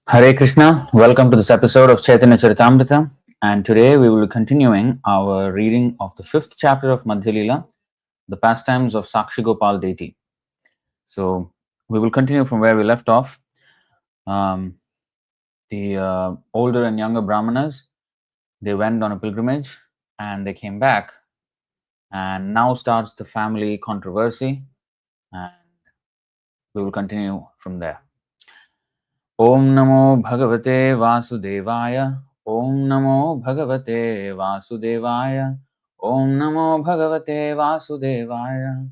Hare Krishna, welcome to this episode of Chaitanya Charitamrita, and today we will be continuing our reading of the fifth chapter of Madhya-līlā, the Pastimes of Sākṣi-gopāla Deity. So we will continue from where we left off. The older and younger Brahmanas, they went on a pilgrimage and they came back, and now starts the family controversy, and we will continue from there. Om Namo Bhagavate Vasudevaya. Om Namo Bhagavate Vasudevaya. Om Namo Bhagavate Vasudevaya.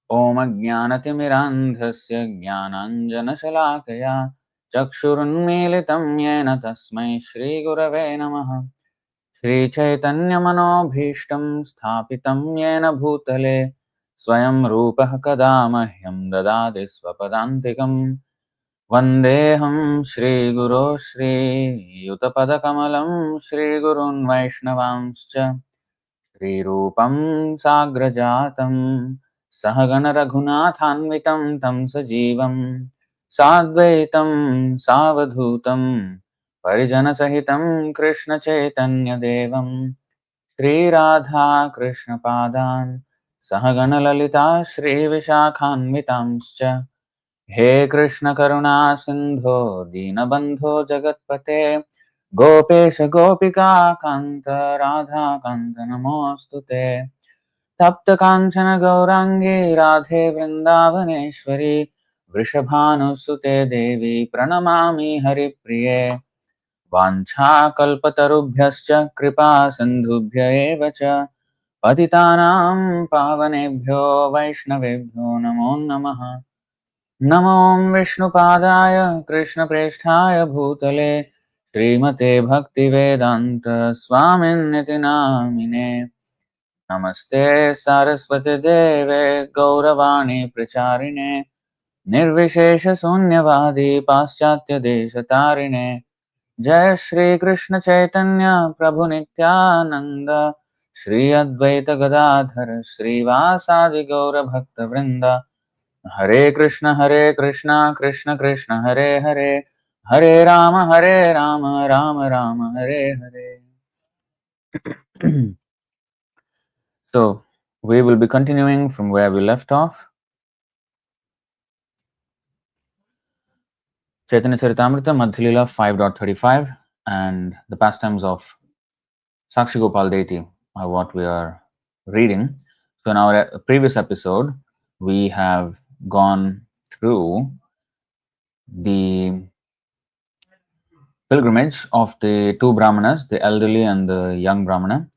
Om Ajnanatimirandhasya Jnananjana Chakshurunmilitam Yena Tasmai Shri Gurave Namaha. Shri Chaitanya Manobhishtam Sthapitam Yena Bhutale Swayam Rupah Kadamahyam Dadati Swapadantikam Vandeham Shri Guru Shri Yutapadakamalaṁ Shri Gurun Vaishnavaṁscha Shri Rupam Sagrajatam Sahagana Raghunathanvitam Tam Sajivam Sadvaitam Savadhutam Parijana Sahitam Krishna Chaitanya Devam Shri Radha Krishna Padan Sahagana Lalita Shri Vishakhanvitamscha He Krishna Karuna Sindho Dinabandho Jagatpate Gopesha Gopika Kanta Radha Kanta Namostute Tapta Kanchana Gaurangi Radhe Vrindavaneshwari Vrishabhanusute Devi Pranamami Haripriye Vancha Kalpatarubhyascha Kripa Sindhubhya Evacha Patitanam Pavanebhyo Vaishnavebhyo Namo Namaha Namo Vishnupadaya Krishna Presthaya Bhutale Srimate Bhaktivedanta Swaminiti Namine Namaste Saraswati Deve Gauravani Pracharine Nirvishesha Sunyavadi Paschatya Deshatarine Jai Shri Krishna Chaitanya Prabhu Nityananda Shri Advaita Gadadhara Shri Vasadi Gaura Bhakta Vrinda Hare Krishna, Krishna Krishna, Hare Hare, Hare Rama, Rama Rama, Hare Hare. So, we will be continuing from where we left off. Chaitanya Charitamrita, Madhya-līlā 5.35, and the pastimes of Sākṣi-gopāla Deity are what we are reading. So, in our previous episode, we have gone through the pilgrimage of the two Brahmanas, the elderly and the young Brahmana.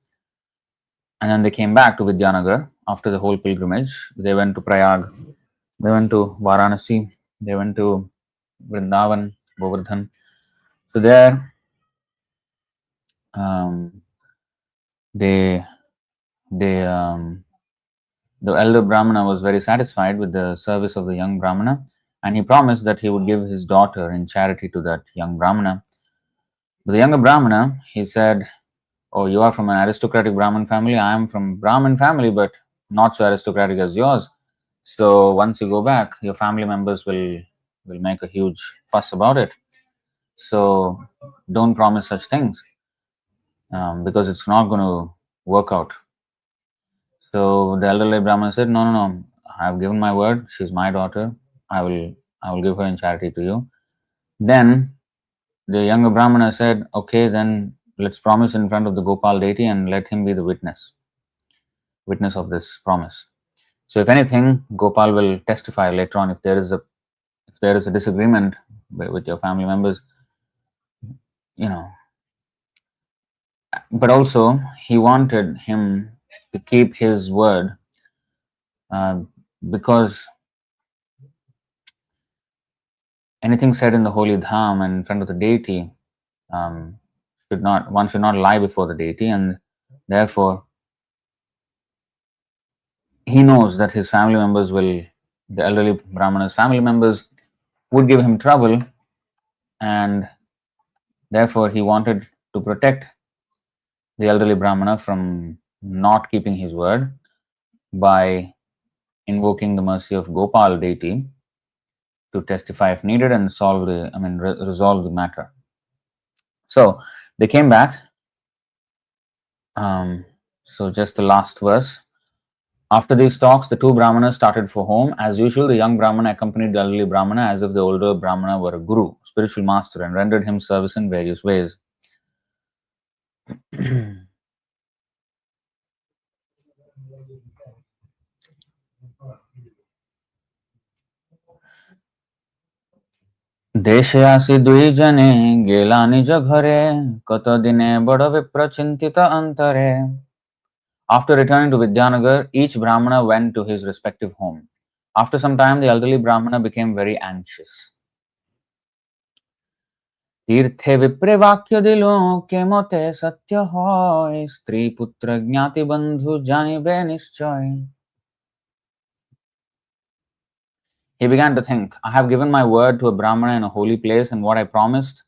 And then they came back to Vidyanagar after the whole pilgrimage. They went to Prayag, they went to Varanasi, they went to Vrindavan, Govardhan. So there, the elder Brahmana was very satisfied with the service of the young Brahmana, and he promised that he would give his daughter in charity to that young Brahmana. But the younger Brahmana, he said, "Oh, you are from an aristocratic Brahmin family. I am from Brahmin family, but not so aristocratic as yours. So once you go back, your family members will make a huge fuss about it. So don't promise such things because it's not going to work out." So the elderly Brahmana said, "No, no, no. I have given my word. She's my daughter. I will give her in charity to you." Then the younger Brahmana said, "Okay, then let's promise in front of the Gopal deity and let him be the witness of this promise. So if anything, Gopal will testify later on if there is a disagreement with your family members, you know." But also he wanted him to keep his word because anything said in the holy dham and in front of the deity one should not lie before the deity, and therefore he knows that his family members the elderly Brahmana's family members would give him trouble, and therefore he wanted to protect the elderly Brahmana from not keeping his word by invoking the mercy of Gopal deity. to testify if needed and resolve the matter. So they came back. So just the last verse. After these talks, the two Brahmanas started for home. As usual, the young Brahmana accompanied the elderly Brahmana as if the older Brahmana were a guru, spiritual master, and rendered him service in various ways. देशे आसी दुई जने गेला निज घरे कत दिने बड़ विप्र चिंतित अंतरे. After returning to Vidyanagar, each Brahmana went to his respective home. After some time, the elderly Brahmana became very anxious. तीर्थे विप्रे वाक्य दिलो के मते सत्य होय स्त्री पुत्र ज्ञाति बंधु जानिबे निश्चय. He began to think, I have given my word to a Brahmana in a holy place, and what I promised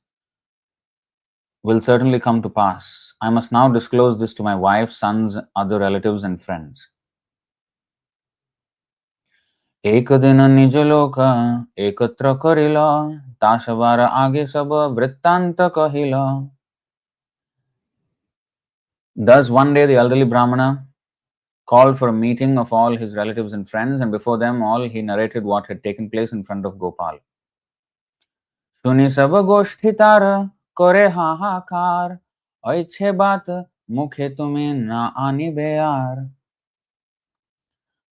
will certainly come to pass. I must now disclose this to my wife, sons, other relatives, and friends. एक दिन निज लोक एकत्र करिल ताशवार आगे सब वृत्तांत कहिल. Thus one day the elderly Brahmana called for a meeting of all his relatives and friends, and before them all he narrated what had taken place in front of Gopal. सुनी सब गोष्ठी तार करे हाहाकार ऐछे बात मुखे तुम्हें ना आनी बेयार.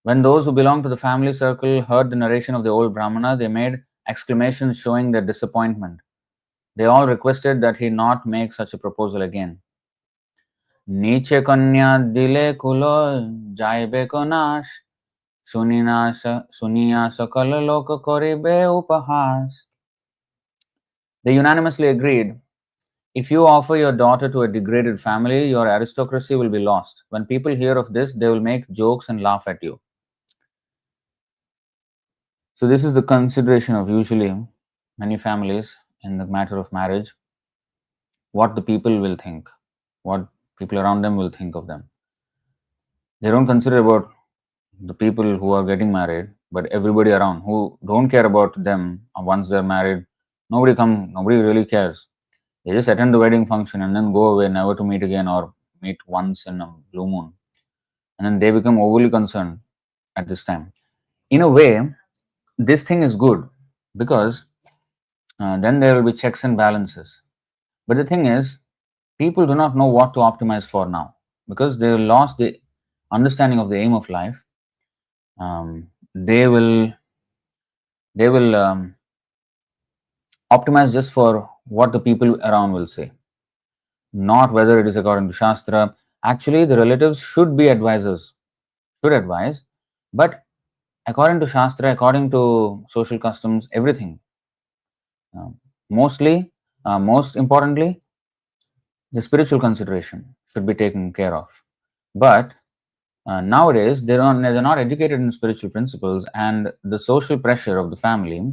When those who belonged to the family circle heard the narration of the old Brahmana, they made exclamations showing their disappointment. They all requested that he not make such a proposal again. नीचे कन्या दिले कुलो जाइबे को नाश सुनिया सकल लोक करिबे उपहास. They unanimously agreed, if you offer your daughter to a degraded family, your aristocracy will be lost. When people hear of this, they will make jokes and laugh at you. So this is the consideration of usually many families in the matter of marriage, what the people will think, what people around them will think of them. They don't consider about the people who are getting married, but everybody around who don't care about them once they're married. Nobody really cares. They just attend the wedding function and then go away, never to meet again or meet once in a blue moon. And then they become overly concerned at this time. In a way, this thing is good because then there will be checks and balances. But the thing is, people do not know what to optimize for now because they lost the understanding of the aim of life. They will optimize just for what the people around will say, not whether it is according to Shastra. Actually, the relatives should be advisors, should advise, but according to Shastra, according to social customs, everything. Most importantly, the spiritual consideration should be taken care of. But nowadays, they're not educated in spiritual principles, and the social pressure of the family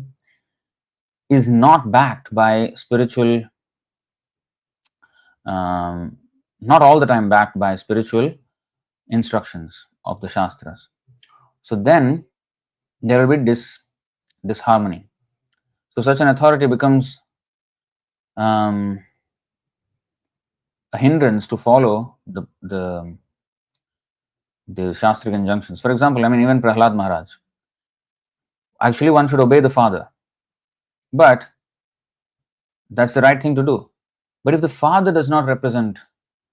is not backed by spiritual, not all the time backed by spiritual instructions of the Shastras. So then there will be disharmony. So such an authority becomes a hindrance to follow the Shastric injunctions. For example, even Prahlad Maharaj. Actually, one should obey the father, but that's the right thing to do. But if the father does not represent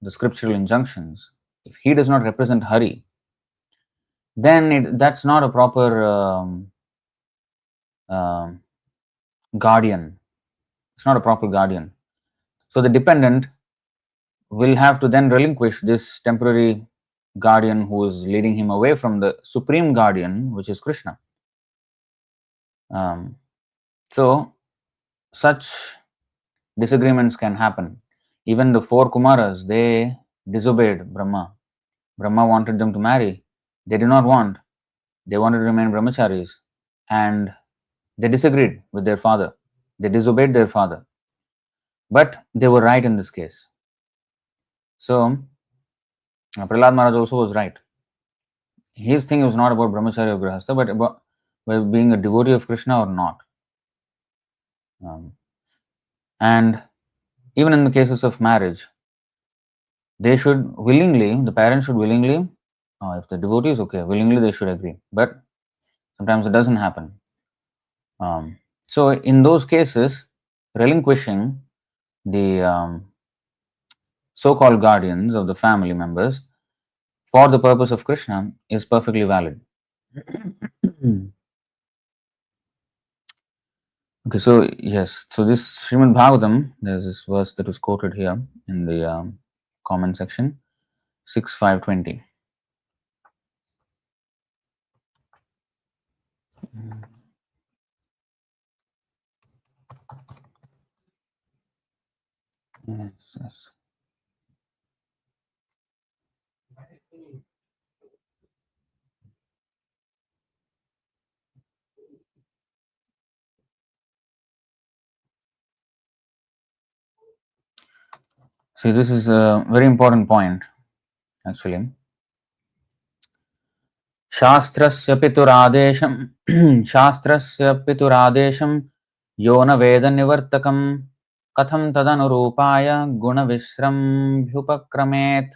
the scriptural injunctions, if he does not represent Hari, then that's not a proper guardian. It's not a proper guardian. So the dependent will have to then relinquish this temporary guardian who is leading him away from the supreme guardian, which is Krishna. So such disagreements can happen. Even the four Kumaras, they disobeyed Brahma. Brahma wanted them to marry. They did not want. They wanted to remain brahmacharis. And they disagreed with their father. They disobeyed their father. But they were right in this case. So, Prahlad Maharaj also was right. His thing was not about brahmacharya or grihastha, but about being a devotee of Krishna or not. And even in the cases of marriage, they should willingly, the parents should willingly, if the devotee is okay, willingly they should agree. But sometimes it doesn't happen. So in those cases, relinquishing the so-called guardians of the family members for the purpose of Krishna is perfectly valid. Okay, so yes, so this Srimad Bhagavatam, there's this verse that was quoted here in the comment section, 6.5.20. Yes, yes. See, this is a very important point, actually. शास्त्रस्य पितुरादेशं शास्त्रस्य पितुरादेशं यो न वेद निवर्तकं कथं तदनुरूपाय गुणविश्रम्भ्युपक्रमेत्.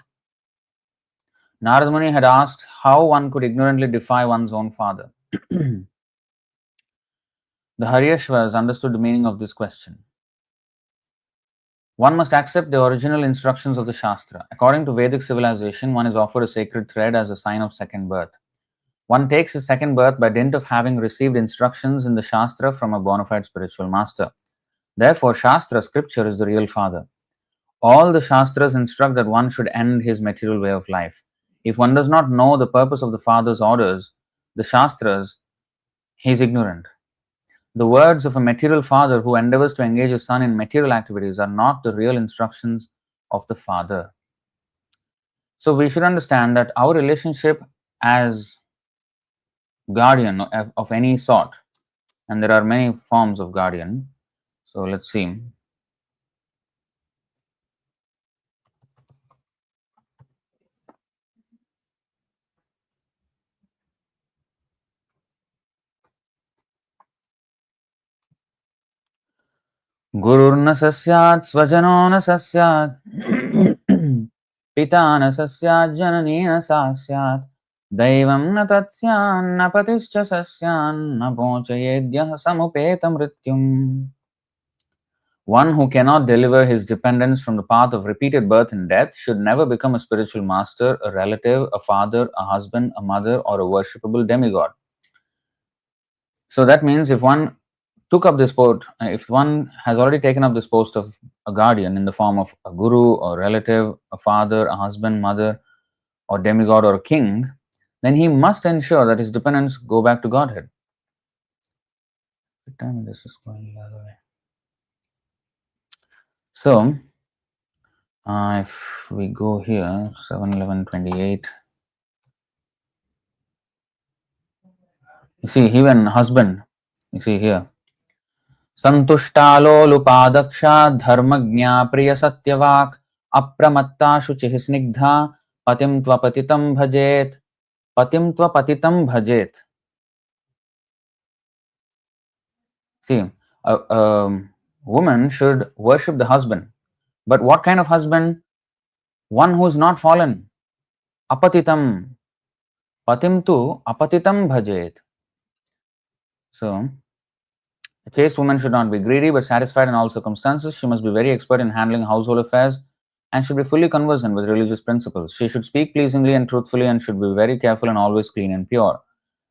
Narad Muni had asked how one could ignorantly defy one's own father. The Haryashvas understood the meaning of this question. One must accept the original instructions of the Shastra. According to Vedic civilization, one is offered a sacred thread as a sign of second birth. One takes his second birth by dint of having received instructions in the Shastra from a bona fide spiritual master. Therefore, Shastra, scripture, is the real father. All the Shastras instruct that one should end his material way of life. If one does not know the purpose of the father's orders, the Shastras, he is ignorant. The words of a material father who endeavors to engage his son in material activities are not the real instructions of the father. So we should understand that our relationship as guardian of any sort, and there are many forms of guardian. So let's see. Gururna sasyat svajano na sasyat pita na sasyat janani na sasyat daivam na tatsyan na patischa sasyan na pochayedyah samupeta mrityum. One who cannot deliver his dependents from the path of repeated birth and death should never become a spiritual master, a relative, a father, a husband, a mother, or a worshipable demigod. So that means if one took up this post, if one has already taken up this post of a guardian in the form of a guru or relative, a father, a husband, mother, or demigod or a king, then he must ensure that his dependents go back to Godhead. The time this is going the other way. So, if we go here, 7:11:28. You see, even husband, you see here. संतुष्टालोलुपादक्षा धर्मज्ञा प्रिय सत्यवाक् अप्रमत्ता शुचिः स्निग्धा पतिं त्वपतितं भजेत्. Patim tvapatitam bhajet. See, a woman should worship the husband. But what kind of husband? One who is not fallen. Apatitam. Patim tu apatitam bhajet. So, a chaste woman should not be greedy but satisfied in all circumstances. She must be very expert in handling household affairs and should be fully conversant with religious principles. She should speak pleasingly and truthfully and should be very careful and always clean and pure.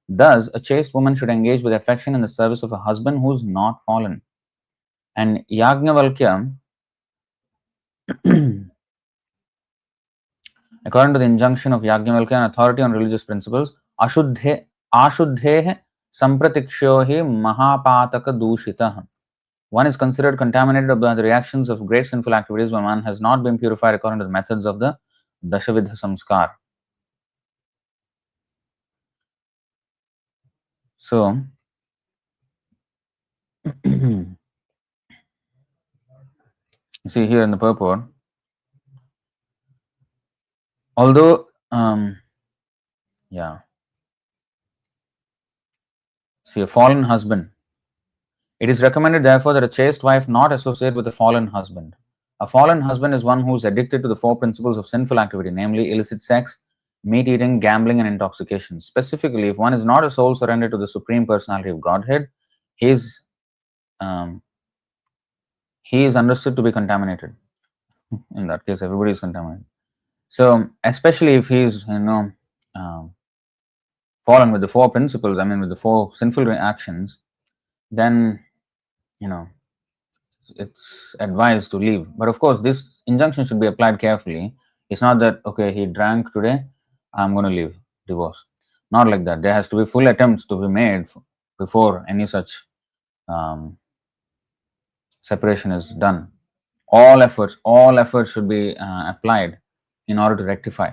Thus, a chaste woman should engage with affection in the service of a husband who is not fallen. And Yajnavalkya, according to the injunction of Yajnavalkya, an authority on religious principles, Ashuddhe sampratikshohi mahapataka dushitah. One is considered contaminated by the reactions of great sinful activities when one has not been purified according to the methods of the Dashavidha Samskar. So, you see here in the purport, although, see, a fallen husband, It is recommended, therefore, that a chaste wife not associate with a fallen husband. A fallen husband is one who is addicted to the four principles of sinful activity, namely illicit sex, meat eating, gambling, and intoxication. Specifically, if one is not a soul surrendered to the Supreme Personality of Godhead, he is, um, he is understood to be contaminated. In that case, everybody is contaminated. So, especially if he is, um, fallen with the four principles, I mean, with the four sinful actions, then, you know, it's advised to leave. But of course, this injunction should be applied carefully. It's not that, okay, he drank today, I'm going to leave, divorce. Not like that. There has to be full attempts to be made before any such separation is done. All efforts should be applied in order to rectify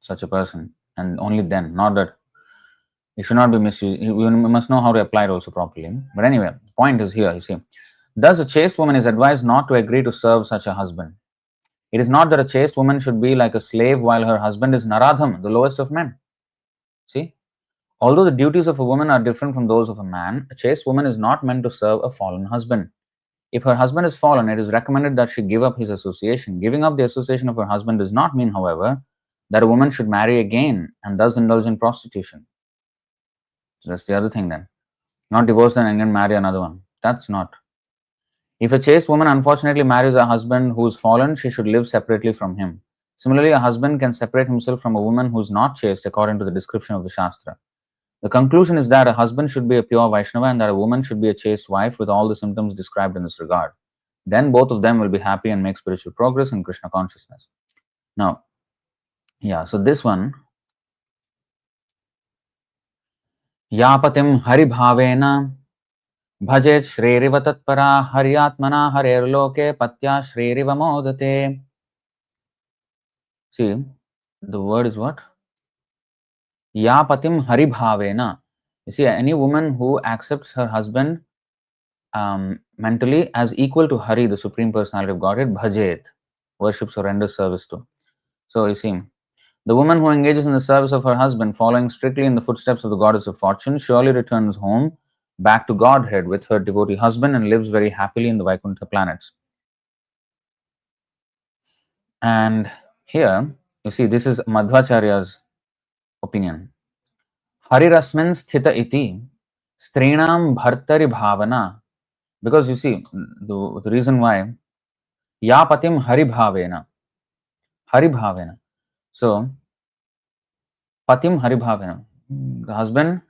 such a person, and only then. Not that it should not be misused. You must know how to apply it also properly. But anyway, the point is here. You see, thus a chaste woman is advised not to agree to serve such a husband. It is not that a chaste woman should be like a slave while her husband is Naradham, the lowest of men. See, although the duties of a woman are different from those of a man, a chaste woman is not meant to serve a fallen husband. If her husband is fallen, it is recommended that she give up his association. Giving up the association of her husband does not mean, however, that a woman should marry again and thus indulge in prostitution. So that's the other thing then. Not divorce and again marry another one. That's not. If a chaste woman unfortunately marries a husband who is fallen, she should live separately from him. Similarly, a husband can separate himself from a woman who is not chaste according to the description of the Shastra. The conclusion is that a husband should be a pure Vaishnava and that a woman should be a chaste wife with all the symptoms described in this regard. Then both of them will be happy and make spiritual progress in Krishna consciousness. Now, yeah, so this one, Yapatim Hari Bhavena Bhajet Shreriva Tatpara Haryatmana Harerloke Patya Shreriva Modate. See, the word is what? Yapatim Hari Bhavena. You see, any woman who accepts her husband mentally as equal to Hari, the Supreme Personality of Godhead, Bhajet, worships or renders service to. So you see, the woman who engages in the service of her husband, following strictly in the footsteps of the goddess of fortune, surely returns home back to Godhead with her devotee husband and lives very happily in the Vaikuntha planets. And here, you see, this is Madhvacharya's opinion. Harirasmin sthita iti strinam bhartari bhavana. Because you see, the reason why, yapatim hari bhavena. Hari bhavena. So, patim hari bhavena. The husband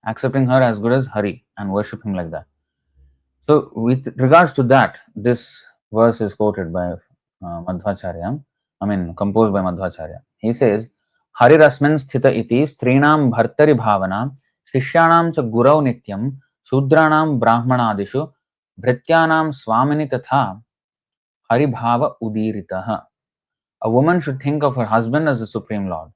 accepting her as good as Hari and worship him like that. So, with regards to that, this verse is quoted by Madhvacharya, composed by Madhvacharya. He says, Hari rasmin sthita iti strinam bhartari bhavana shishyanam cha gurau nityam shudranam brahmanadishu bhrityanam swamini tatha hari bhava udiritaha. A woman should think of her husband as the Supreme Lord.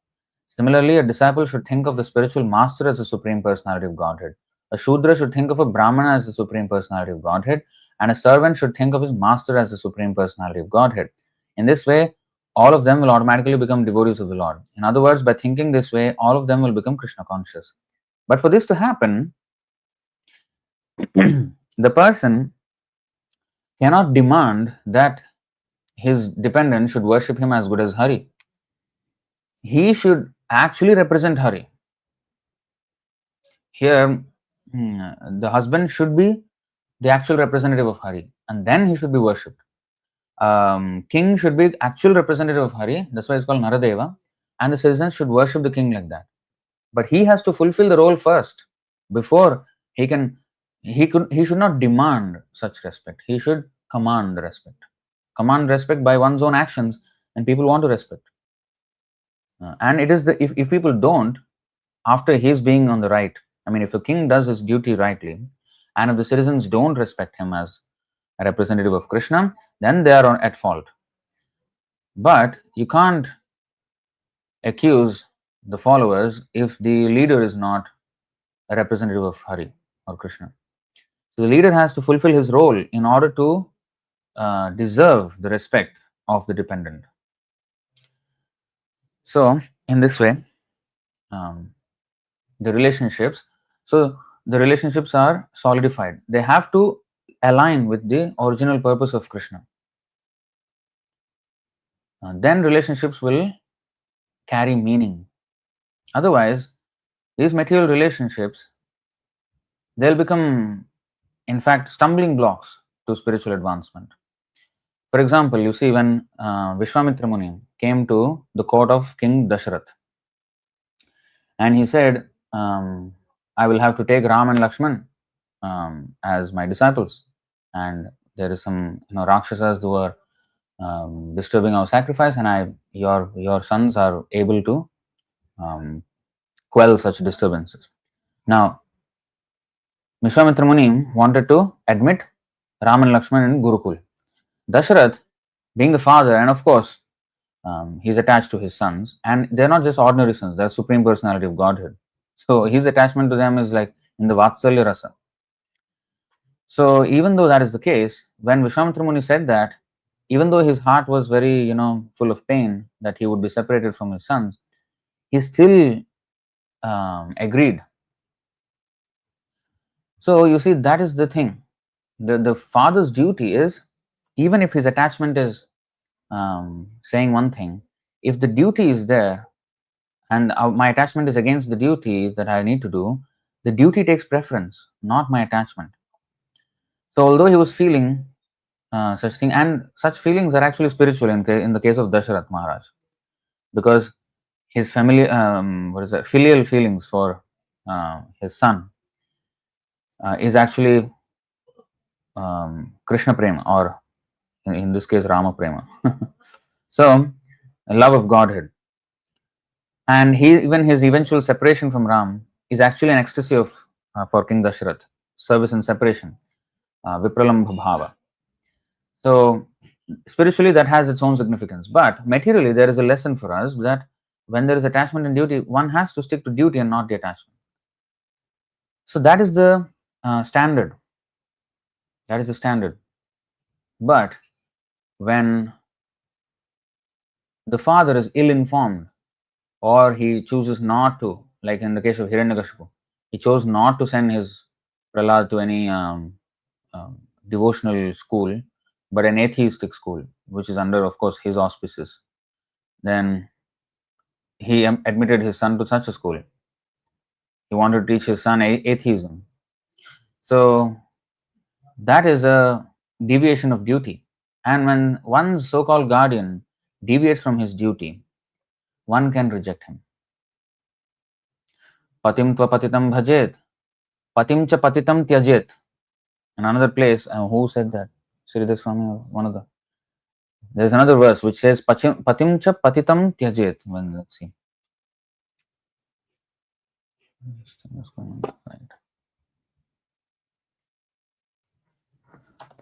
Similarly, a disciple should think of the spiritual master as the Supreme Personality of Godhead. A Shudra should think of a Brahmana as the Supreme Personality of Godhead, and a servant should think of his master as the Supreme Personality of Godhead. In this way, all of them will automatically become devotees of the Lord. In other words, by thinking this way, all of them will become Krishna conscious. But for this to happen, the person cannot demand that his dependent should worship him as good as Hari. He should actually represent Hari. Here, the husband should be the actual representative of Hari, and then he should be worshipped. King should be actual representative of Hari, that's why it's called Naradeva, and the citizens should worship the king like that. But he has to fulfill the role first before he should not demand such respect. He should command respect. Command respect by one's own actions, and people want to respect. And it is if people don't, after he's being on the right, if a king does his duty rightly, and if the citizens don't respect him as a representative of Krishna, then they are at fault. But you can't accuse the followers if the leader is not a representative of Hari or Krishna. So the leader has to fulfill his role in order to deserve the respect of the dependent. So in this way, the relationships. So the relationships are solidified. They have to align with the original purpose of Krishna. Then relationships will carry meaning. Otherwise, these material relationships, they'll become, in fact, stumbling blocks to spiritual advancement. For example, you see when Vishwamitra Muni came to the court of King Dasharath, and he said, I will have to take Ram and Lakshman as my disciples, and there is some Rakshasas who are disturbing our sacrifice, and your sons are able to quell such disturbances. Now, Vishwamitra Muni wanted to admit Ram and Lakshman in Gurukul. Dasharath, being the father, and of course, he's attached to his sons, and they're not just ordinary sons, they're Supreme Personality of Godhead. So his attachment to them is like in the Vatsalya Rasa. So even though that is the case, when Vishwamitra Muni said that, even though his heart was very, full of pain that he would be separated from his sons, he still agreed. So you see, that is the thing. The father's duty is, even if his attachment is saying one thing, if the duty is there and my attachment is against the duty that I need to do, the duty takes preference, not my attachment. So although he was feeling such thing, and such feelings are actually spiritual in the case of Dasharath Maharaj, because his family, filial feelings for his son is actually Krishna Prema, or in this case Rama Prema. So, love of Godhead. And even his eventual separation from Ram is actually an ecstasy of for King Dasharath, service and separation, Vipralambha Bhava. So, spiritually, that has its own significance. But materially, there is a lesson for us that when there is attachment and duty, one has to stick to duty and not the attachment. So, that is the standard. That is the standard. But when the father is ill informed, or he chooses not to, like in the case of Hiranyakashipu, he chose not to send his Prahlad to any devotional school, but an atheistic school, which is under, of course, his auspices. Then he admitted his son to such a school. He wanted to teach his son atheism. So that is a deviation of duty. And when one's so-called guardian deviates from his duty, one can reject him. Patim tva patitam bhajet, patim cha patitam tyajet. In another place, who said that? Sridhar Swami, one of the. There's another verse which says patim cha patitam tyajet. Well, let's see.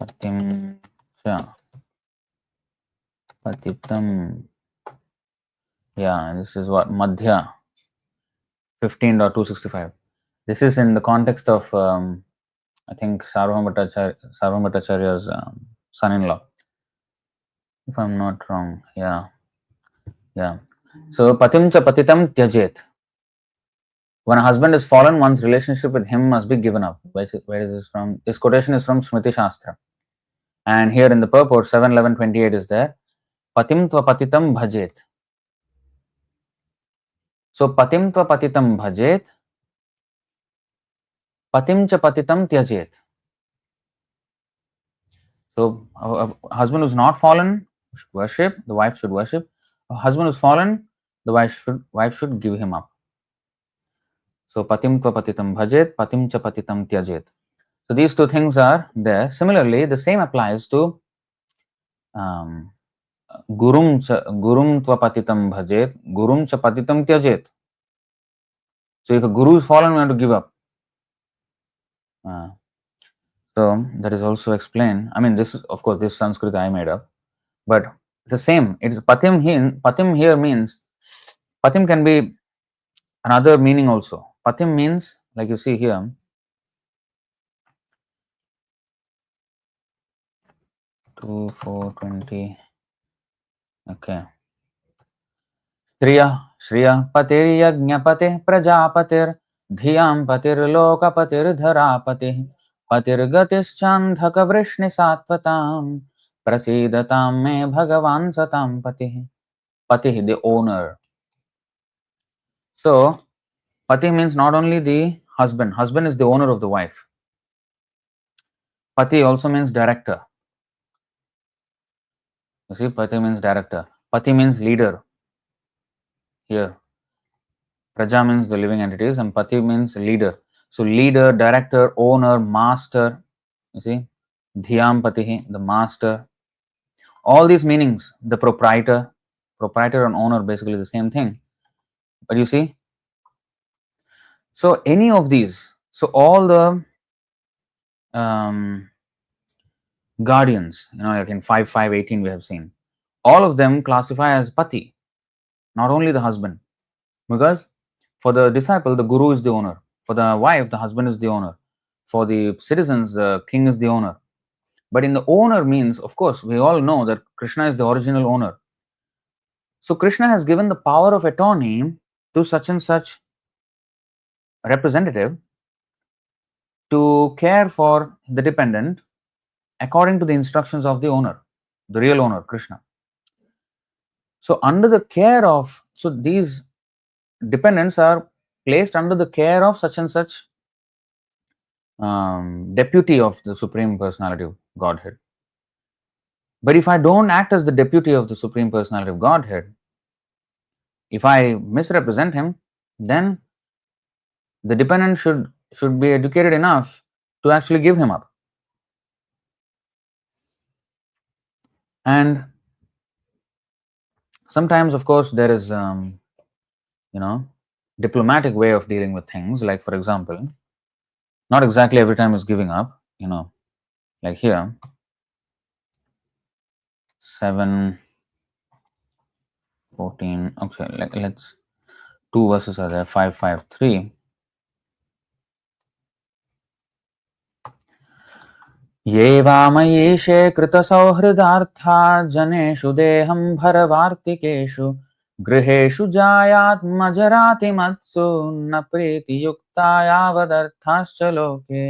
Patim cha patitam. Yeah, this is what Madhya 15.265. This is in the context of I think Sarvabhauma Bhattacharya's son-in-law, if I'm not wrong. Yeah. So patim cha patitam tyajet. When a husband is fallen, one's relationship with him must be given up. Where is this from? This quotation is from Smriti Shastra. And here in the purport, 7:11:28 is there. Patim tva patitam bhajet. So patim tva patitam bhajet. Patim cha patitam tyajet. So a husband who's not fallen should worship, the wife should worship. A husband who's fallen, the wife should give him up. So patim tva patitam bhajet, patim cha patitam tyajet. So these two things are there. Similarly, the same applies to gurum tva patitam bhajet, gurum cha patitam tyajet. So if a guru is fallen, we have to give up. So that is also explained. I mean, this is, of course, this Sanskrit I made up, but it's the same. It is patim here. Patim here means, patim can be another meaning also. Patim means, like you see here, 2, 4, 20. Okay. Shriya patir yajñapate prajapatir धियां पतिर्लोकपतिर्धरापतिः पतिर्गतिश्चान्धकवृष्णिसात्वतां प्रसीदतां मे भगवान् सतां patihi. Patihi, the owner. So, pati means not only the husband. Husband is the owner of the wife. Pati also means director. You see, pati means director. Pati means leader. Here, praja means the living entities, and pati means leader. So, leader, director, owner, master. You see, dhyam patihi, the master. All these meanings, the proprietor and owner, basically the same thing. But you see, so any of these, so all the um, guardians, like in 5:5:18 we have seen, all of them classify as pati, not only the husband. Because for the disciple, the guru is the owner. For the wife, the husband is the owner. For the citizens, the king is the owner. But in the owner means, of course, we all know that Krishna is the original owner. So Krishna has given the power of attorney to such and such representative to care for the dependent according to the instructions of the owner, the real owner, Krishna. So under the care of, so these dependents are placed under the care of such and such deputy of the Supreme Personality of Godhead. But if I don't act as the deputy of the Supreme Personality of Godhead, if I misrepresent him, then the dependent should be educated enough to actually give him up. And sometimes, of course, there is diplomatic way of dealing with things. Like, for example, not exactly every time is giving up. Like here, 7:14. Okay, let's, two verses are there. 5:5:3. ये वामयीशे कृतसौहृदार्था जनेषु देहं भरवार्तिकेषु गृहेषु जायात्मजरातिमत्सु न प्रीतियुक्ता यावदर्थाश्च लोके.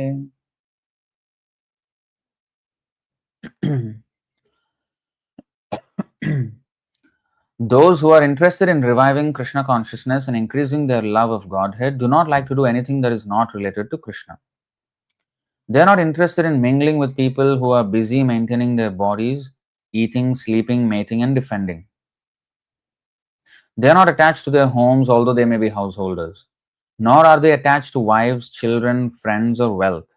Those who are interested in reviving Krishna consciousness and increasing their love of Godhead do not like to do anything that is not related to Krishna. They are not interested in mingling with people who are busy maintaining their bodies, eating, sleeping, mating, and defending. They are not attached to their homes, although they may be householders. Nor are they attached to wives, children, friends, or wealth.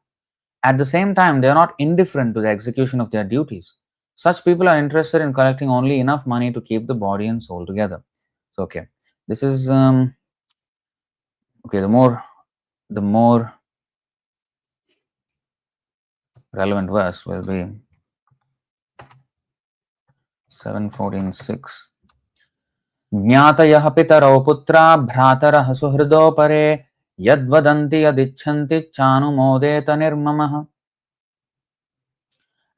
At the same time, they are not indifferent to the execution of their duties. Such people are interested in collecting only enough money to keep the body and soul together. So, okay, this is okay. The more relevant verse will be 7:14:6. ज्ञातयः पितरौ पुत्रा भ्रातरः सुहृदो परे यद्वदन्ति यदिच्छन्ति चानुमोदेत निर्ममः.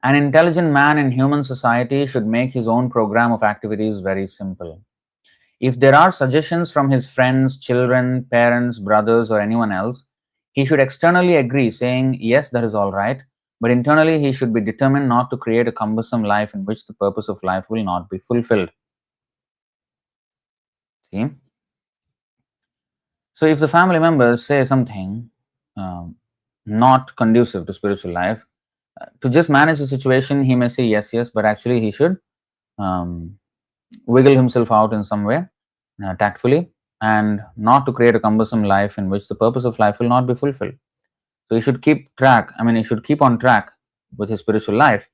An intelligent man in human society should make his own program of activities very simple. If there are suggestions from his friends, children, parents, brothers, or anyone else, he should externally agree, saying, yes, that is all right, but internally he should be determined not to create a cumbersome life in which the purpose of life will not be fulfilled. See? So, if the family members say something not conducive to spiritual life, to just manage the situation, he may say yes, yes, but actually he should wiggle himself out in some way, tactfully, and not to create a cumbersome life in which the purpose of life will not be fulfilled. So he should keep track. I mean, he should keep on track with his spiritual life.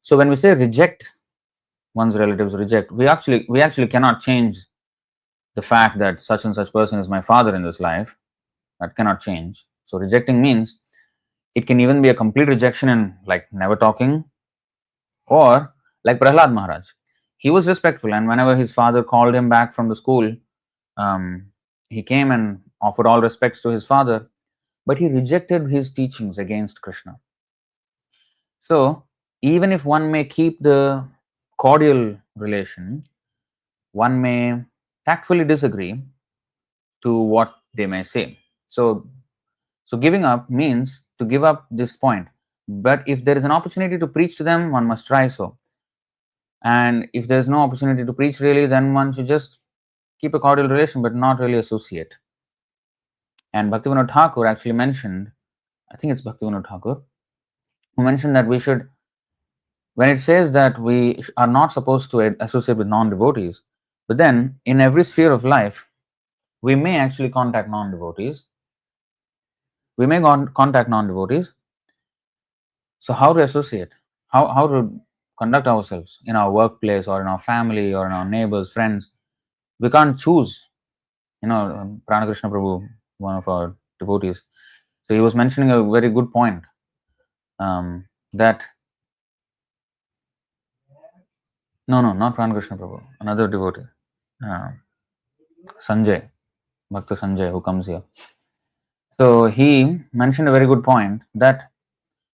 So when we say reject one's relatives, we actually cannot change the fact that such and such person is my father in this life. That cannot change. So rejecting means it can even be a complete rejection and like never talking, or like Prahlad Maharaj. He was respectful, and whenever his father called him back from the school, he came and offered all respects to his father, but he rejected his teachings against Krishna. So, even if one may keep the cordial relation, one may tactfully disagree to what they may say. So giving up means to give up this point. But if there is an opportunity to preach to them, one must try so. And if there's no opportunity to preach really, then one should just keep a cordial relation but not really associate. And Bhaktivinoda Thakur actually mentioned, I think it's Bhaktivinoda Thakur, who mentioned that we should, when it says that we are not supposed to associate with non-devotees, but then in every sphere of life, we may actually contact non-devotees. We may contact non-devotees. So how to associate? How to conduct ourselves in our workplace or in our family or in our neighbors, friends? We can't choose. Prana Krishna Prabhu, one of our devotees, so he was mentioning a very good point, that no, not Prana Krishna Prabhu, another devotee, Sanjay, Bhakta Sanjay, who comes here. So he mentioned a very good point that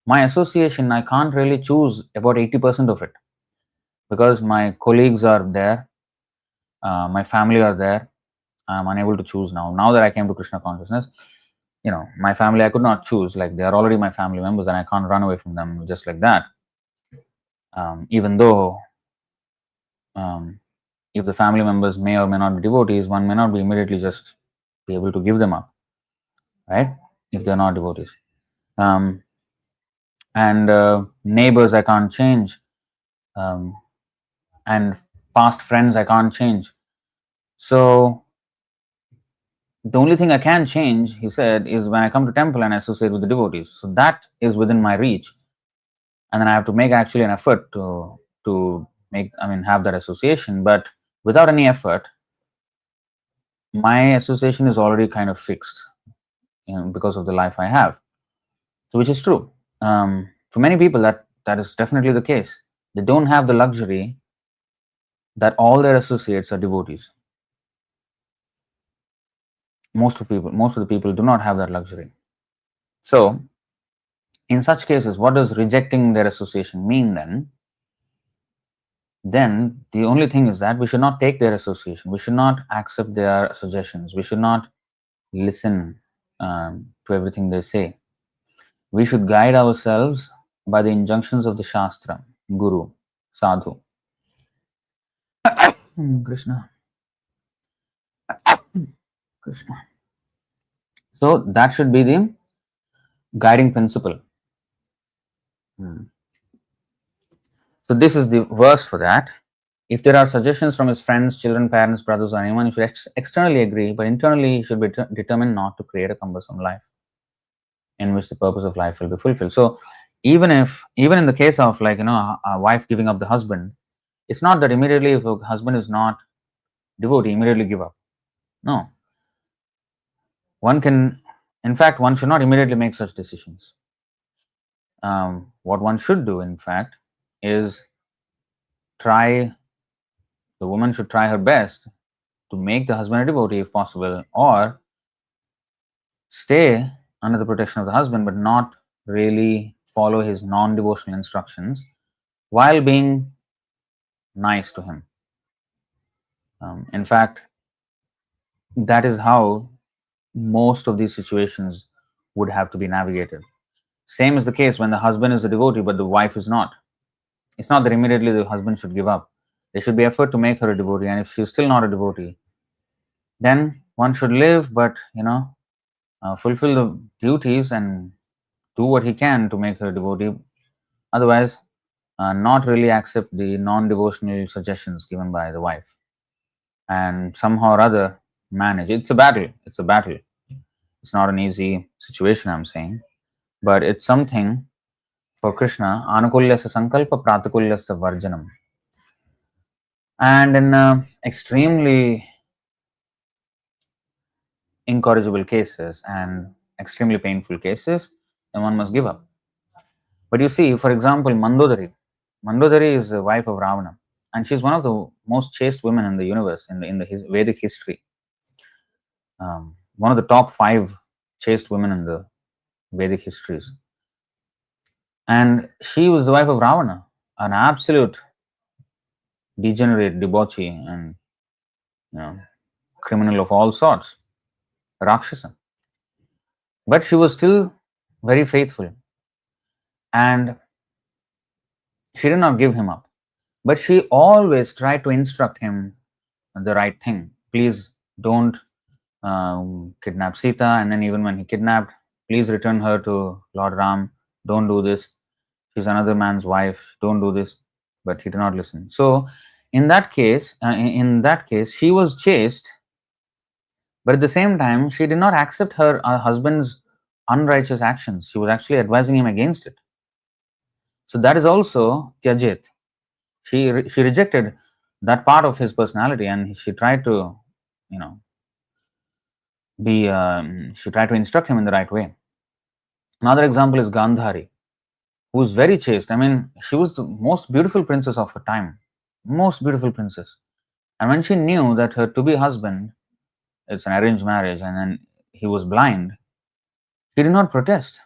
my association, I can't really choose about 80% of it, because my colleagues are there, my family are there. I'm unable to choose now. Now that I came to Krishna consciousness, my family I could not choose. Like, they are already my family members, and I can't run away from them just like that. Even though, if the family members may or may not be devotees, one may not be immediately just be able to give them up, right? If they're not devotees. And neighbors I can't change, and past friends I can't change. So the only thing I can change, he said, is when I come to temple and associate with the devotees. So that is within my reach, and then I have to make actually an effort to have that association. But without any effort, my association is already kind of fixed, because of the life I have. So, which is true. For many people, that is definitely the case. They don't have the luxury that all their associates are devotees. Most of the people do not have that luxury. So, in such cases, what does rejecting their association mean then? Then the only thing is that we should not take their association. We should not accept their suggestions. We should not listen to everything they say. We should guide ourselves by the injunctions of the Shastra, Guru, Sadhu. Krishna. Krishna. So that should be the guiding principle. So this is the verse for that. If there are suggestions from his friends, children, parents, brothers, or anyone, he should externally agree, but internally he should be determined not to create a cumbersome life in which the purpose of life will be fulfilled. So even in the case of a wife giving up the husband, it's not that immediately if a husband is not devotee, immediately give up. No. One should not immediately make such decisions. What one should do, in fact, is the woman should try her best to make the husband a devotee if possible, or stay under the protection of the husband but not really follow his non-devotional instructions while being nice to him. In fact, that is how most of these situations would have to be navigated. Same is the case when the husband is a devotee but the wife is not. It's not that immediately the husband should give up. There should be effort to make her a devotee, and if she's still not a devotee, then one should live, but fulfill the duties and do what he can to make her a devotee. Otherwise, not really accept the non-devotional suggestions given by the wife, and somehow or other manage. It's a battle. It's a battle. It's not an easy situation, I'm saying, but it's something for Krishna. Anukulyasya sankalpa pratakulyasya varjanam. And in extremely incorrigible cases and extremely painful cases, then one must give up. But you see, for example, Mandodari. Mandodari is the wife of Ravana, and she's one of the most chaste women in the universe in the Vedic history. One of the top 5 chaste women in the Vedic histories. And she was the wife of Ravana, an absolute degenerate, debauchee, and criminal of all sorts, Rakshasa. But she was still very faithful, and she did not give him up. But she always tried to instruct him the right thing. Please don't kidnap Sita, and then even when he kidnapped, please return her to Lord Ram. Don't do this. She's another man's wife. Don't do this. But he did not listen. So, in that case, she was chaste, but at the same time, she did not accept her husband's unrighteous actions. She was actually advising him against it. So that is also tyajit. She rejected that part of his personality, and she tried to, you know, she tried to instruct him in the right way. Another example is Gandhari, who was very chaste. I mean, she was the most beautiful princess of her time, most beautiful princess. And when she knew that her to-be husband, it's an arranged marriage, and then he was blind, she did not protest.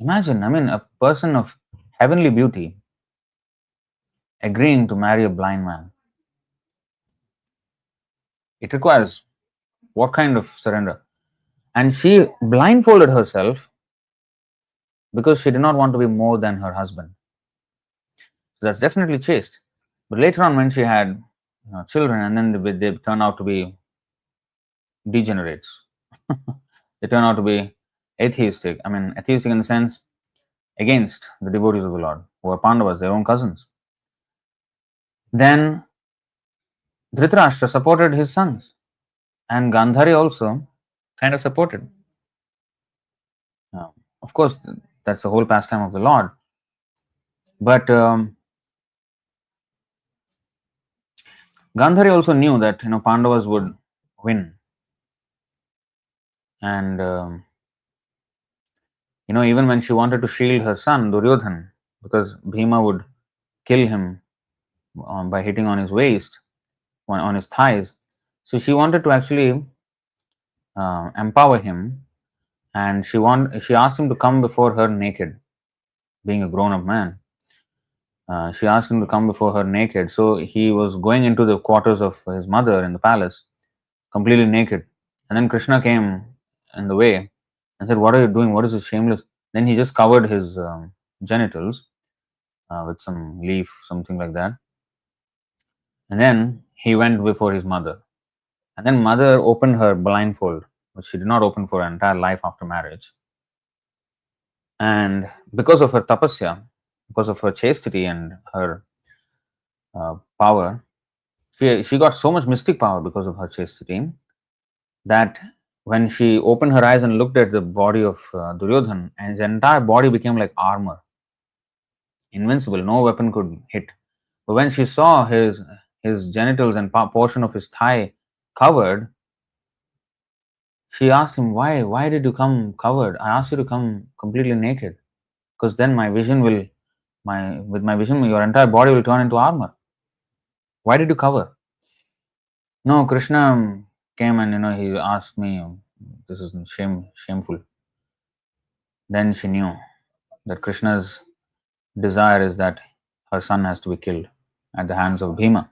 Imagine, I mean, a person of heavenly beauty agreeing to marry a blind man. It requires what kind of surrender? And she blindfolded herself because she did not want to be more than her husband. So that's definitely chaste. But later on, when she had children, and then they turn out to be degenerates, they turn out to be atheistic. I mean, atheistic in the sense against the devotees of the Lord, who are Pandavas, their own cousins. Then Dhritarashtra supported his sons, and Gandhari also kind of supported. Of course, that's the whole pastime of the Lord. But Gandhari also knew that Pandavas would win, and even when she wanted to shield her son Duryodhan, because Bhima would kill him by hitting on his waist, on his thighs, so she wanted to actually empower him, and she asked him to come before her naked, being a grown-up man. She asked him to come before her naked. So he was going into the quarters of his mother in the palace, completely naked. And then Krishna came in the way and said, "What are you doing? What is this shameless?" Then he just covered his genitals with some leaf, something like that. And then he went before his mother. And then mother opened her blindfold, which she did not open for her entire life after marriage. And because of her tapasya, because of her chastity and her power, she got so much mystic power because of her chastity that when she opened her eyes and looked at the body of Duryodhan, and his entire body became like armor, invincible, no weapon could hit. But when she saw his genitals and portion of his thigh covered, she asked him, "Why did you come covered? I asked you to come completely naked, because then with my vision, your entire body will turn into armor. Why did you cover?" No, Krishna came and he asked me, "This is shameful." Then she knew that Krishna's desire is that her son has to be killed at the hands of Bhima.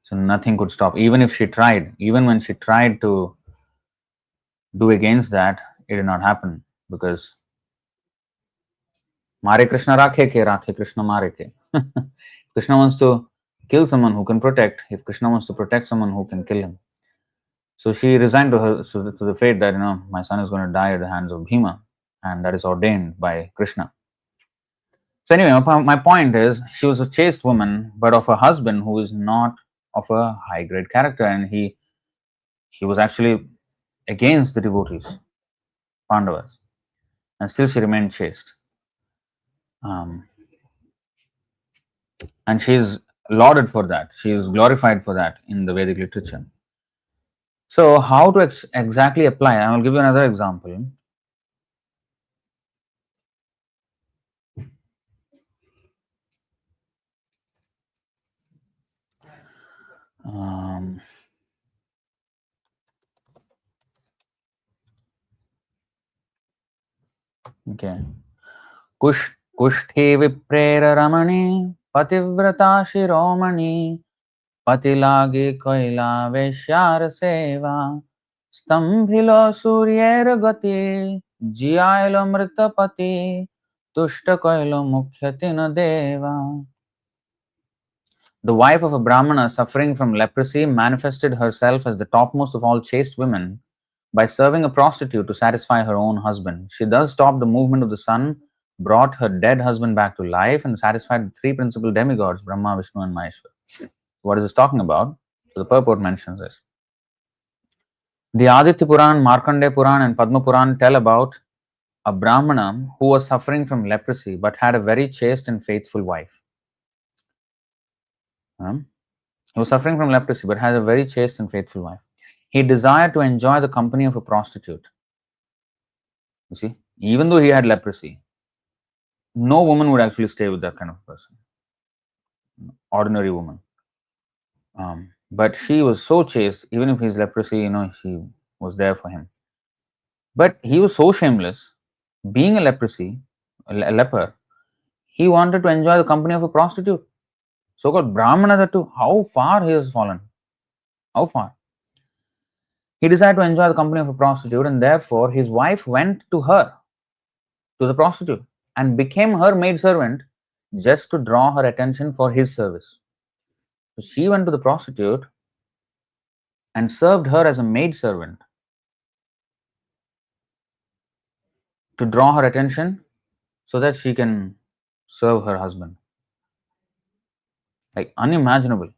So nothing could stop. Even if she tried, even when she tried to do against that, it did not happen, because Mare Krishna Rakhe Krishna Mare ke. Krishna wants to kill someone who can protect. If Krishna wants to protect someone who can kill him. So she resigned to the fate that my son is going to die at the hands of Bhima, and that is ordained by Krishna. So anyway, my point is, she was a chaste woman, but of a husband who is not of a high grade character, and he was actually against the devotees, Pandavas, and still she remained chaste. And she is lauded for that. She is glorified for that in the Vedic literature. So how to exactly apply? I will give you another example. Okay. कुष्ठे विप्रेर रमणे पतिव्रता शिरोमणि पतिलागे कैला वैश्यार सेवा स्तंभिलो सूर्येर गति Jiyailo mritapati tushta koilo mukhyatina deva. The wife of a Brahmana suffering from leprosy manifested herself as the topmost of all chaste women by serving a prostitute to satisfy her own husband. She thus stopped the movement of the sun, brought her dead husband back to life, and satisfied the three principal demigods, Brahma, Vishnu, and Maheshwar. What is this talking about? So the purport mentions this. The Aditya Puran, Markandeya Puran, and Padma Puran tell about a Brahmana who was suffering from leprosy but had a very chaste and faithful wife. He was suffering from leprosy but had a very chaste and faithful wife. He desired to enjoy the company of a prostitute. You see, even though he had leprosy, no woman would actually stay with that kind of person, ordinary woman. But she was so chaste, even if his leprosy, she was there for him. But he was so shameless, being a leper, he wanted to enjoy the company of a prostitute. So-called Brahmana, that too. How far he has fallen. How far? He decided to enjoy the company of a prostitute, and therefore his wife went to her, to the prostitute, and became her maidservant just to draw her attention for his service. So she went to the prostitute and served her as a maidservant to draw her attention so that she can serve her husband. Like unimaginable.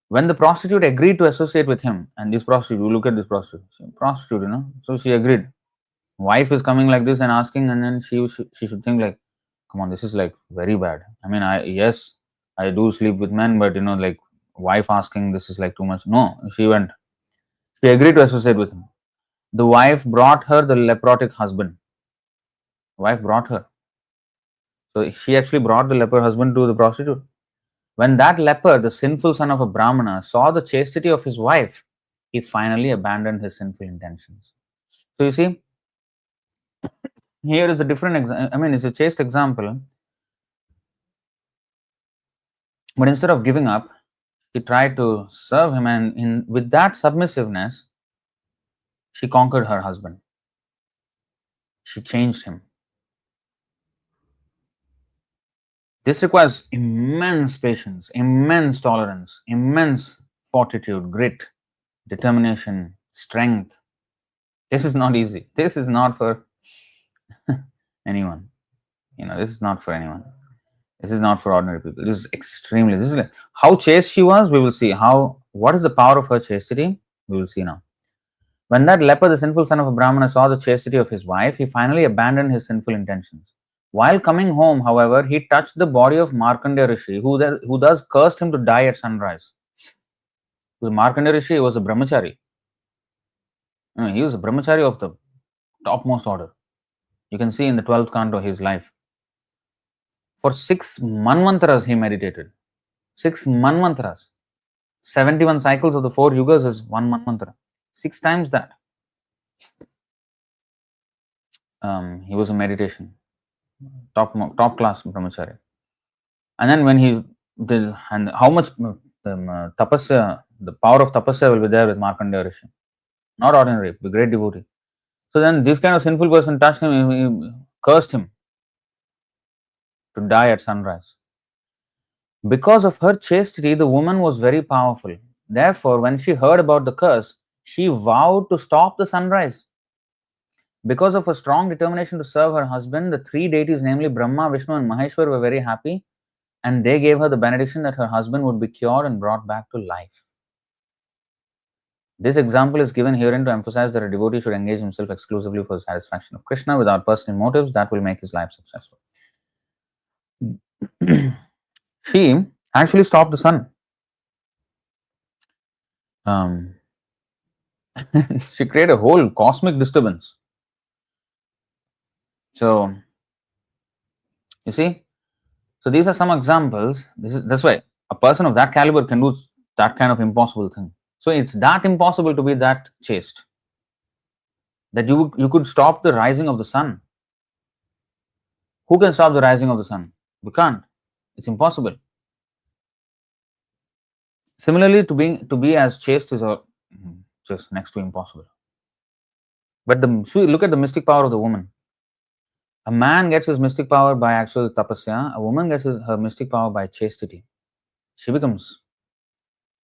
When the prostitute agreed to associate with him, and this prostitute, you look at this prostitute, so she agreed. Wife is coming like this and asking, and then she should think like, come on, this is like very bad. I mean, I do sleep with men, but like wife asking, this is like too much. No, she went. She agreed to associate with him. The wife brought her the leprotic husband. Wife brought her. So she actually brought the leper husband to the prostitute. When that leper, the sinful son of a Brahmana, saw the chastity of his wife, he finally abandoned his sinful intentions. So you see, here is a different example. I mean, it's a chaste example. But instead of giving up, she tried to serve him, and with that submissiveness, she conquered her husband. She changed him. This requires immense patience, immense tolerance, immense fortitude, grit, determination, strength. This is not easy. This is not for anyone. This is not for anyone. This is not for ordinary people. This is like how chaste she was. We will see what is the power of her chastity. We will see now. When that leper, the sinful son of a Brahmana, saw the chastity of his wife, he finally abandoned his sinful intentions. While coming home, however, he touched the body of Markandeya Rishi, who thus cursed him to die at sunrise. Because Markandeya Rishi was a brahmachari. He was a brahmachari of the topmost order. You can see in the 12th canto his life. For 6 manvantaras he meditated. 6 manvantaras. 71 cycles of the 4 yugas is 1 manvantara. 6 times that. He was a meditation. Top class brahmachari. And then when he did, and how much tapasya, the power of tapasya will be there with Markandeya Rishi. Not ordinary, the great devotee. So then this kind of sinful person touched him, he cursed him to die at sunrise. Because of her chastity, the woman was very powerful. Therefore, when she heard about the curse, she vowed to stop the sunrise. Because of her strong determination to serve her husband, the 3 deities, namely Brahma, Vishnu, and Maheshwar, were very happy, and they gave her the benediction that her husband would be cured and brought back to life. This example is given herein to emphasize that a devotee should engage himself exclusively for the satisfaction of Krishna without personal motives that will make his life successful. She actually stopped the sun. She created a whole cosmic disturbance. So, you see, so these are some examples. That's why a person of that caliber can do that kind of impossible thing. So it's that impossible to be that chaste that you could stop the rising of the sun. Who can stop the rising of the sun? We can't. It's impossible. Similarly, to be as chaste is just next to impossible. But look at the mystic power of the woman. A man gets his mystic power by actual tapasya. A woman gets her mystic power by chastity. She becomes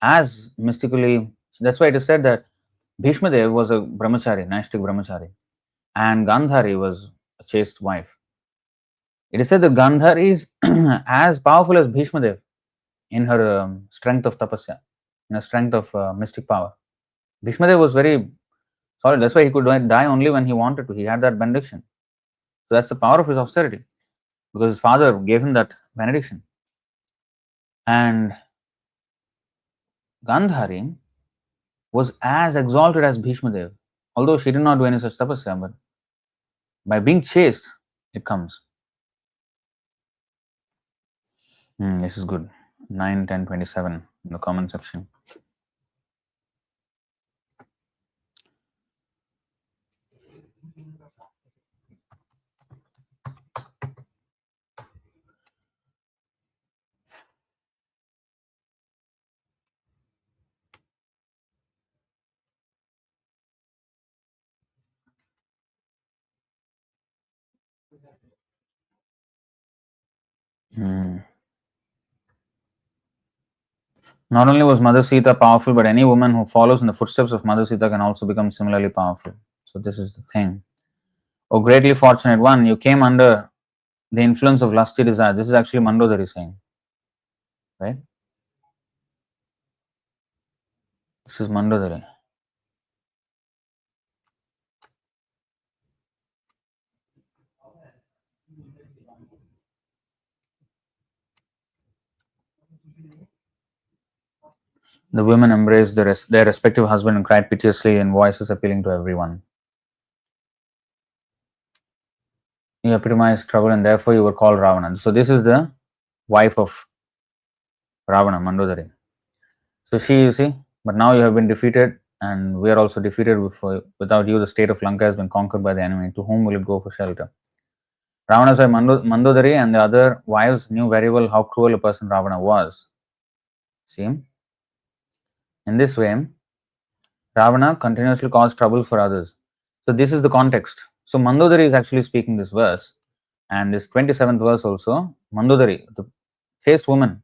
as mystically. That's why it is said that Bhishma Dev was a brahmachari, Naishtik brahmachari, and Gandhari was a chaste wife. It is said that Gandhari is as powerful as Bhishma Dev in her strength of tapasya, in her strength of mystic power. Bhishma Dev was very solid. That's why he could die only when he wanted to. He had that benediction. So that's the power of his austerity, because his father gave him that benediction. And Gandhari was as exalted as Bhishma Dev, although she did not do any such tapasya, but by being chaste, it comes. This is good. 9, 10, 27 in the comment section. Not only was Mother Sita powerful, but any woman who follows in the footsteps of Mother Sita can also become similarly powerful. So this is the thing. Oh, greatly fortunate one, you came under the influence of lusty desire. This is actually Mandodari saying, right? This is Mandodari. The women embraced their respective husband and cried piteously in voices appealing to everyone. You epitomized trouble and therefore you were called Ravana. So this is the wife of Ravana, Mandodari. So she, you see, but now you have been defeated and we are also defeated. Without you, the state of Lanka has been conquered by the enemy. To whom will it go for shelter? Ravana's wife Mandodari and the other wives knew very well how cruel a person Ravana was. See? In this way, Ravana continuously caused trouble for others. So this is the context. So Mandodari is actually speaking this verse, and this 27th verse also, Mandodari, the chaste woman,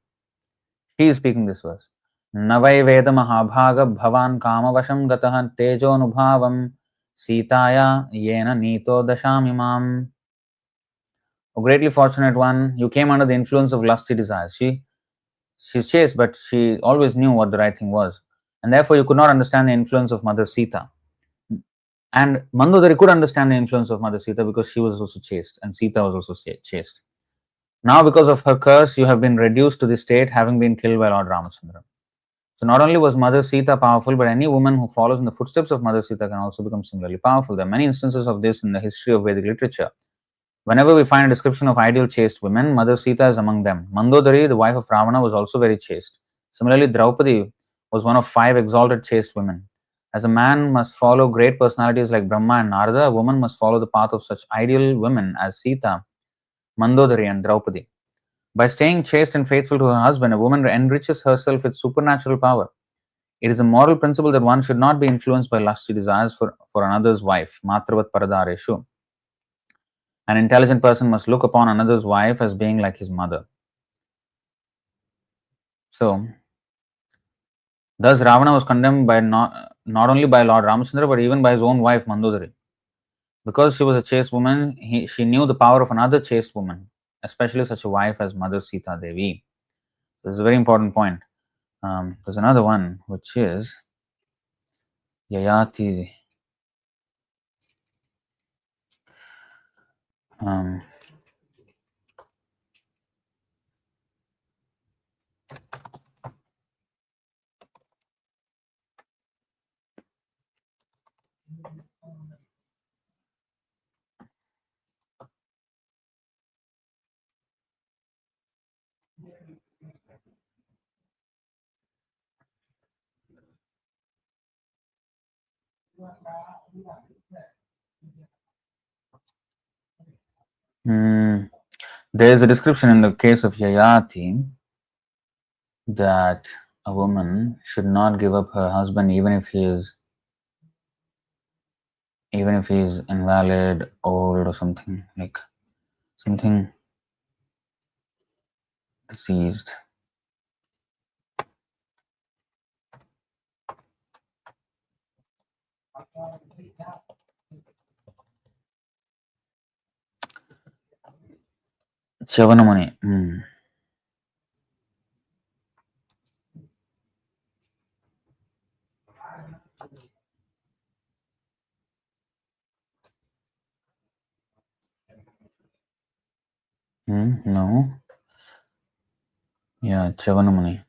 she is speaking this verse. Navai Veda Mahabhaga Bhavan Kamavasham Gataha Tejo Nubhavam Sitaya Yena Nito Dashamimam. O greatly fortunate one, you came under the influence of lusty desires. She's chaste, but she always knew what the right thing was. And therefore you could not understand the influence of Mother Sita. And Mandodari could understand the influence of Mother Sita because she was also chaste and Sita was also chaste. Now, because of her curse, you have been reduced to this state, having been killed by Lord Ramachandra. So, not only was Mother Sita powerful, but any woman who follows in the footsteps of Mother Sita can also become similarly powerful. There are many instances of this in the history of Vedic literature. Whenever we find a description of ideal chaste women, Mother Sita is among them. Mandodari, the wife of Ravana, was also very chaste. Similarly, Draupadi was one of 5 exalted chaste women. As a man must follow great personalities like Brahma and Narada, a woman must follow the path of such ideal women as Sita, Mandodari, and Draupadi. By staying chaste and faithful to her husband, a woman enriches herself with supernatural power. It is a moral principle that one should not be influenced by lusty desires for another's wife. Matravat paradareshu. An intelligent person must look upon another's wife as being like his mother. So, thus Ravana was condemned by not only by Lord Ramachandra but even by his own wife Mandodari. Because she was a chaste woman, she knew the power of another chaste woman, especially such a wife as Mother Sita Devi. This is a very important point. There's another one which is Yayati. There is a description in the case of Yayati that a woman should not give up her husband even if he is even if he's invalid, old, or something like something deceased. Chavanamani. No. Yeah, Chavanamani.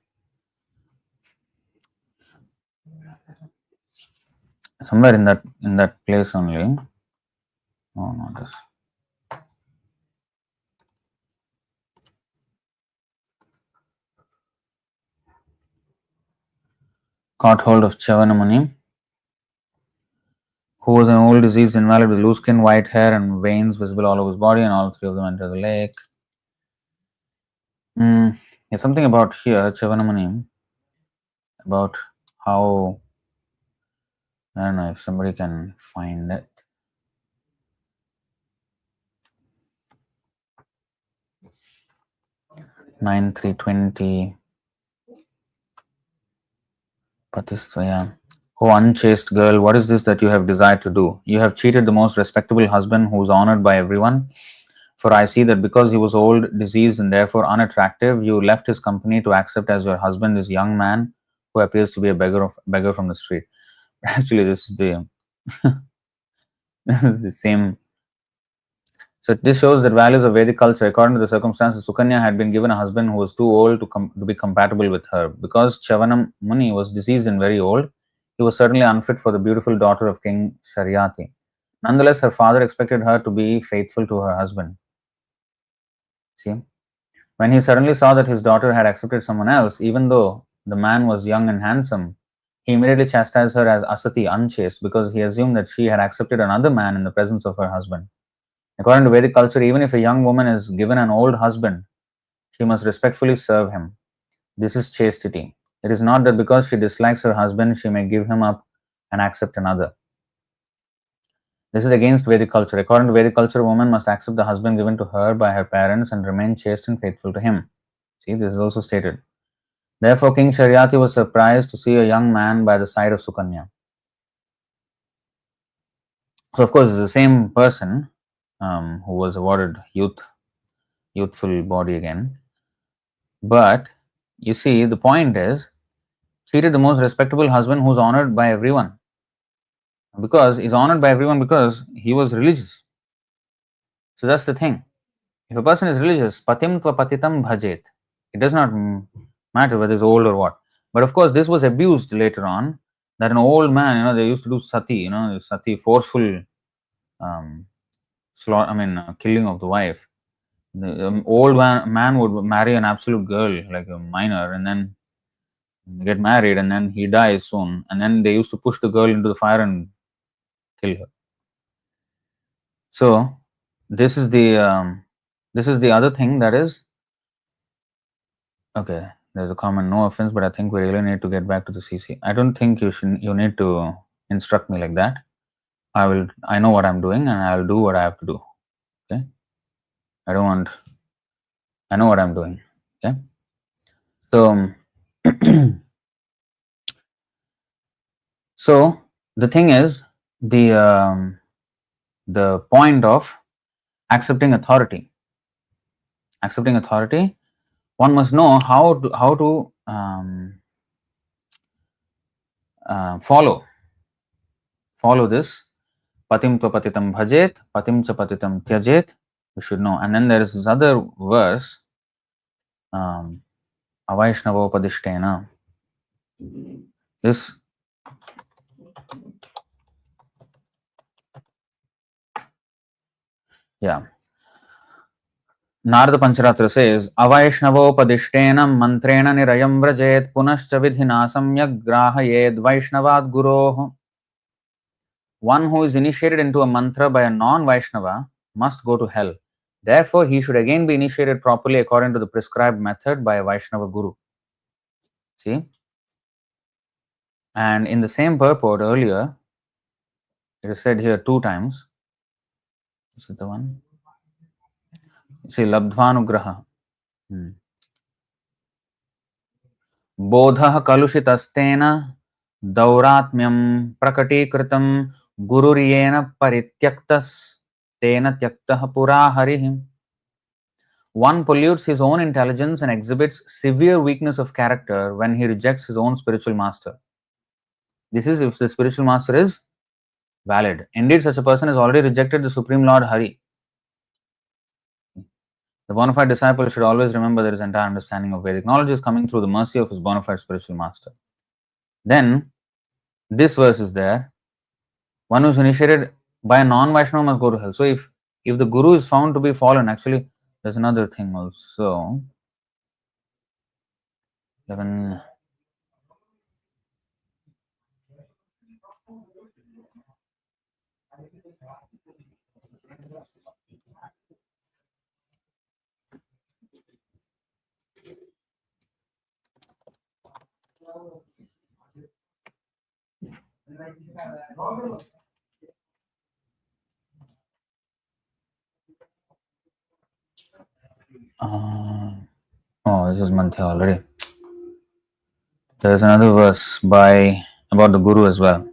Somewhere in that place only. Oh, not this. Caught hold of Chavanamani, who was an old diseased invalid with loose skin, white hair, and veins visible all over his body, and all three of them entered the lake. There's something about here, Chavanamani, about how, I don't know if somebody can find it. 9:3:20. Patistvaya. Oh, unchaste girl, what is this that you have desired to do? You have cheated the most respectable husband who is honored by everyone. For I see that because he was old, diseased, and therefore unattractive, you left his company to accept as your husband this young man who appears to be a beggar from the street. Actually, this is the this is the same. So this shows that values of Vedic culture. According to the circumstances, Sukanya had been given a husband who was too old to be compatible with her. Because Chavanam Muni was diseased and very old, he was certainly unfit for the beautiful daughter of King Sharyati. Nonetheless, her father expected her to be faithful to her husband. See? When he suddenly saw that his daughter had accepted someone else, even though the man was young and handsome, he immediately chastised her as Asati, unchaste, because he assumed that she had accepted another man in the presence of her husband. According to Vedic culture, even if a young woman is given an old husband, she must respectfully serve him. This is chastity. It is not that because she dislikes her husband, she may give him up and accept another. This is against Vedic culture. According to Vedic culture, a woman must accept the husband given to her by her parents and remain chaste and faithful to him. See, this is also stated. Therefore, King Sharyati was surprised to see a young man by the side of Sukanya. So, of course, it's the same person who was awarded youthful body again. But you see, the point is, treated the most respectable husband who's honored by everyone. Because he's honored by everyone because he was religious. So that's the thing. If a person is religious, patim tva patitam bhajet. It does not matter whether he's old or what. But of course, this was abused later on. That an old man, they used to do sati, sati, forceful, um, killing of the wife. The old man would marry an absolute girl, like a minor, and then get married, and then he dies soon. And then they used to push the girl into the fire and kill her. So this is the other thing that is okay. There's a comment. No offense, but I think we really need to get back to the CC. I don't think you need to instruct me like that. I know what I'm doing, and I'll do what I have to do. Okay. I don't want. I know what I'm doing. Okay. So so the thing is the point of accepting authority. Accepting authority, one must know how to follow this. Patim tva patitam bhajet, patim cha patitam tyajet. We should know. And then there is this other verse, avaishnavopadishtena. This Narada Pancharatra says, Avaishnavopadishtena mantrena nirayam vrajet punascha vidhina samyak grahayed Vaishnavad guroh. One who is initiated into a mantra by a non-Vaishnava must go to hell. Therefore, he should again be initiated properly according to the prescribed method by a Vaishnava guru. See? And in the same purport earlier, It is said here 2 times. Is it the one? See, Labdvanugraha. बोधः कलुषितस्तेन दौरात्म्यं प्रकटीकृतं गुरुर्येण परित्यक्तस्तेन त्यक्तः पुरा हरिः. One pollutes his own intelligence and exhibits severe weakness of character when he rejects his own spiritual master. This is if the spiritual master is valid. Indeed, such a person has already rejected the Supreme Lord Hari. The bona fide disciple should always remember that his entire understanding of Vedic knowledge is coming through the mercy of his bona fide spiritual master. Then, this verse is there. One who is initiated by a non-Vaishnava must go to hell. So, if the Guru is found to be fallen, actually, there's another thing also. 11. This is Madhya already. There's another verse about the Guru as well.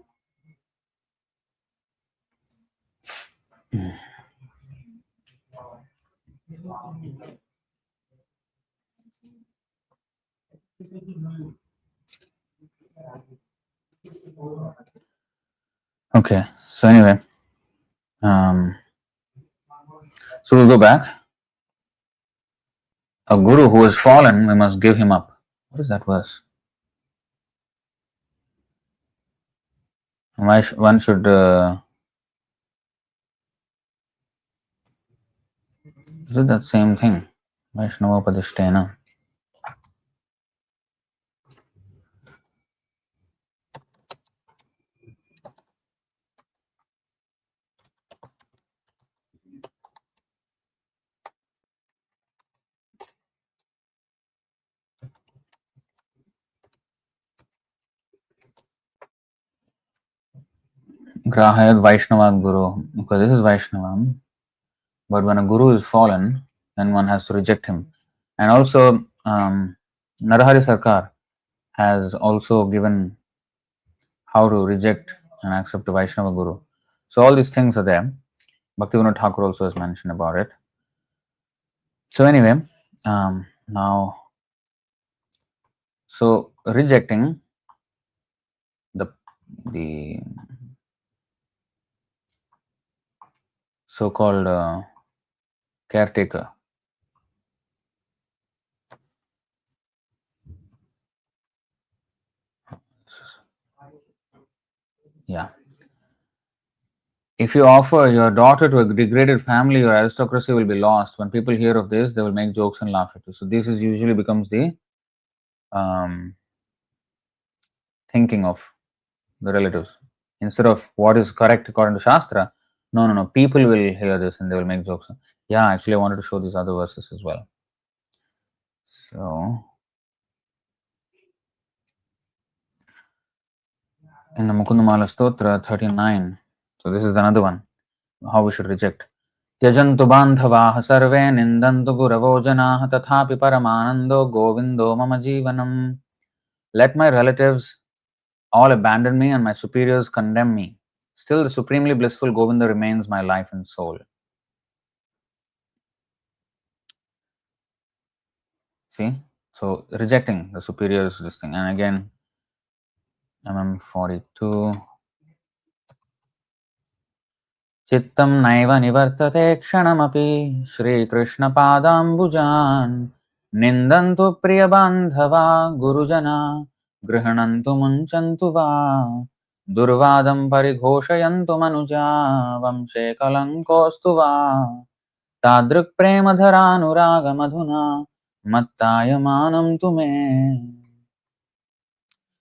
Okay, so anyway, so we'll go back. A Guru who has fallen, we must give him up. What is that verse? One should is it that same thing? Vaishnava Padishtena. Grahayat Vaishnava Guru. Okay, this is Vaishnava. But when a Guru is fallen, then one has to reject him. And also, Narahari Sarkar has also given how to reject and accept a Vaishnava Guru. So all these things are there. Bhaktivinoda Thakur also has mentioned about it. So anyway, now, so rejecting the so-called caretaker. Yeah. If you offer your daughter to a degraded family, your aristocracy will be lost. When people hear of this, they will make jokes and laugh at you. So this is usually becomes the thinking of the relatives. Instead of what is correct according to Shastra, no. People will hear this and they will make jokes. Yeah, actually, I wanted to show these other verses as well. So, in the Mukundamala Stotra 39, so this is another one, how we should reject. त्यजन्तु बान्धवाः सर्वे निन्दन्तु गुरवो जनाः तथापि परमानन्दो गोविन्दो मम जीवनम्. Let my relatives all abandon me and my superiors condemn me. Still the supremely blissful Govinda remains my life and soul. See? So rejecting the superiors, this thing. And again, MM42. Chittam naiva nivartate kshanamapi Shri Krishna padambujan Nindantu priyabandhava gurujana Grihanantu munchantu va Durvadam parighosayantu manuja Vamshe kalankostu va Tadrik premadharanuraga madhuna Mattayamanam tume.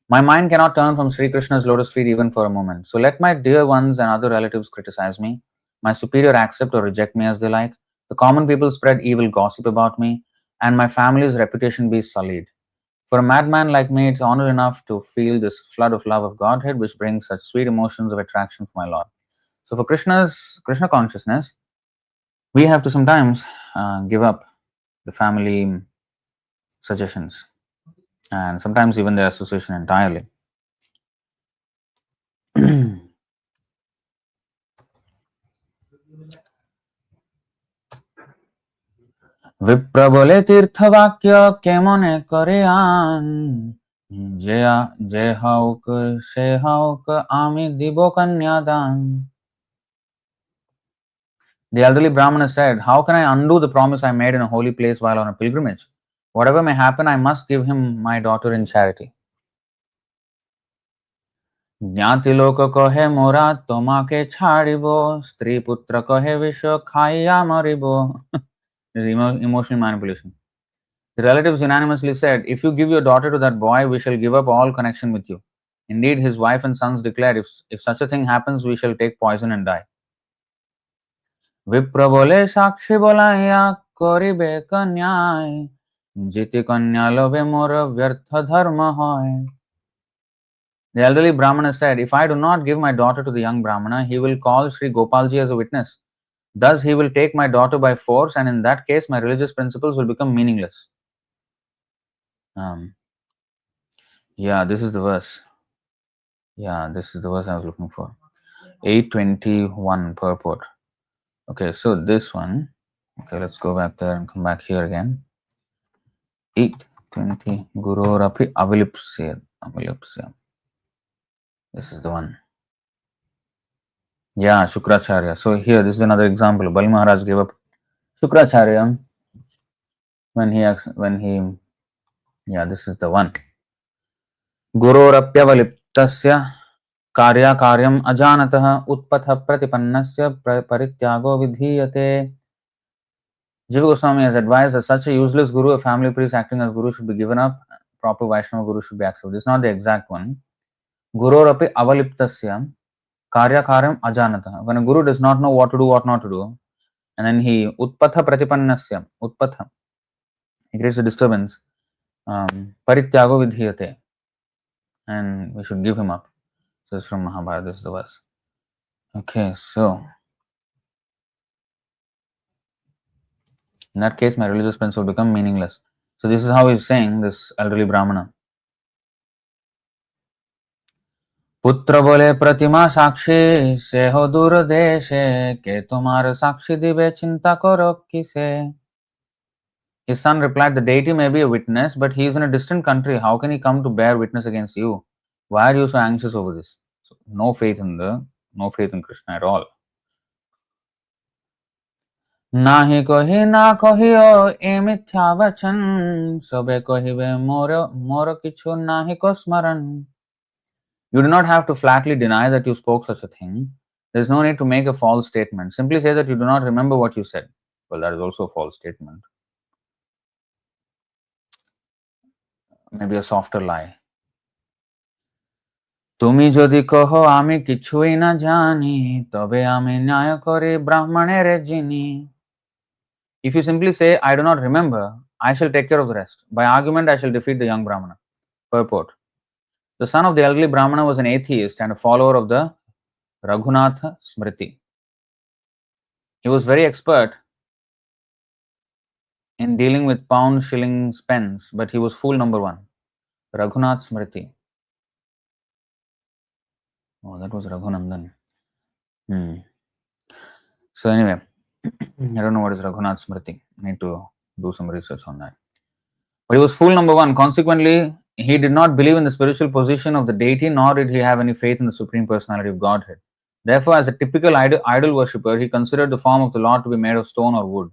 My mind cannot turn from Sri Krishna's lotus feet even for a moment. So let my dear ones and other relatives criticize me. My superior accept or reject me as they like. The common people spread evil gossip about me, and my family's reputation be sullied. For a madman like me, it's honor enough to feel this flood of love of Godhead, which brings such sweet emotions of attraction for my Lord. So for Krishna consciousness, we have to sometimes give up the family suggestions and sometimes even their association entirely. विप्र बोले तीर्थवाक्य केमने करे आन जे हौक से हौक आमी दिबो कन्यादान. The elderly Brahmana said, "How can I undo the promise I made in a holy place while on a pilgrimage? Whatever may happen, I must give him my daughter in charity." ज्ञाति लोक कहे मोरा तोमाके छाड़िबो स्त्री पुत्र कहे विश्व खाइया मरिबो. Emotional manipulation. The relatives unanimously said, "If you give your daughter to that boy, we shall give up all connection with you." Indeed, his wife and sons declared, if such a thing happens, we shall take poison and die. विप्र बोले साक्षी बोलाया करिबे कन्याय जिति कन्या लोभे मोर व्यर्थ धर्म होय. The elderly Brahmana said, "If I do not give my daughter to the young Brahmana, he will call Sri Gopalji as a witness. Thus, he will take my daughter by force, and in that case, my religious principles will become meaningless." Yeah, this is the verse. Yeah, this is the verse I was looking for. 821 purport. Okay, so this one. Okay, let's go back there and come back here again. 820 Gurorapi Avilipsya. This is the one. Yeah, Shukracharya. So here, this is another example. Bali Maharaj gave up Shukracharya when he, yeah, this is the one. Gurorapyavaliptasya karyakaryam ajanatah utpatha pratipannasya parityago vidhiyate. Jiva Goswami has advised that such a useless guru, a family priest acting as guru, should be given up. Proper Vaishnava guru should be accepted. This is not the exact one. Gurorapi avaliptasya karyakaryam ajanatah. When a guru does not know what to do, what not to do, and then he utpatha pratipannasya, utpatha, he creates a disturbance. Parityago vidhiyate, and we should give him up. So this is from Mahabharata. This is the verse. Okay, so in that case, my religious principle will become meaningless. So this is how he's saying, this elderly Brahmana. पुत्र बोले प्रतिमा साक्षी से हो दूर देशे के तुम्हारे साक्षी दिवे चिंता करो किसे. His son replied, "The deity may be a witness, but he is in a distant country. How can he come to bear witness against you? Why are you so anxious over this?" So no faith in Krishna at all. नाहि कही ना कहियो ए मिथ्या वचन सबे कहिबे मोर मोर किछु नाहि को स्मरण. You do not have to flatly deny that you spoke such a thing. There is no need to make a false statement. Simply say that you do not remember what you said. Well, that is also a false statement. Maybe a softer lie. তুমি যদি কহো আমি কিছুই না জানি তবে আমি ন্যায় করি ব্রাহ্মণের যিনি. If you simply say, "I do not remember," I shall take care of the rest. By argument, I shall defeat the young Brahmana. Purport. The son of the elderly Brahmana was an atheist and a follower of the Raghunatha Smriti. He was very expert in dealing with pound, shillings, pence, but he was fool number one. Raghunath Smriti. Oh, that was Raghunandan. So anyway, I don't know what is Raghunath Smriti. I need to do some research on that. But he was fool number one. Consequently, he did not believe in the spiritual position of the deity, nor did he have any faith in the Supreme Personality of Godhead. Therefore, as a typical idol worshipper, he considered the form of the Lord to be made of stone or wood.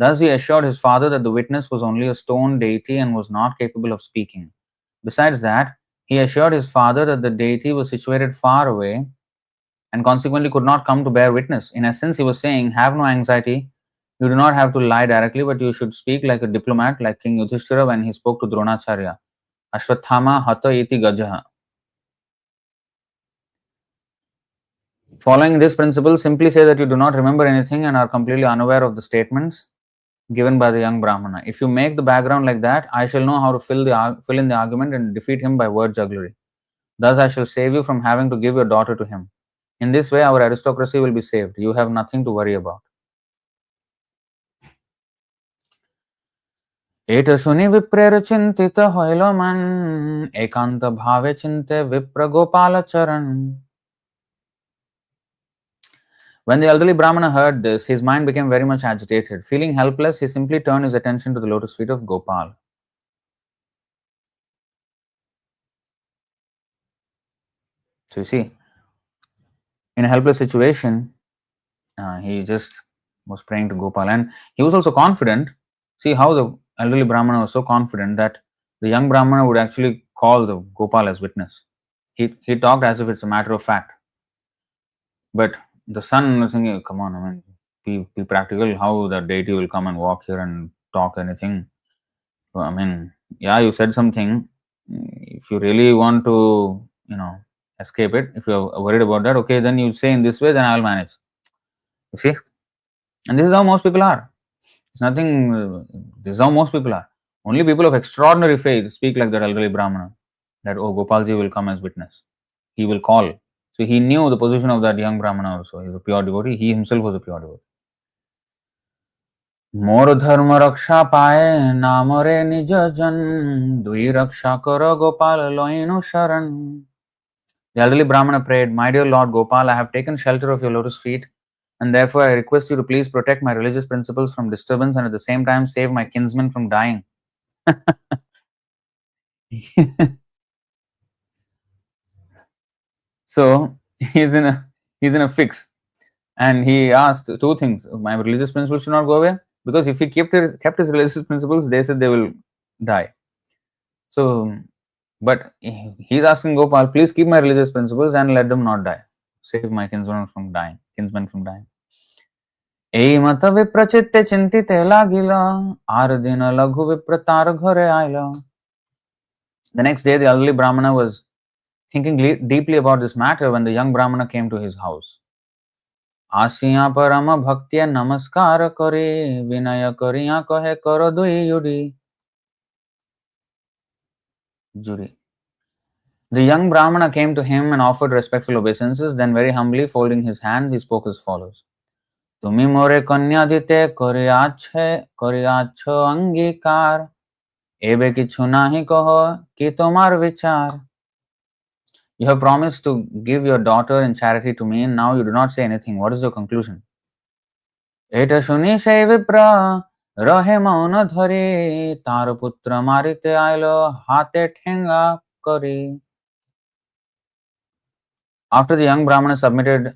Thus, he assured his father that the witness was only a stone deity and was not capable of speaking. Besides that, he assured his father that the deity was situated far away and consequently could not come to bear witness. In essence, he was saying, "Have no anxiety. You do not have to lie directly, but you should speak like a diplomat, like King Yudhishthira when he spoke to Dronacharya. Ashwathama hata iti gajaha." Following this principle, simply say that you do not remember anything and are completely unaware of the statements given by the young Brahmana. If you make the background like that, I shall know how to fill in the argument and defeat him by word jugglery. Thus, I shall save you from having to give your daughter to him. In this way, our aristocracy will be saved. You have nothing to worry about. एत शुनि विप्रेर चिंतित होइल मन एकांत भावे चिंते विप्र गोपाल चरण. When the elderly Brahmana heard this, his mind became very much agitated. Feeling helpless, he simply turned his attention to the lotus feet of Gopal. So you see, in a helpless situation, he just was praying to Gopal, and he was also confident. See how the elderly Brahmana was so confident that the young Brahmana would actually call the Gopal as witness. He talked as if it's a matter of fact. But the son was thinking, come on, I mean, be practical. How the deity will come and walk here and talk anything? So, I mean, yeah, you said something. If you really want to, escape it, if you're worried about that, okay, then you say in this way, then I'll manage. You see? And this is how most people are. It's nothing, this is how most people are. Only people of extraordinary faith speak like that elderly Brahmana, that, oh, Gopalji will come as witness. He will call. So he knew the position of that young Brahmana also. He was a pure devotee. He himself was a pure devotee. मोर धर्म रक्षा पाए नाम रे निज जन दुई रक्षा करो Gopal लोइनु sharan. The elderly Brahmana prayed, my dear Lord Gopal, I have taken shelter of your lotus feet, and therefore I request you to please protect my religious principles from disturbance and at the same time save my kinsmen from dying. So he's in a fix, and he asked two things: my religious principles should not go away, because if he kept his religious principles, they said they will die. So, but he's asking Gopal, please keep my religious principles and let them not die. Save my kinsmen from dying. এই মত विप्र चित्ते चिंतिते लागिला are दिन लघु विप्र तार घरे आइला. The next day, the elderly Brahmana was thinking deeply about this matter when the young Brahmana came to his house. आसिया परम भक्तिय नमस्कार करे विनय करिया कहे करो दुई जुरी. The young Brahmana came to him and offered respectful obeisances. Then, very humbly folding his hands, he spoke as follows: तुमी मोरे कन्या दिते करियाछ अंगीकार एबे किछु नाही कहो कि तोमार विचार. You have promised to give your daughter in charity to me, and now you do not say anything. What is your conclusion? एटा सुनी से विप्र रहे मौन धरे तार पुत्र मारिते आइलो हाथे ठेंगा करी. After the young Brahmana submitted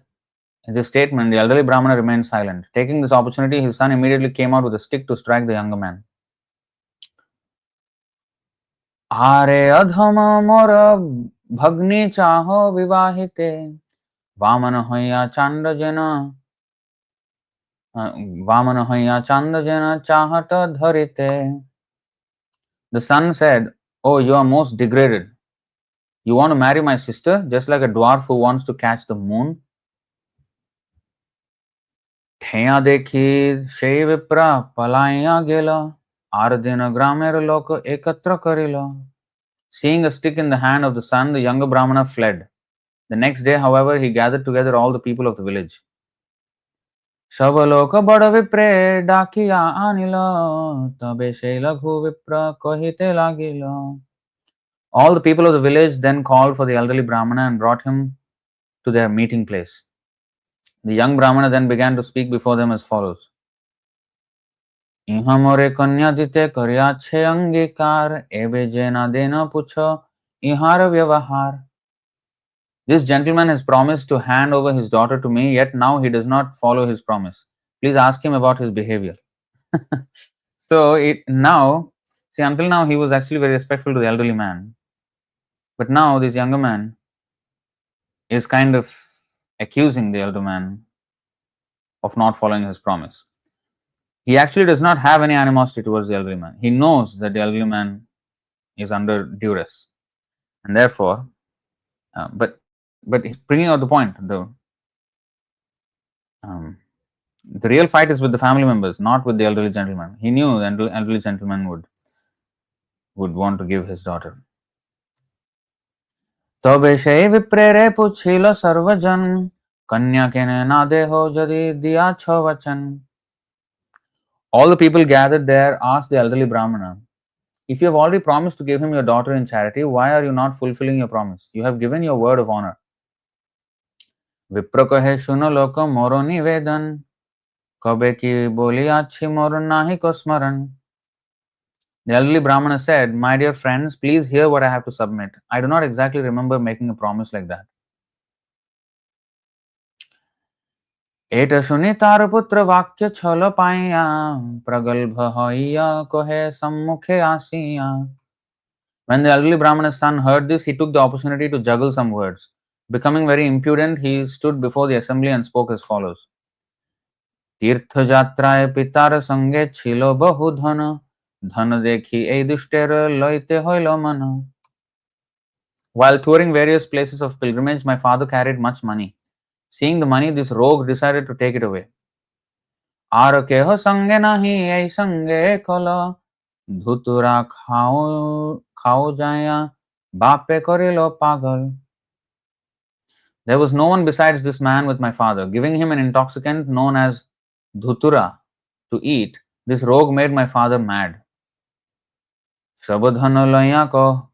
this statement, the elderly Brahmana remained silent. Taking this opportunity, his son immediately came out with a stick to strike the younger man. आरे अधम मोर भग्नि चाहो विवाहिते वामन होइया चांद जेन चाहत धरिते. The son said, oh, you are most degraded. You want to marry my sister just like a dwarf who wants to catch the moon? ठेया देखी शे विप्रा पलाइया गेला are दिन ग्रामेर लोक एकत्र करिला. Seeing a stick in the hand of the son, the younger Brahmana fled. The next day, however, he gathered together all the people of the village. सब लोक बड़ विप्रे डाकिया आनिला तबे शे लघु विप्र कहिते लागिला. All the people of the village then called for the elderly Brahmana and brought him to their meeting place. The young Brahmana then began to speak before them as follows: इहाँ मोरे कन्या दिते करियाछे अंगीकार एबे जेना देना पूछो इहार व्यवहार. This gentleman has promised to hand over his daughter to me, yet now he does not follow his promise. Please ask him about his behavior. So until now he was actually very respectful to the elderly man. But now this younger man is kind of accusing the elder man of not following his promise. He actually does not have any animosity towards the elderly man. He knows that the elderly man is under duress, and therefore, but he's bringing out the point. The real fight is with the family members, not with the elderly gentleman. He knew the elderly gentleman would want to give his daughter. तबे से विप्रेरे पुछिल सर्वजन Kanya kene na deho jadi diya chho vachan. All the people gathered there asked the elderly Brahmana, if you have already promised to give him your daughter in charity, why are you not fulfilling your promise? You have given your word of honor. Vipra kahe suno loko moro nivedan, kabe ki boli achi moro nahi ko smaran. The elderly Brahmana said, my dear friends, please hear what I have to submit. I do not exactly remember making a promise like that. एट सुनि तार पुत्र वाक्य छल पाइया प्रगल्भ हइया कहे सम्मुखे आसिया. When the elderly Brahmana's son heard this, he took the opportunity to juggle some words. Becoming very impudent, he stood before the assembly and spoke as follows. तीर्थ যাত্রায় পিতার সঙ্গে ছিল বহু ধন ধন দেখি এই দুষ্টের লইতে হইল মন. While touring various places of pilgrimage, my father carried much money. Seeing the money, this rogue decided to take it away. আর কেহ সঙ্গে নাহি এই সঙ্গে কল ধুতুরা খাও খাও যায়া বাপে করিল পাগল. There was no one besides this man with my father. Giving him an intoxicant known as dhutura to eat, this rogue made my father mad. सबधन लइया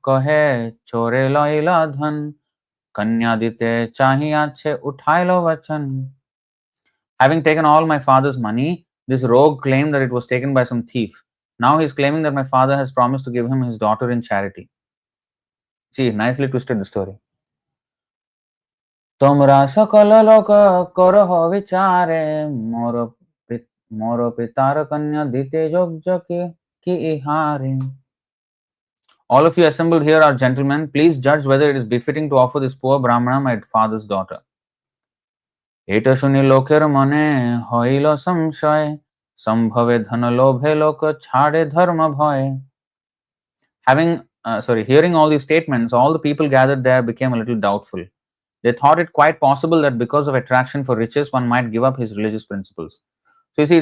कहे चोरे लइला धन कन्या दिते चाहिए छे उठाइलो वचन. Having taken all my father's money, this rogue claimed that it was taken by some thief. Now he is claiming that my father has promised to give him his daughter in charity. See, nicely twisted the story. তোমরা সকল লোক করহ বিচারে মোর পিতার কন্যা দিতে যোগ্য কি ইহারে. All of you assembled here are gentlemen. Please judge whether it is befitting to offer this poor Brahmana my father's daughter. এটা শুনি লোকের মনে হইল সংশয় সম্ভবে ধন লোভে লোক ছাড়ে ধর্ম ভয়. Hearing all these statements, all the people gathered there became a little doubtful. They thought it quite possible that because of attraction for riches, one might give up his religious principles. So you see,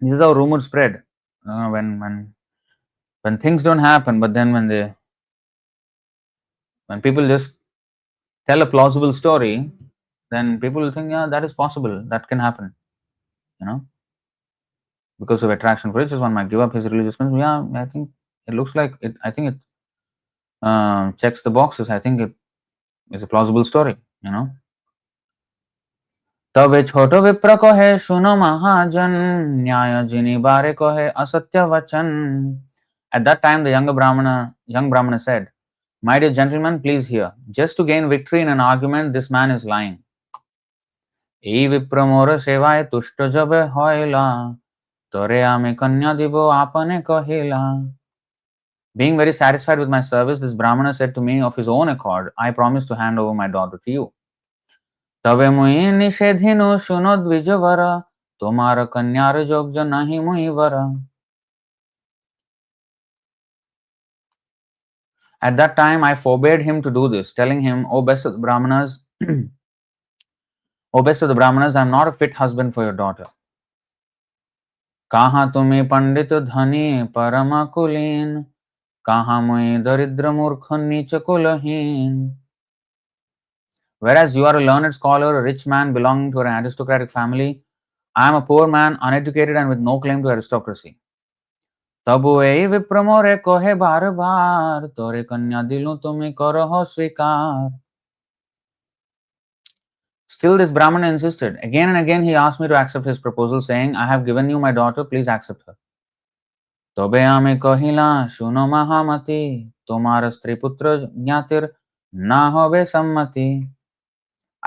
this is how rumors spread. When things don't happen, but then when people just tell a plausible story, then people will think, yeah, that is possible, that can happen. Because of attraction for riches, one might give up his religious principles. Yeah, I think it looks like it. I think it checks the boxes. I think it is a plausible story. तबे छोटो विप्र कहे सुनो महाजन न्याय जिनी बारे कहे असत्य वचन. At that time, the young Brahmana said, my dear gentlemen, please hear. Just to gain victory in an argument, this man is lying. এই বিপ্র মোর সেবায় তুষ্ট যবে হইলা তরে আমি কন্যা দিব আপনে কহিলা. Being very satisfied with my service, this Brahmana said to me of his own accord, I promise to hand over my daughter to you. তবে মুই নিষেধিনু শুনো দ্বিজবর তোমার কন্যার যোগ্য নাহি মুই বর. At that time, I forbade him to do this, telling him, O best of the Brahmanas, I am not a fit husband for your daughter. कहाँ तुम्हें पंडित धनी परम कुलीन कहाँ मुई दरिद्र मूर्ख नीच कुलहीन. Whereas you are a learned scholar, a rich man belonging to an aristocratic family, I am a poor man, uneducated and with no claim to aristocracy. तबु এই विप्र मोरे कहे बार बार तोरे कन्या दिलु तुमी करहो स्वीकार. Still this Brahmana insisted. Again and again he asked me to accept his proposal, saying, I have given you my daughter, please accept her. তবে আমি কহিলা শুনো মহামতি তোমার স্ত্রী পুত্র জ্ঞাতির না হবে সম্মতি.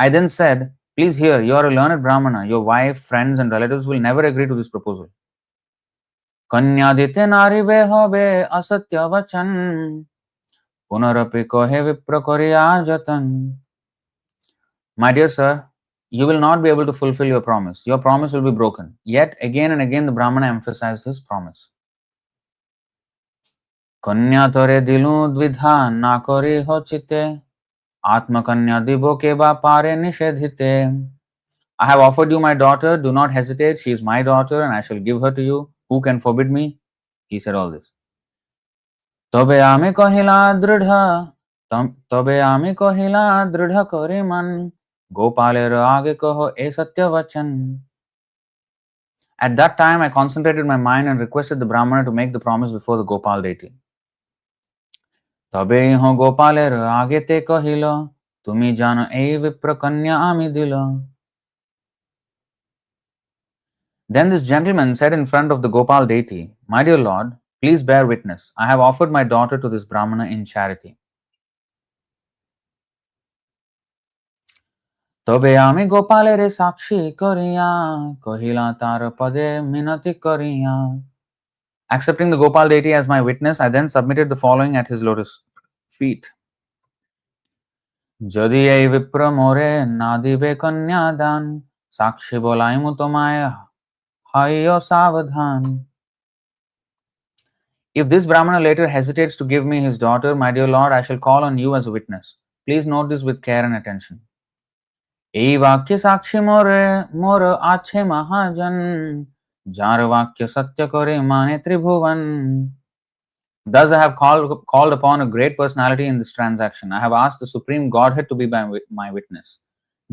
I then said, please hear, you are a learned Brahmana, your wife, friends and relatives will never agree to this proposal. কন্যা দিতে নারিবে হবে অসত্য বচন পুনরপি কহে বিপ্র করিয়া যতন. My dear sir, you will not be able to fulfill your promise. Your promise will be broken. Yet again and again the Brahmana emphasized his promise. কন্যা তরে দিলু দ্বিধা না করি হচিতে আত্মকন্যা দিব কে বা পারে নিষেধিতে. I have offered you my daughter, do not hesitate, she is my daughter and I shall give her to you. Who can forbid me? He said all this. তবে আমি কহিলা দৃঢ় করে মান Gopalera aage kaho e satya vachan. At that time, I concentrated my mind and requested the Brahmana to make the promise before the Gopal deity. Tabe ho Gopalera aage te kahila, tumi jano ei vipra kanya ami dila. Then this gentleman said in front of the Gopal deity, My dear Lord, please bear witness. I have offered my daughter to this Brahmana in charity. তবে আমি গোপালের সাক্ষী করিয়া কহিলা তার পদে মিনতি করিয়া. Accepting the Gopal deity as my witness, I then submitted the following at his lotus feet. যদি এই বিপ্র মোরে না দিবে কন্যাদান, সাক্ষী বলাইমু তোমায় হইও সাবধান. If this Brahmana later hesitates to give me his daughter, my dear Lord, I shall call on you as a witness. Please note this with care and attention. এই বাক্যে সাক্ষী মোরে মোর আছে মহাজন, যার বাক্য সত্য করে মানে ত্রিভুবন. Thus I have called upon a great personality in this transaction. I have asked the Supreme Godhead to be my witness.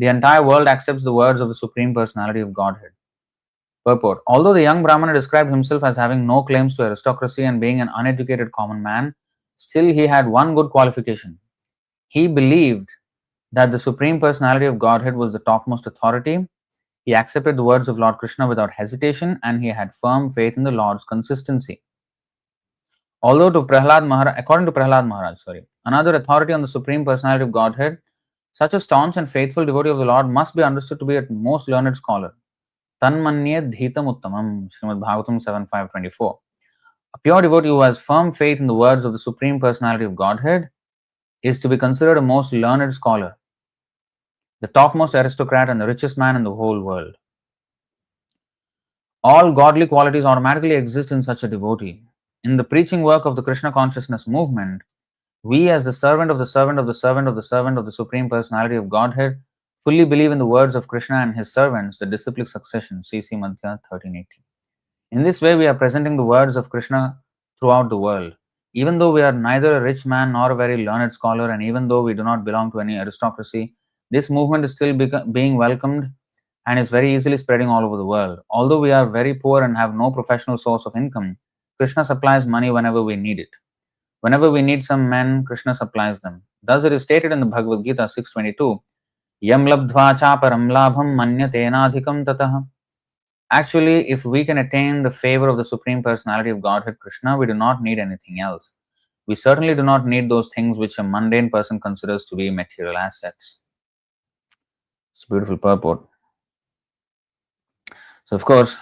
The entire world accepts the words of the Supreme Personality of Godhead. Purport. Although the young Brahmana described himself as having no claims to aristocracy and being an uneducated common man, still he had one good qualification. He believed that the Supreme Personality of Godhead was the topmost authority. He accepted the words of Lord Krishna without hesitation, and he had firm faith in the Lord's consistency. Although according to Prahlad Maharaj, another authority on the Supreme Personality of Godhead, such a staunch and faithful devotee of the Lord must be understood to be a most learned scholar. Tanmanye dhitam uttamam, Srimad Bhagavatam 7.5.24. A pure devotee who has firm faith in the words of the Supreme Personality of Godhead is to be considered a most learned scholar, the topmost aristocrat and the richest man in the whole world. All godly qualities automatically exist in such a devotee. In the preaching work of the Krishna consciousness movement, we as the servant of the servant of the servant of the servant of the Supreme Personality of Godhead fully believe in the words of Krishna and his servants, the disciplic succession, CC Madhya 1380. In this way, we are presenting the words of Krishna throughout the world. Even though we are neither a rich man nor a very learned scholar, and even though we do not belong to any aristocracy, this movement is still being welcomed and is very easily spreading all over the world. Although we are very poor and have no professional source of income, Krishna supplies money whenever we need it. Whenever we need some men, Krishna supplies them. Thus it is stated in the Bhagavad Gita 6.22, Yam labdhva chaparam labham manyatenadhikam tatah. Actually, if we can attain the favor of the Supreme Personality of Godhead Krishna, we do not need anything else. We certainly do not need those things which a mundane person considers to be material assets. It's a beautiful purport. So, of course,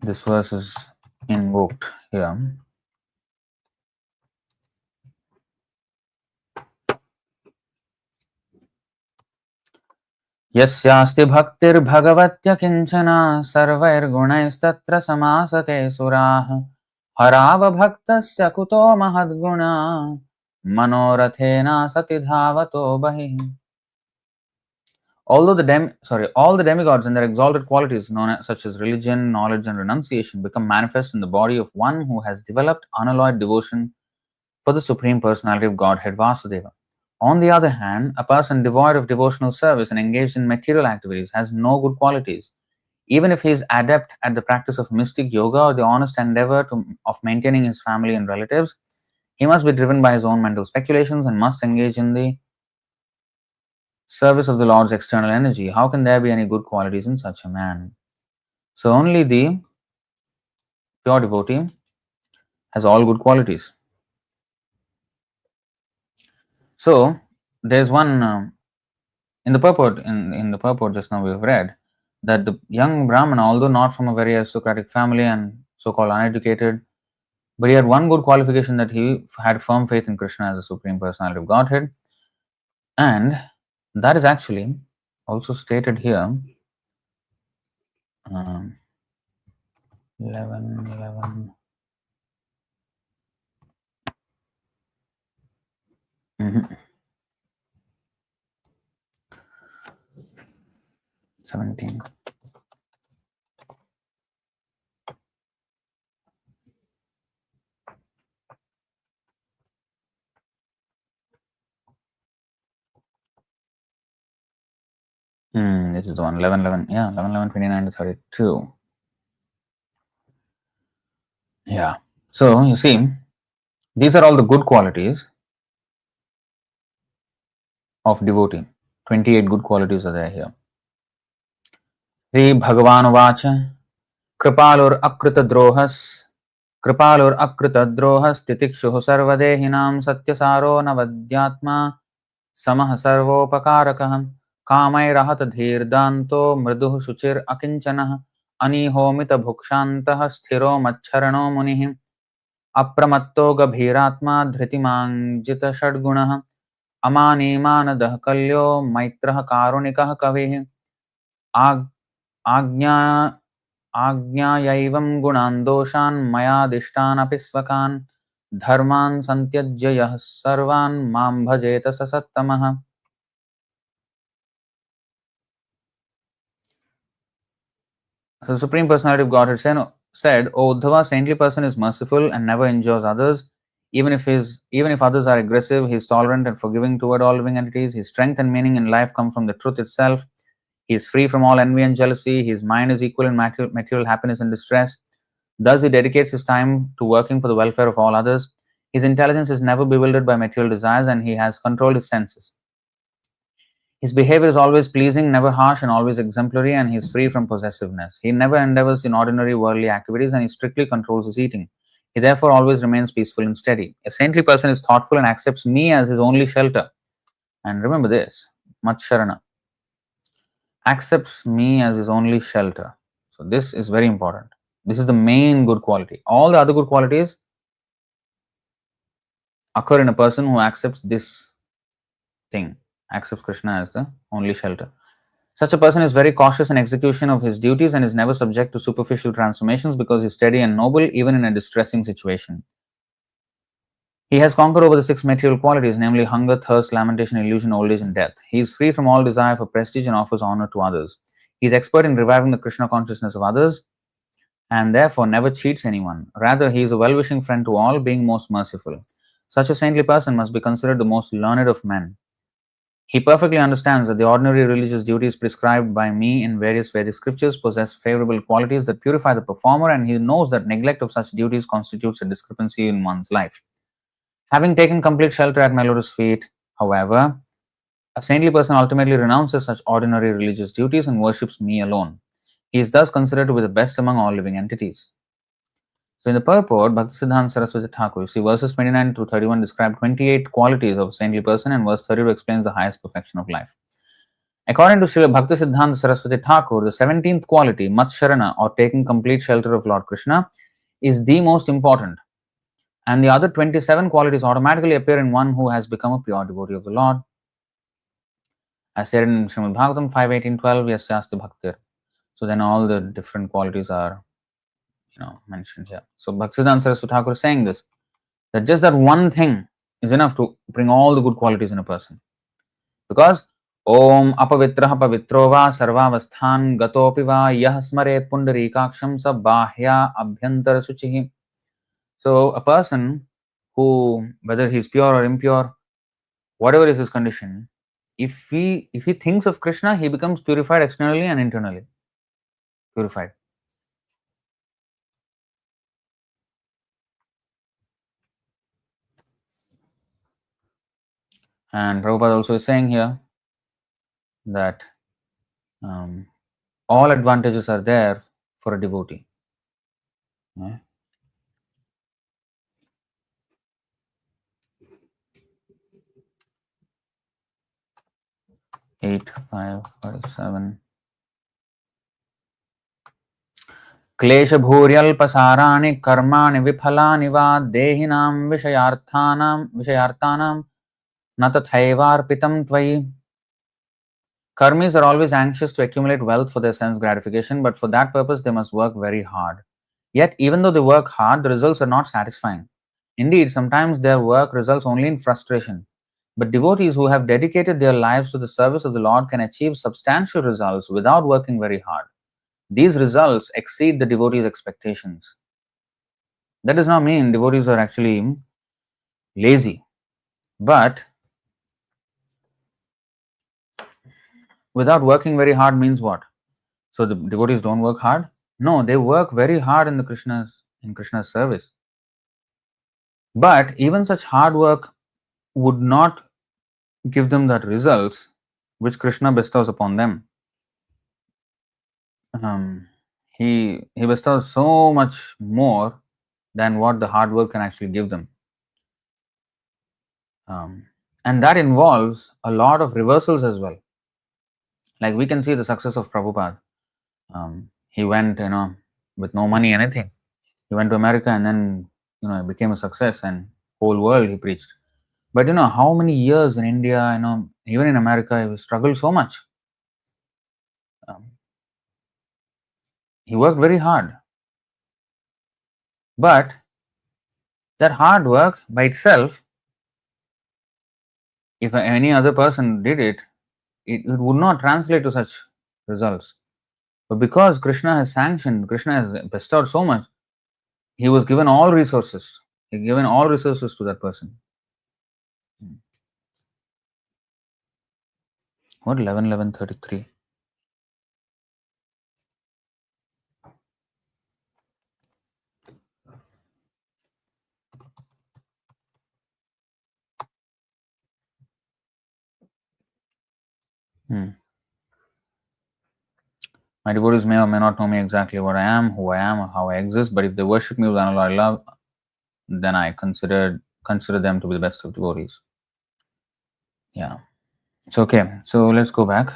this verse is invoked here. यस्यास्ति भक्तिर्भगवत्य किंचना सर्वैर्गुणैस्तत्र समासते सुराः हरावभक्तस्य कुतो महद्गुणा मनोरथेन सति धावतो बहिः. Although all the demigods and their exalted qualities, such as religion, knowledge, and renunciation, become manifest in the body of one who has developed unalloyed devotion for the Supreme Personality of Godhead Vasudeva. On the other hand, a person devoid of devotional service and engaged in material activities has no good qualities. Even if he is adept at the practice of mystic yoga or the honest endeavor of maintaining his family and relatives, he must be driven by his own mental speculations and must engage in the service of the Lord's external energy. How can there be any good qualities in such a man? So only the pure devotee has all good qualities. So there's one in the purport. In the purport just now we have read that the young Brahmana, although not from a very aristocratic family and so-called uneducated, but he had one good qualification, that he had firm faith in Krishna as the Supreme Personality of Godhead, and that is actually also stated here. 11. 17. This is the one, 11, 11. Yeah, 11, 11, 29 to 32. Yeah. So, you see, these are all the good qualities of devotee. 28 good qualities are there here. Sri Bhagavan Vacha Kripalur Akrita Drohas Kripalur Akrita Drohas Titikshuhu Sarvadehinam Satyasaro Navadyatma Samah Sarvopakarakah Kamairahat Dhirdanto Mriduh Shuchir Akinchanah Anihomita Bhukshantah Sthiro Macharano Munihi Apramatto Gabhiratma Dhritimangjita Shadgunah Amanimanadh Kalyo Maitrah Karunikah Kavihi आज्ञा आज्ञायैवं गुणान् दोषान् मयादिष्टानपि स्वकान् धर्मान् संत्यज्य यः सर्वान् मां भजेत स सत्तमः. So the Supreme Personality of Godhead said, O Uddhava, saintly person is merciful and never injures others. Even if others are aggressive, he is tolerant and forgiving toward all living entities. His strength and meaning in life come from the truth itself. He is free from all envy and jealousy. His mind is equal in material happiness and distress. Thus, he dedicates his time to working for the welfare of all others. His intelligence is never bewildered by material desires, and he has controlled his senses. His behavior is always pleasing, never harsh, and always exemplary, and he is free from possessiveness. He never endeavors in ordinary worldly activities, and he strictly controls his eating. He therefore always remains peaceful and steady. A saintly person is thoughtful and accepts me as his only shelter. And remember this, Matsharana accepts me as his only shelter. So this is very important. This is the main good quality. All the other good qualities occur in a person who accepts this thing, accepts Krishna as the only shelter. Such a person is very cautious in execution of his duties and is never subject to superficial transformations because he is steady and noble even in a distressing situation. He has conquered over the six material qualities, namely hunger, thirst, lamentation, illusion, old age, and death. He is free from all desire for prestige and offers honor to others. He is expert in reviving the Krishna consciousness of others and therefore never cheats anyone. Rather, he is a well wishing friend to all, being most merciful. Such a saintly person must be considered the most learned of men. He perfectly understands that the ordinary religious duties prescribed by me in various Vedic scriptures possess favorable qualities that purify the performer, and he knows that neglect of such duties constitutes a discrepancy in one's life. Having taken complete shelter at my lotus feet, however, a saintly person ultimately renounces such ordinary religious duties and worships me alone. He is thus considered to be the best among all living entities. So in the purport, Bhaktisiddhanta Saraswati Thakur, you see verses 29 to 31 describe 28 qualities of a saintly person, and verse 32 explains the highest perfection of life. According to Srila Bhaktisiddhanta Saraswati Thakur, the 17th quality, Matsharana, or taking complete shelter of Lord Krishna, is the most important. And the other 27 qualities automatically appear in one who has become a pure devotee of the Lord. As said in Srimad Bhagavatam 5.18.12, Yasyasti Bhaktir. So then all the different qualities are mentioned here. So Bhaktisiddhanta Saraswati Thakur is saying this, that just that one thing is enough to bring all the good qualities in a person. Because Om apavitraha pavitrova sarvavasthan gatopi va yah smaret pundarikaksham sa bahya abhyantara suchihi. So a person who, whether he is pure or impure, whatever is his condition, if he thinks of Krishna, he becomes purified externally and internally. Purified. And Prabhupada also is saying here that all advantages are there for a devotee. Yeah. 8.5.7 क्लेशभूर्यल्पसाराणि कर्माणि विफलानि वा देहिनां विषयार्थानां न तथैवार्पितं त्वयि. Karmis are always anxious to accumulate wealth for their sense gratification, but for that purpose they must work very hard. Yet, even though they work hard, the results are not satisfying. Indeed, sometimes their work results only in frustration. But devotees who have dedicated their lives to the service of the Lord can achieve substantial results without working very hard. These results exceed the devotees' expectations. That does not mean devotees are actually lazy, but without working very hard means what? So the devotees don't work hard? No, they work very hard in Krishna's service. But even such hard work would not give them that results which Krishna bestows upon them. He bestows so much more than what the hard work can actually give them. And that involves a lot of reversals as well. Like we can see the success of Prabhupada. He went, with no money, anything. He went to America and then, it became a success and whole world he preached. But how many years in India, even in America, he struggled so much. He worked very hard. But that hard work by itself, if any other person did it, it would not translate to such results. But because Krishna has sanctioned, Krishna has bestowed so much, he was given all resources. He given all resources to that person. What 11:33? My devotees may or may not know me exactly what I am, who I am, or how I exist, but if they worship me with unalloyed love, then I consider them to be the best of devotees. Yeah. It's okay. So let's go back.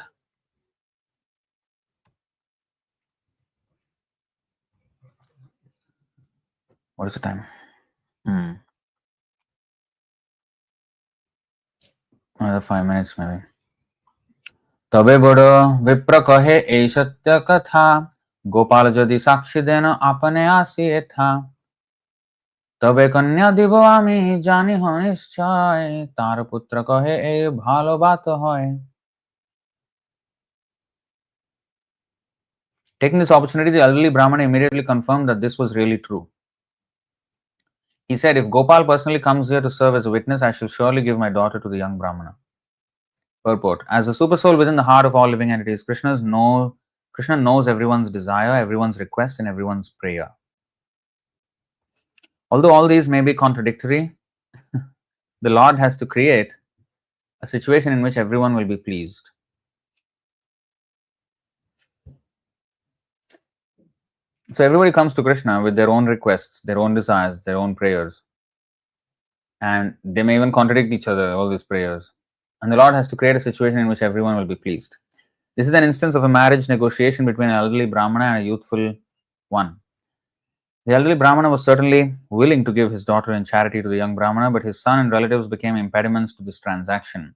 What is the time? Another 5 minutes maybe. तबे बड़ विप्र कहे ए सत्य कथा गोपाल यदि साक्षी then आपने आसी था तबे कन्या দিব আমি জানি নিশ্চয় তার পুত্র কহে এই ভালো বাত হয়. Taking this opportunity, the elderly Brahmana immediately confirmed that this was really true. He said, if Gopal personally comes here to serve as a witness, I shall surely give my daughter to the young Brahmana. Purport. As the super soul within the heart of all living entities, Krishna knows everyone's desire, everyone's request, and everyone's prayer. Although all these may be contradictory, the Lord has to create a situation in which everyone will be pleased. So everybody comes to Krishna with their own requests, their own desires, their own prayers. And they may even contradict each other, all these prayers. And the Lord has to create a situation in which everyone will be pleased. This is an instance of a marriage negotiation between an elderly Brahmana and a youthful one. The elderly Brahmana was certainly willing to give his daughter in charity to the young Brahmana, but his son and relatives became impediments to this transaction.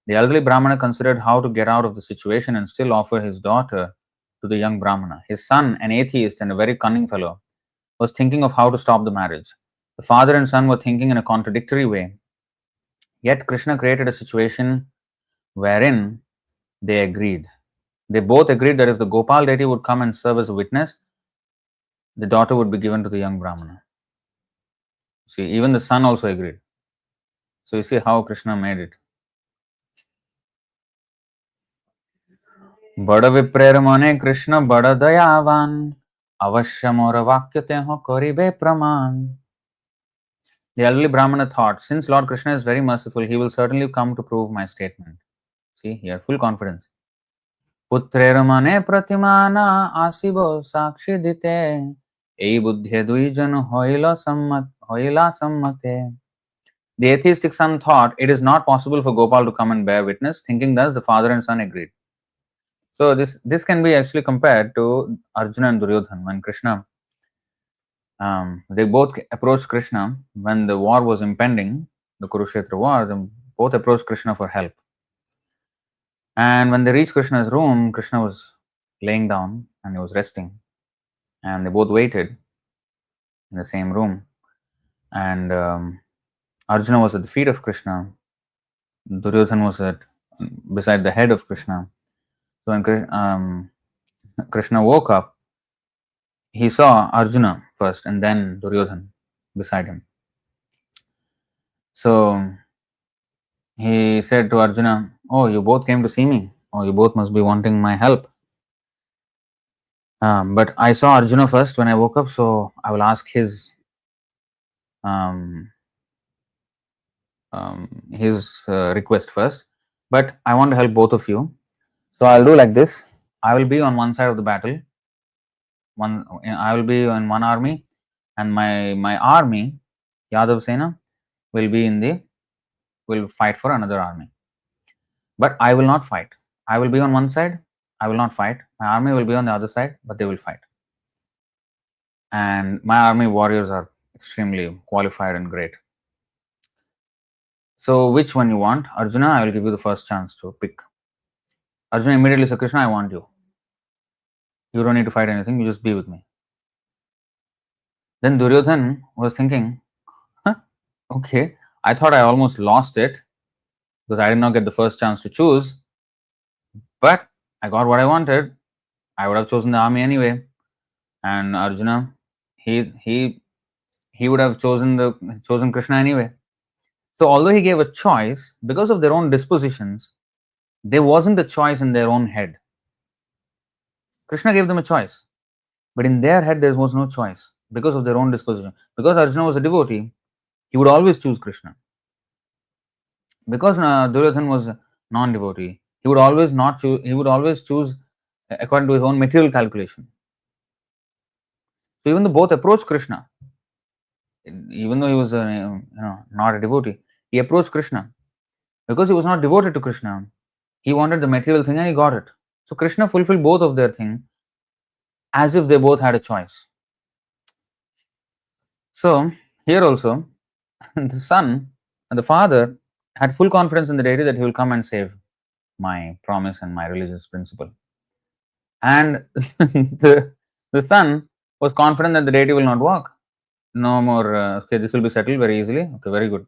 The elderly Brahmana considered how to get out of the situation and still offer his daughter to the young Brahmana. His son, an atheist and a very cunning fellow, was thinking of how to stop the marriage. The father and son were thinking in a contradictory way. Yet Krishna created a situation wherein they agreed. They both agreed that if the Gopal deity would come and serve as a witness, the daughter would be given to the young Brahmana. See, even the son also agreed. So you see how Krishna made it. बड़ विप्रेर मने कृष्ण बड़ दयावान अवश्य मोर वाक्य Teh करिबे प्रमाण. The elderly Brahmana thought, since Lord Krishna is very merciful, he will certainly come to prove my statement. See, he had full confidence. पुत्रेर मने प्रतिमाना आसिबो साक्षी दिते এই বুদ্ধে দুইজন হইলা সম্মতে. The atheistic son thought it is not possible for Gopal to come and bear witness. Thinking thus, the father and son agreed. So this can be actually compared to Arjuna and Duryodhana when Krishna, they both approached Krishna when the war was impending, the Kurukshetra war. They both approached Krishna for help. And when they reached Krishna's room, Krishna was laying down and he was resting. And they both waited in the same room. And Arjuna was at the feet of Krishna. Duryodhana was beside the head of Krishna. So when Krishna woke up, he saw Arjuna first and then Duryodhana beside him. So he said to Arjuna, "Oh, you both came to see me. Oh, you both must be wanting my help. But I saw Arjuna first when I woke up, so I will ask um, his request first. But I want to help both of you. So I'll do like this. I will be on one side of the battle. I will be in one army, and my army, Yadav Sena, will be in the will fight for another army. But I will not fight. I will be on one side. I will not fight. My army will be on the other side, but they will fight. And my army warriors are extremely qualified and great. So which one you want? Arjuna, I will give you the first chance to pick. Arjuna immediately said, Krishna, I want you. You don't need to fight anything, you just be with me. Then Duryodhan was thinking, huh, okay, I thought I almost lost it because I did not get the first chance to choose, but I got what I wanted. I would have chosen the army anyway. And Arjuna, he he he would have chosen Krishna anyway. So although he gave a choice, because of their own dispositions, there wasn't a choice in their own head. Krishna gave them a choice, but in their head there was no choice because of their own disposition. Because Arjuna was a devotee, he would always choose Krishna. Because Duryodhan was a non-devotee, he would always not choose. He would always choose according to his own material calculation. So even though both approached Krishna, even though he was not a devotee, he approached Krishna because he was not devoted to Krishna. He wanted the material thing and he got it. So Krishna fulfilled both of their thing as if they both had a choice. So here also, the son and the father had full confidence in the deity that he will come and save my promise and my religious principle. And the son was confident that the deity will not work. No more, okay, this will be settled very easily. Okay, very good.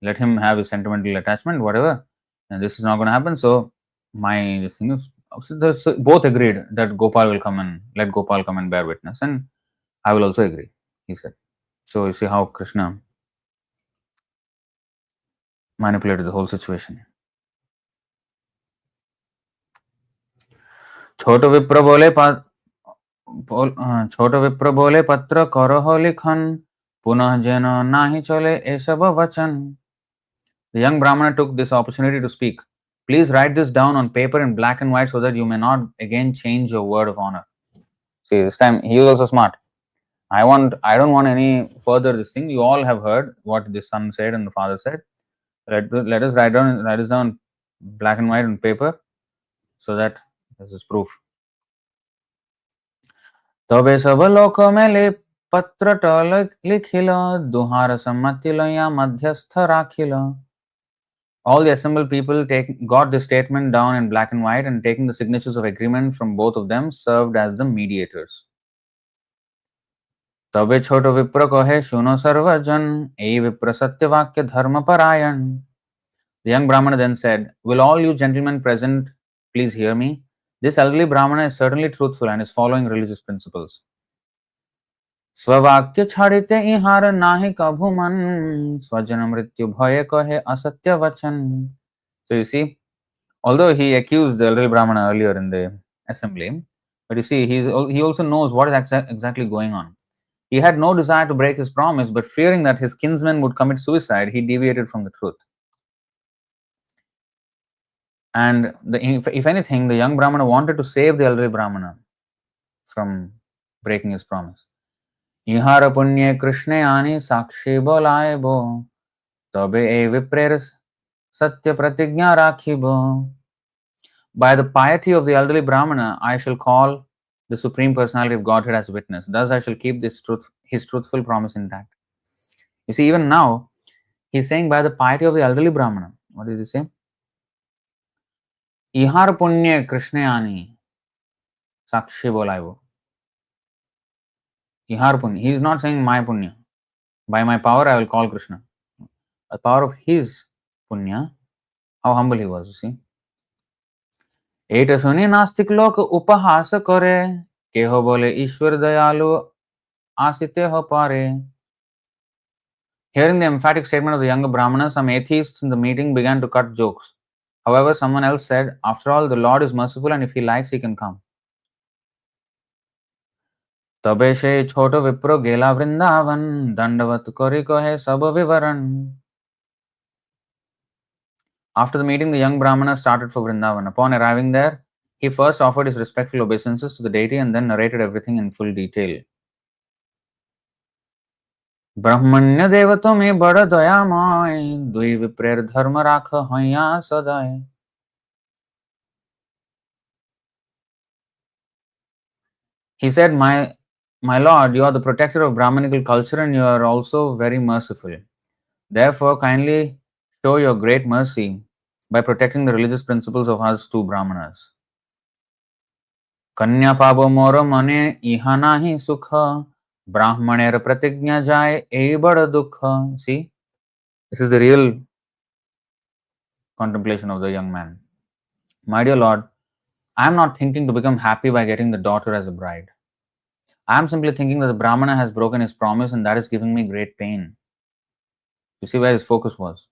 Let him have his sentimental attachment, whatever. And this is not going to happen. So my thing is, so both agreed that Gopal will come and let Gopal come and bear witness, and I will also agree, he said. So you see how Krishna manipulated the whole situation. छोट विप्र बोले छोट विप्र बोले पत्र करो लिखन पुनः जन नाही चले ए सब वचन. The young Brahmana took this opportunity to speak. Please write this down on paper in black and white so that you may not again change your word of honor. See, this time he was also smart. I don't want any further this thing. You all have heard what the son said and the father said. Let us write this down black and white on paper so that this is proof. तबे सब लोक में ले पत्र लिखिल दुहार सम्मतिल या मध्यस्थ राखिल. All the assembled people got the statement down in black and white and taking the signatures of agreement from both of them served as the mediators. तबे छोट विप्र कहे सुनो सर्वजन ए विप्र सत्यवाक्य धर्म परायण. The young Brahmana then said, will all you gentlemen present please hear me? This elderly Brahmana is certainly truthful and is following religious principles. स्ववाक्य छाड़िते इहार नाहि कभु मन स्वजन मृत्यु भय कहे असत्य वचन. So you see, although he accused the elderly Brahmana earlier in the assembly, but you see, he also knows what is exactly going on. He had no desire to break his promise, but fearing that his kinsmen would commit suicide, he deviated from the truth. And if anything, the young Brahmana wanted to save the elderly Brahmana from breaking his promise. इहार पुण्य कृष्णे आनी साक्षी बोलाए बो तबे ए विप्रेर सत्य प्रतिज्ञा राखिबो. By the piety of the elderly Brahmana, I shall call the Supreme Personality of Godhead as witness. Thus I shall keep his truthful promise intact. You see, even now, he's saying by the piety of the elderly Brahmana. What did he say? Ihar punya Krishna ani sakshi bolaivo. Ihar punya. He is not saying my punya. By my power, I will call Krishna. The power of his punya. How humble he was, you see. एट सुनी नास्तिक लोक उपहास करे केहो बोले ईश्वर दयालु आसिते हो पारे. Hearing the emphatic statement of the younger Brahmana, some atheists in the meeting began to cut jokes. However, someone else said, after all, the Lord is merciful and if he likes, he can come. तबे से छोट विप्र गेला वृंदावन दंडवत करी कहे सब विवरण. After the meeting, the young Brahmana started for Vrindavan. Upon arriving there, he first offered his respectful obeisances to the deity and then narrated everything in full detail. ब्रह्मण्य देव तुम्हें बड़ दयामय दुई विप्रेर धर्म राख हैया सदाय. He said, my lord, you are the protector of Brahmanical culture and you are also very merciful. Therefore, kindly show your great mercy by protecting the religious principles of us two Brahmanas. कन्या पाबो मोर मने इहा नाही सुख ब्राह्मणेर प्रतिज्ञा जाए ए बड़ दुख. See, this is the real contemplation of the young man. My dear Lord, I am not thinking to become happy by getting the daughter as a bride. I am simply thinking that the Brahmana has broken his promise and that is giving me great pain. You see where his focus was.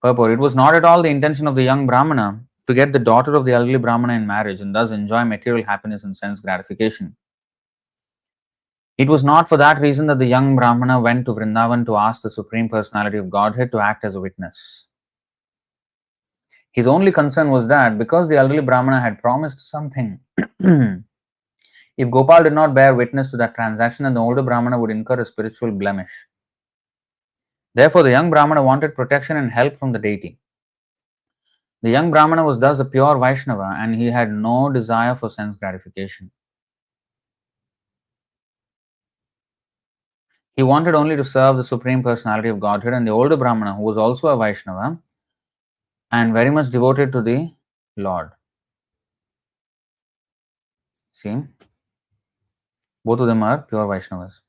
Purport, it was not at all the intention of the young Brahmana to get the daughter of the elderly Brahmana in marriage and thus enjoy material happiness and sense gratification. It was not for that reason that the young Brahmana went to Vrindavan to ask the Supreme Personality of Godhead to act as a witness. His only concern was that because the elderly Brahmana had promised something, if Gopal did not bear witness to that transaction, then the older Brahmana would incur a spiritual blemish. Therefore, the young Brahmana wanted protection and help from the deity. The young Brahmana was thus a pure Vaishnava and he had no desire for sense gratification. He wanted only to serve the Supreme Personality of Godhead, and the older Brahmana, who was also a Vaishnava and very much devoted to the Lord. See, both of them are pure Vaishnavas.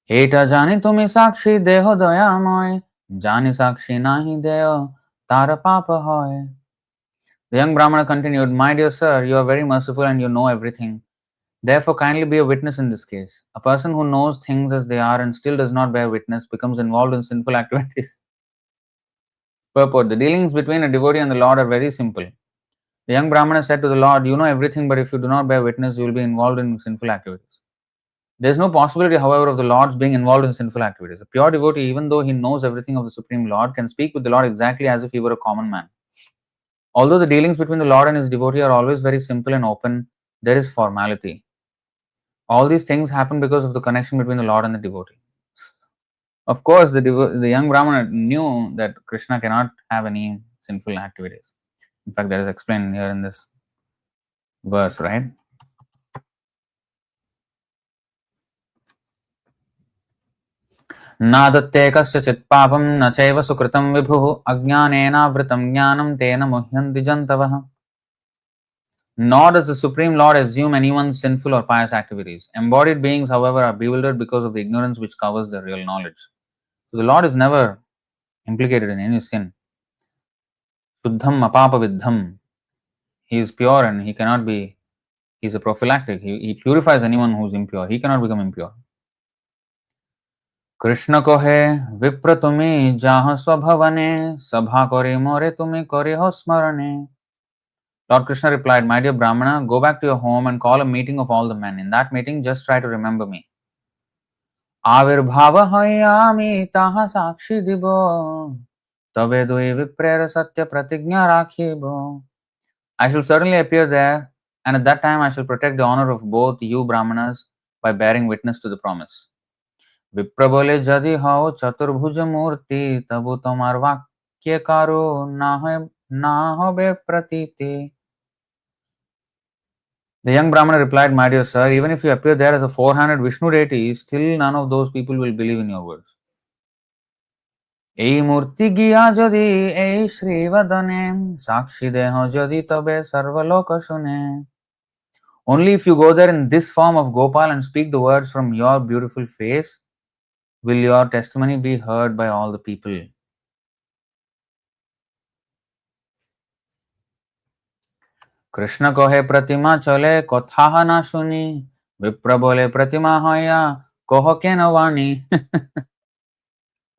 Eta jani tumi Sākṣi deho dayamoy, jani Sākṣi nahi deho tara papa hoy. The young Brahmana continued, my dear sir, you are very merciful and you know everything. Therefore, kindly be a witness in this case. A person who knows things as they are and still does not bear witness becomes involved in sinful activities. Purport, the dealings between a devotee and the Lord are very simple. The young Brahmana said to the Lord, you know everything, but if you do not bear witness, you will be involved in sinful activities. There is no possibility, however, of the Lord's being involved in sinful activities. A pure devotee, even though he knows everything of the Supreme Lord, can speak with the Lord exactly as if he were a common man. Although the dealings between the Lord and his devotee are always very simple and open, there is formality. All these things happen because of the connection between the Lord and the devotee. Of course, the young Brahmana knew that Krishna cannot have any sinful activities. In fact, that is explained here in this verse, right? नादत्ते कस्यचित् पापं न चैव सुकृतं विभुः अज्ञानेनावृतं ज्ञानं तेन मुह्यन्ति जन्तवः. Nor does the Supreme Lord assume anyone's sinful or pious activities. Embodied beings, however, are bewildered because of the ignorance which covers their real knowledge. So the Lord is never implicated in any sin. Suddham apapa viddham. He is pure and he cannot be, he is a prophylactic. He purifies anyone who is impure. He cannot become impure. Krishna को है विप्र तुम्हें जाह स्वभवने सभा करे मोरे तुम्हें करे हो स्मरणे. Lord Krishna replied, my dear Brahmana, go back to your home and call a meeting of all the men. In that meeting, just try to remember me. आविर्भाव हयामि ताहा साक्षी दिबो तबे दुई विप्रेर सत्य प्रतिज्ञा राखिबो. I shall certainly appear there, and at that time I shall protect the honor of both you Brahmanas by bearing witness to the promise. विप्र बोले यदि हो चतुर्भुज मूर्ति तबु तुम्हार वाक्य कारो ना होबे प्रतीति. The young Brahmana replied, my dear sir, even if you appear there as a 400 Vishnu deity, still none of those people will believe in your words. এই মূর্তি গিয়া যদি এই শ্রীবদনে সাক্ষী দেহ যদি তবে সর্বলোক শুনে. Only if you go there in this form of Gopal and speak the words from your beautiful face, will your testimony be heard by all the people. Krishna कहे प्रतिमा चले कथा ना सुनी विप्र बोले प्रतिमा होया कह के न वाणी.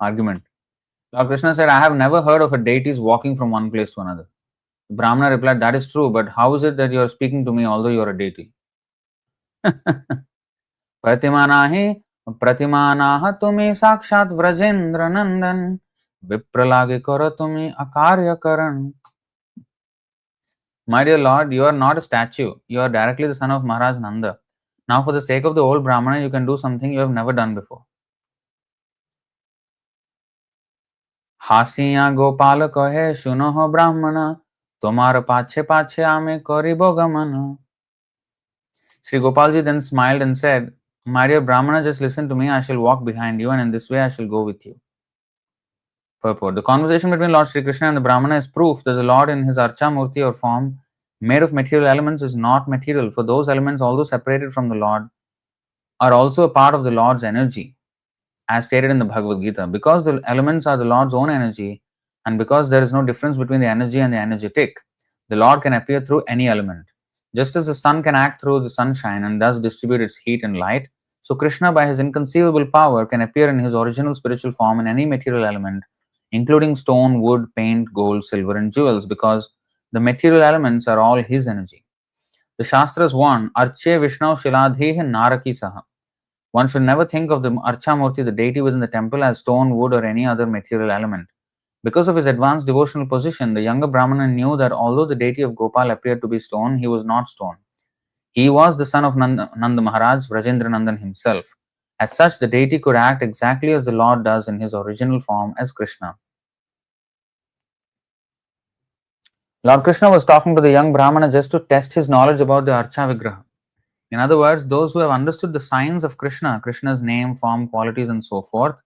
Argument. Lord Krishna said, I have never heard of a deities walking from one place to another. The Brahmana replied, that is true, but how is it that you are speaking to me although you are a deity? प्रतिमानाहि प्रतिमानाः तुमे साक्षात् व्रजेंद्र नंदन विप्रलागे करो तुमे अकार्य करण. My dear Lord, you are not a statue. You are directly the son of Maharaj Nanda. Now, for the sake of the old Brahmana, you can do something you have never done before. Sākṣi-gopāla कहे सुनो हो ब्राह्मण तुम्हारे पाछे पाछे आमे करिबो गमन. Sri Gopalji then smiled and said, my dear Brahmana, just listen to me. I shall walk behind you, and in this way I shall go with you. Purport. The conversation between Lord Sri Krishna and the Brahmana is proof that the Lord in his Archa Murti or form made of material elements is not material, for those elements, although separated from the Lord, are also a part of the Lord's energy, as stated in the Bhagavad Gita. Because the elements are the Lord's own energy, and because there is no difference between the energy and the energetic, the Lord can appear through any element. Just as the sun can act through the sunshine and thus distribute its heat and light, so Krishna, by his inconceivable power, can appear in his original spiritual form in any material element, including stone, wood, paint, gold, silver, and jewels, because the material elements are all his energy. The Shastras warn, Arche Vishnu Shiladheha Naraki Saha. One should never think of the Archa Murti, the deity within the temple, as stone, wood, or any other material element. Because of his advanced devotional position, the younger Brahmana knew that although the deity of Gopal appeared to be stone, he was not stone. He was the son of Nanda Maharaj, Rajendra Nandan himself. As such, the deity could act exactly as the Lord does in his original form as Krishna. Lord Krishna was talking to the young Brahmana just to test his knowledge about the Archa Vigraha. In other words, those who have understood the signs of Krishna, Krishna's name, form, qualities, and so forth,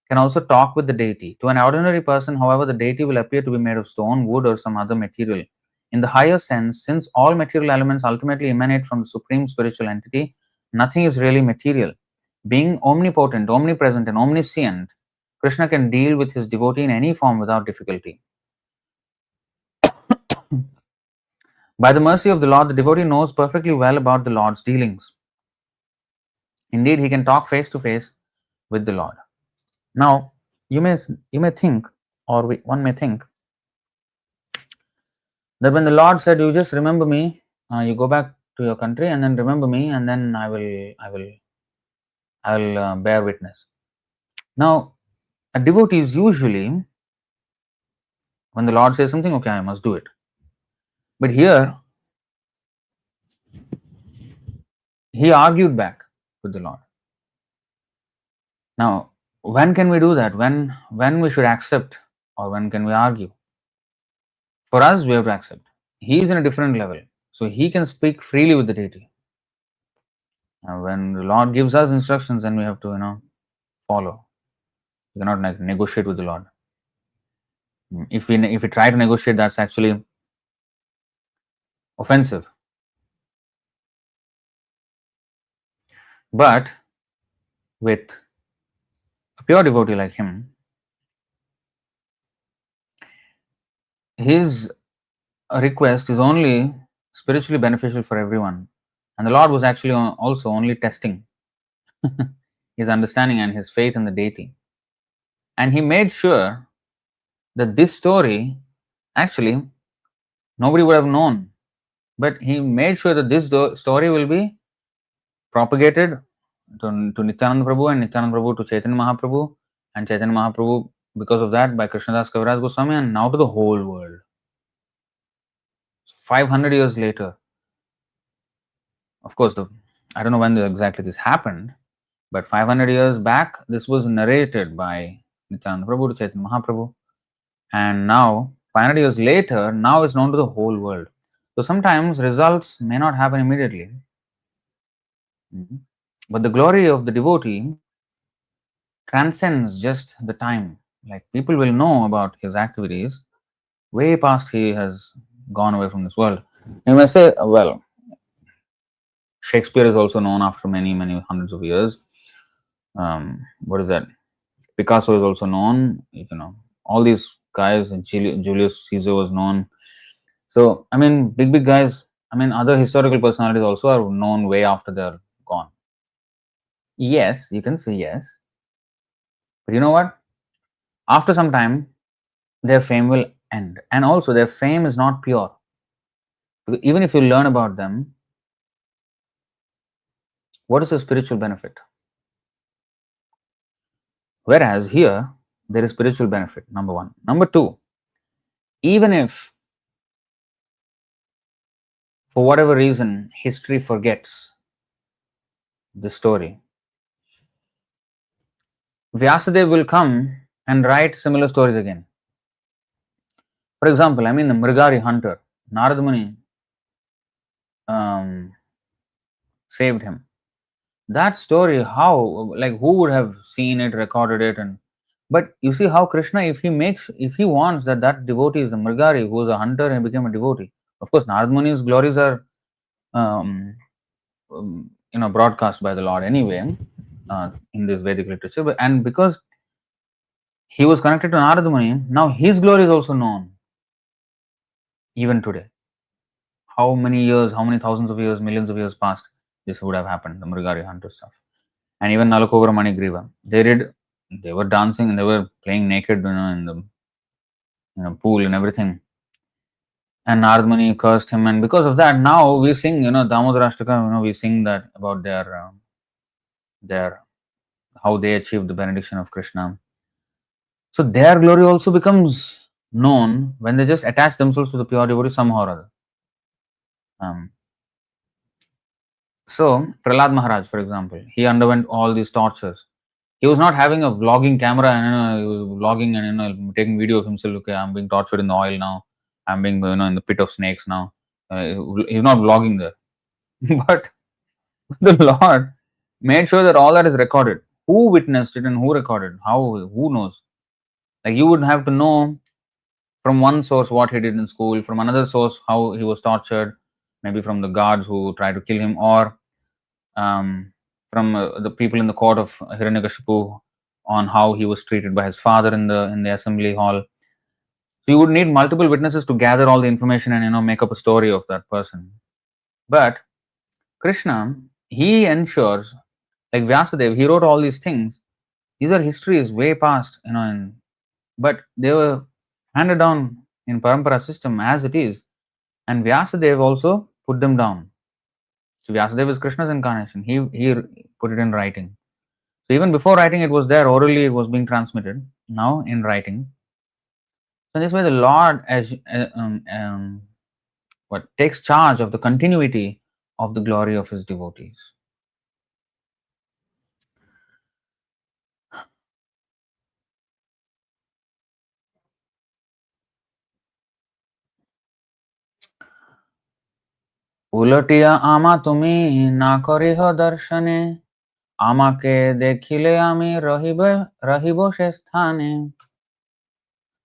can also talk with the deity. To an ordinary person, however, the deity will appear to be made of stone, wood, or some other material. In the higher sense, since all material elements ultimately emanate from the supreme spiritual entity, nothing is really material. Being omnipotent, omnipresent, and omniscient, Krishna can deal with his devotee in any form without difficulty. By the mercy of the Lord, the devotee knows perfectly well about the Lord's dealings. Indeed, he can talk face to face with the Lord. Now, you may think, or one may think, that when the Lord said, "You just remember me, you go back to your country, and then remember me, and then I will bear witness." Now, a devotee is usually, when the Lord says something, okay, I must do it. But here, he argued back with the Lord. Now, when can we do that? When we should accept, or when can we argue? For us, we have to accept. He is in a different level, so he can speak freely with the deity. When the Lord gives us instructions, then we have to, follow. We cannot negotiate with the Lord. If we try to negotiate, that's actually offensive. But with a pure devotee like him, his request is only spiritually beneficial for everyone. And the Lord was actually also only testing his understanding and his faith in the deity. And he made sure that this story, actually, nobody would have known. But he made sure that this story will be propagated to Nityananda Prabhu, and Nityananda Prabhu to Chaitanya Mahaprabhu, and Chaitanya Mahaprabhu, because of that, by Krishnadas Kaviraj Goswami, and now to the whole world. 500 years later, of course, I don't know when exactly this happened, but 500 years back, this was narrated by Nityananda Prabhu to Chaitanya Mahaprabhu, and now 500 years later, now it's known to the whole world. So sometimes results may not happen immediately, but the glory of the devotee transcends just the time. Like, people will know about his activities way past he has gone away from this world. You may say, well, Shakespeare is also known after many, many hundreds of years. What is that? Picasso is also known. All these guys, Julius Caesar was known. So, big guys, other historical personalities also are known way after they're gone. Yes, you can say yes. But you know what? After some time, their fame will end. And also, their fame is not pure. Because even if you learn about them, what is the spiritual benefit? Whereas here, there is spiritual benefit, number one. Number two, even if for whatever reason history forgets the story, Vyasadeva will come and write similar stories again. For example, the Mrigari hunter, Narada Muni um, saved him. That story, how, like, who would have seen it, recorded it, and but you see how Krishna, if he wants that devotee is a Mrigari who was a hunter and became a devotee. Of course, Narada Muni's glories are um, broadcast by the Lord anyway in this Vedic literature, and because he was connected to Narada Muni, now his glory is also known even today. How many years, how many thousands of years, millions of years past, this would have happened, the Mrigari hunter stuff. And even Nalakovara Manigriva, they were dancing and they were playing naked, in the pool and everything. And Narad Muni cursed him, and because of that, now we sing, Damodarashtaka, we sing that about their how they achieved the benediction of Krishna. So their glory also becomes known when they just attach themselves to the pure devotee somehow or other. So Prahlad Maharaj, for example, he underwent all these tortures. He was not having a vlogging camera and he was vlogging and taking video of himself. Okay, I'm being tortured in the oil now. I'm being in the pit of snakes now. He's not vlogging there, but the Lord made sure that all that is recorded. Who witnessed it and who recorded? How? Who knows? Like you would have to know from one source what he did in school, from another source how he was tortured, maybe from the guards who tried to kill him, or from the people in the court of Hiranyakashipu on how he was treated by his father in the assembly hall. So you would need multiple witnesses to gather all the information and make up a story of that person. But Krishna, he ensures, like Vyasadeva, he wrote all these things. These are histories way past, but they were handed down in parampara system as it is, and Vyasadeva also put them down. So Vyasadeva is Krishna's incarnation. He put it in writing. So even before writing, it was there orally. It was being transmitted. Now in writing. So this way, the Lord what takes charge of the continuity of the glory of His devotees. উলটিয়া আমা তুমি না করিহ দর্শনে আমাকে দেখিলে আমি রহিব সে স্থানে.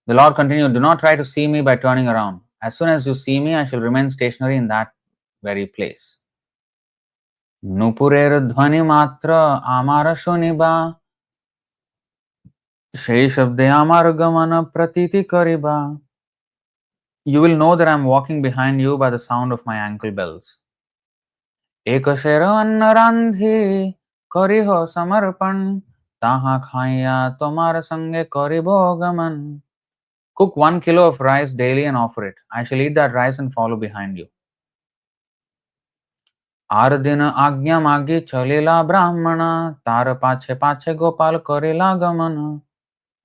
The Lord continued, do not try to see me by turning around. As soon as you see me, I shall remain stationary in that very place. নুপুরের ধ্বনি মাত্র আমার শুনিবা সেই শব্দে আমার গমন প্রতীতি করিবা. You will know that I am walking behind you by the sound of my ankle bells. একশের অন্ন রান্ধি করিহ সমর্পণ তাহা খাইয়া তোমার সঙ্গে করিব গমন. Cook 1 kilo of rice daily and offer it. I shall eat that rice and follow behind you. আর দিন আজ্ঞা মাগি চলিলা ব্রাহ্মণ তার পাছে পাছে গোপাল করিলা গমন.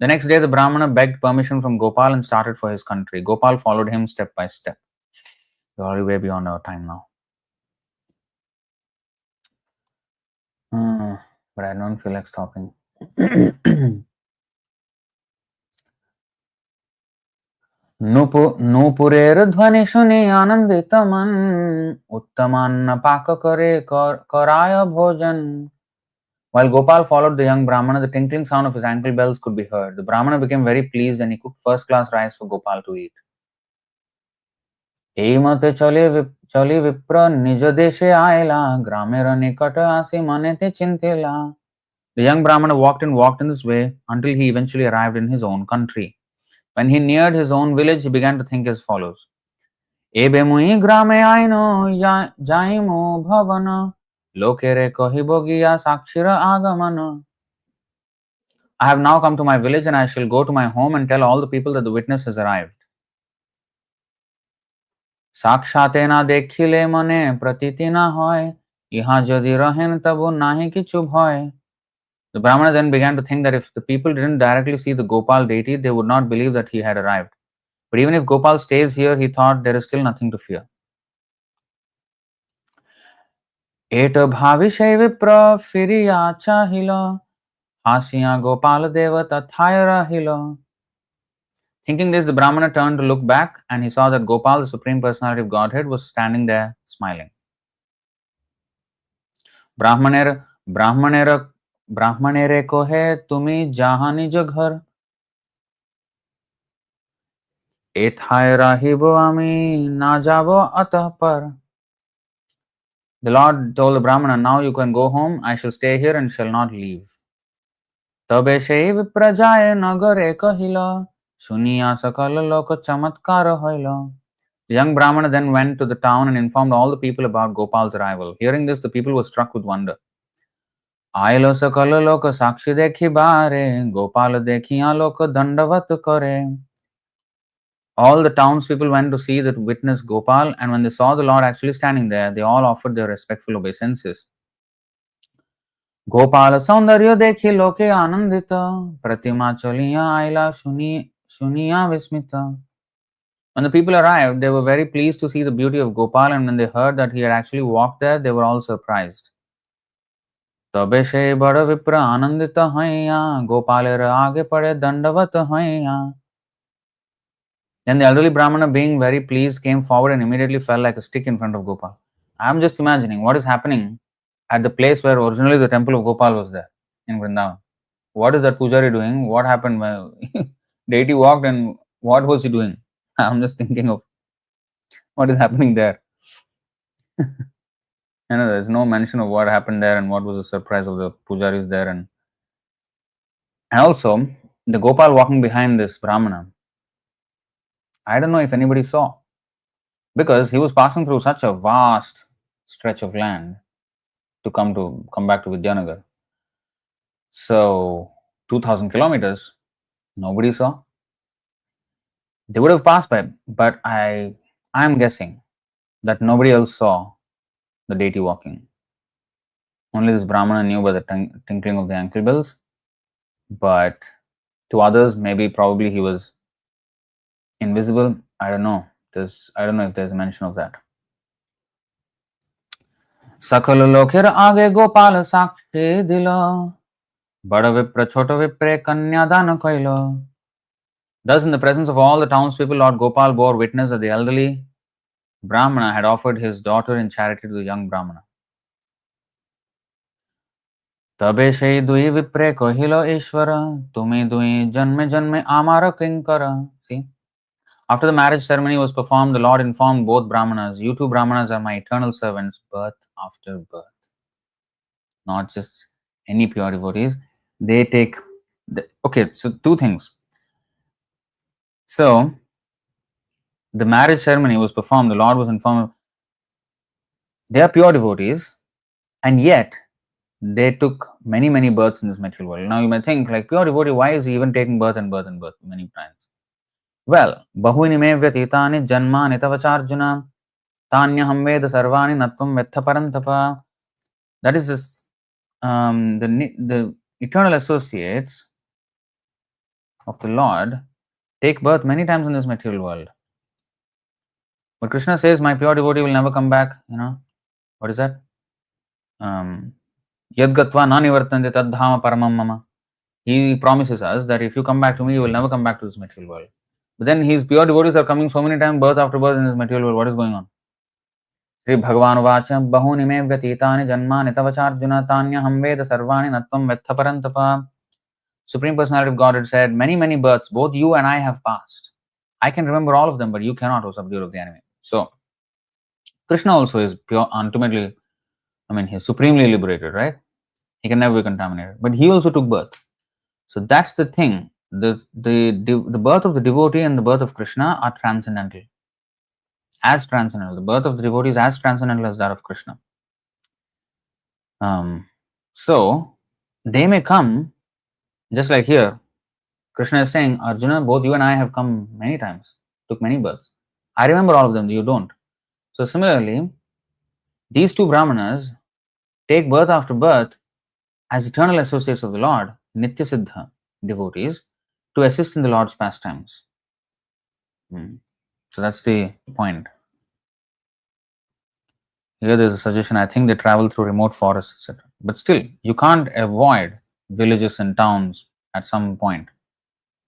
The next day, the Brahmana begged permission from Gopal and started for his country. Gopal followed him step by step. We're already way beyond our time now. But I don't feel like stopping. নূপুরের ধ্বনি শুনি আনন্দিত মন উত্তমান্ন পাক করে করায় ভোজন. While Gopal followed the young Brahmana, the tinkling sound of his ankle bells could be heard. The Brahmana became very pleased and he cooked first-class rice for Gopal to eat. এই মতে চলি বিপ্র নিজ দেশে আইলা গ্রামের নিকট আসি মনেতে চিন্তিলা. The young Brahmana walked in this way until he eventually arrived in his own country. When he neared his own village, he began to think as follows. Ebe mui grame aino jaimu bhavana lokere kahibo giya sakshira agamana. I have now come to my village and I shall go to my home and tell all the people that the witness has arrived. সাক্ষাতে না দেখিলে মনে প্রতীতি না হয়, ইহা যদি রহেন তবু নাহি কিছু ভয়. The Brahmana then began to think that if the people didn't directly see the Gopal deity, they would not believe that he had arrived. But even if Gopal stays here, he thought there is still nothing to fear. एट भावी शै विप्र फिरिया चाहिल, हासिया Gopal देव तथाय रहिल. Thinking this, the Brahmana turned to look back and he saw that Gopal, the Supreme Personality of Godhead, was standing there smiling. ब्राह्मणेर कोहे तुमी जाहा निज घर, एथाय राहिबो आमी ना जाबो अतः पर. The Lord told the Brahmana, now you can go home, I shall stay here and shall not leave. तबे से विप्र जाए नगरे कहिला, सुनिया सकल लोक चमत्कार होइला. The young Brahmana then went to the town and informed all the people about Gopal's arrival. Hearing this, the people were struck with wonder. आयलो सकल लोक साक्षी देखी बारे, गोपाल देखिया लोक दंडवत करे. All the townspeople went to see the witness Gopal, and when they saw the Lord actually standing there, they all offered their respectful obeisances. Gopal सौंदर्य देखी लोके आनंदित, प्रतिमा चलिया आइला सुनिया विस्मित. When the people arrived, they were very pleased to see the beauty of Gopal, and when they heard that he had actually walked there, they were all surprised. तबे से बड़ विप्र आनंदित हैया, गोपालेर आगे पड़े दंडवत हैया. Then the elderly Brahmana, being very pleased, came forward and immediately fell like a stick in front of Gopal. I am just imagining what is happening at the place where originally the temple of Gopal was there in Vrindavan. What is that pujari doing? What happened when deity walked and what was he doing? I am just thinking of what is happening there. There's no mention of what happened there and what was the surprise of the pujaris there. And also, the Gopal walking behind this Brahmana, I don't know if anybody saw, because he was passing through such a vast stretch of land to come back to Vidyanagar. So 2000 kilometers, nobody saw. They would have passed by, but I am guessing that nobody else saw the deity walking. Only this Brahmana knew by the tinkling of the ankle bells, but to others, probably he was invisible. I don't know. I don't know if there's a mention of that. सकल लोकेर आगे गोपाल साक्षी दिलो, बड़ विप्र छोट विप्रे कन्यादान कइलो. Thus, in the presence of all the townspeople, Lord Gopal bore witness that the elderly Brahmana had offered his daughter in charity to the young Brahmana. तबे से दुई विप्रे कहिलो ईश्वर, तुमी दुई जन्मे जन्मे आमार किंकर. See, after the marriage ceremony was performed, the Lord informed both Brahmanas, you two Brahmanas are my eternal servants, birth after birth. Not just any pure devotees. They take so two things. So the marriage ceremony was performed, the Lord was informed they are pure devotees, and yet they took many, many births in this material world. Now you may think, like, pure devotee, why is he even taking birth and birth and birth many times? Well, bahuni me vyatitani janmani tavacharjuna, tanyaham veda sarvani natvam vetha parantapa. That is this, the eternal associates of the Lord take birth many times in this material world. But Krishna says, my pure devotee will never come back. What is that? Yad gatva na nivartante tad dhama paramam mama. He promises us that if you come back to me, you will never come back to this material world. But then his pure devotees are coming so many times, birth after birth in this material world. What is going on? Sri Bhagavan vacha bahuni me vyatitani janmani tavacharjuna tanyaham veda sarvani natvam vetha parantapa. Supreme Personality of Godhead said, many, many births, both you and I have passed. I can remember all of them, but you cannot, O subduer of the enemy. So, Krishna also is pure, ultimately, he's supremely liberated, right? He can never be contaminated. But he also took birth. So that's the thing. The birth of the devotee and the birth of Krishna are transcendental. As transcendental. The birth of the devotee is as transcendental as that of Krishna. So, they may come Just like here, Krishna is saying, Arjuna, both you and I have come many times, took many births. I remember all of them, you don't. So similarly, these two Brahmanas take birth after birth as eternal associates of the Lord, Nitya Siddha devotees, to assist in the Lord's pastimes. So that's the point. Here there's a suggestion, I think they travel through remote forests, etc. But still, you can't avoid villages and towns at some point.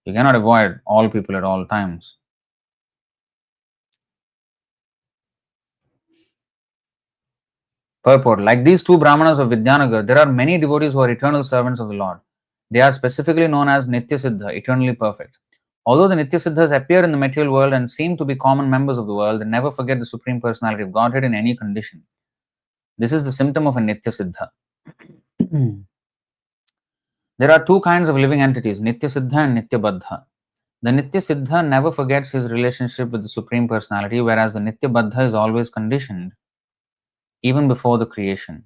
You cannot avoid all people at all times. Purport. Like these two Brahmanas of Vidyanagar, there are many devotees who are eternal servants of the Lord. They are specifically known as Nitya Siddha, eternally perfect. Although the Nitya Siddhas appear in the material world and seem to be common members of the world, they never forget the Supreme Personality of Godhead in any condition. This is the symptom of a Nitya Siddha. There are two kinds of living entities, Nitya Siddha and Nitya Baddha. The Nitya Siddha never forgets his relationship with the Supreme Personality, whereas the Nitya Baddha is always conditioned, even before the creation.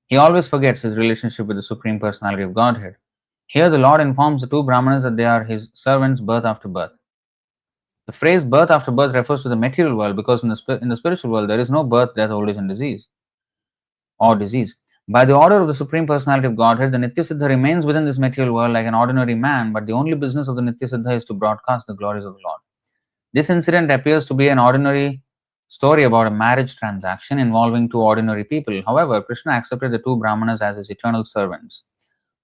He always forgets his relationship with the Supreme Personality of Godhead. Here, the Lord informs the two Brahmanas that they are his servants birth after birth. The phrase birth after birth refers to the material world because in the spiritual world there is no birth, death, old age, and disease. By the order of the Supreme Personality of Godhead, the Nitya Siddha remains within this material world like an ordinary man, but the only business of the Nitya Siddha is to broadcast the glories of the Lord. This incident appears to be an ordinary story about a marriage transaction involving two ordinary people. However, Krishna accepted the two Brahmanas as his eternal servants.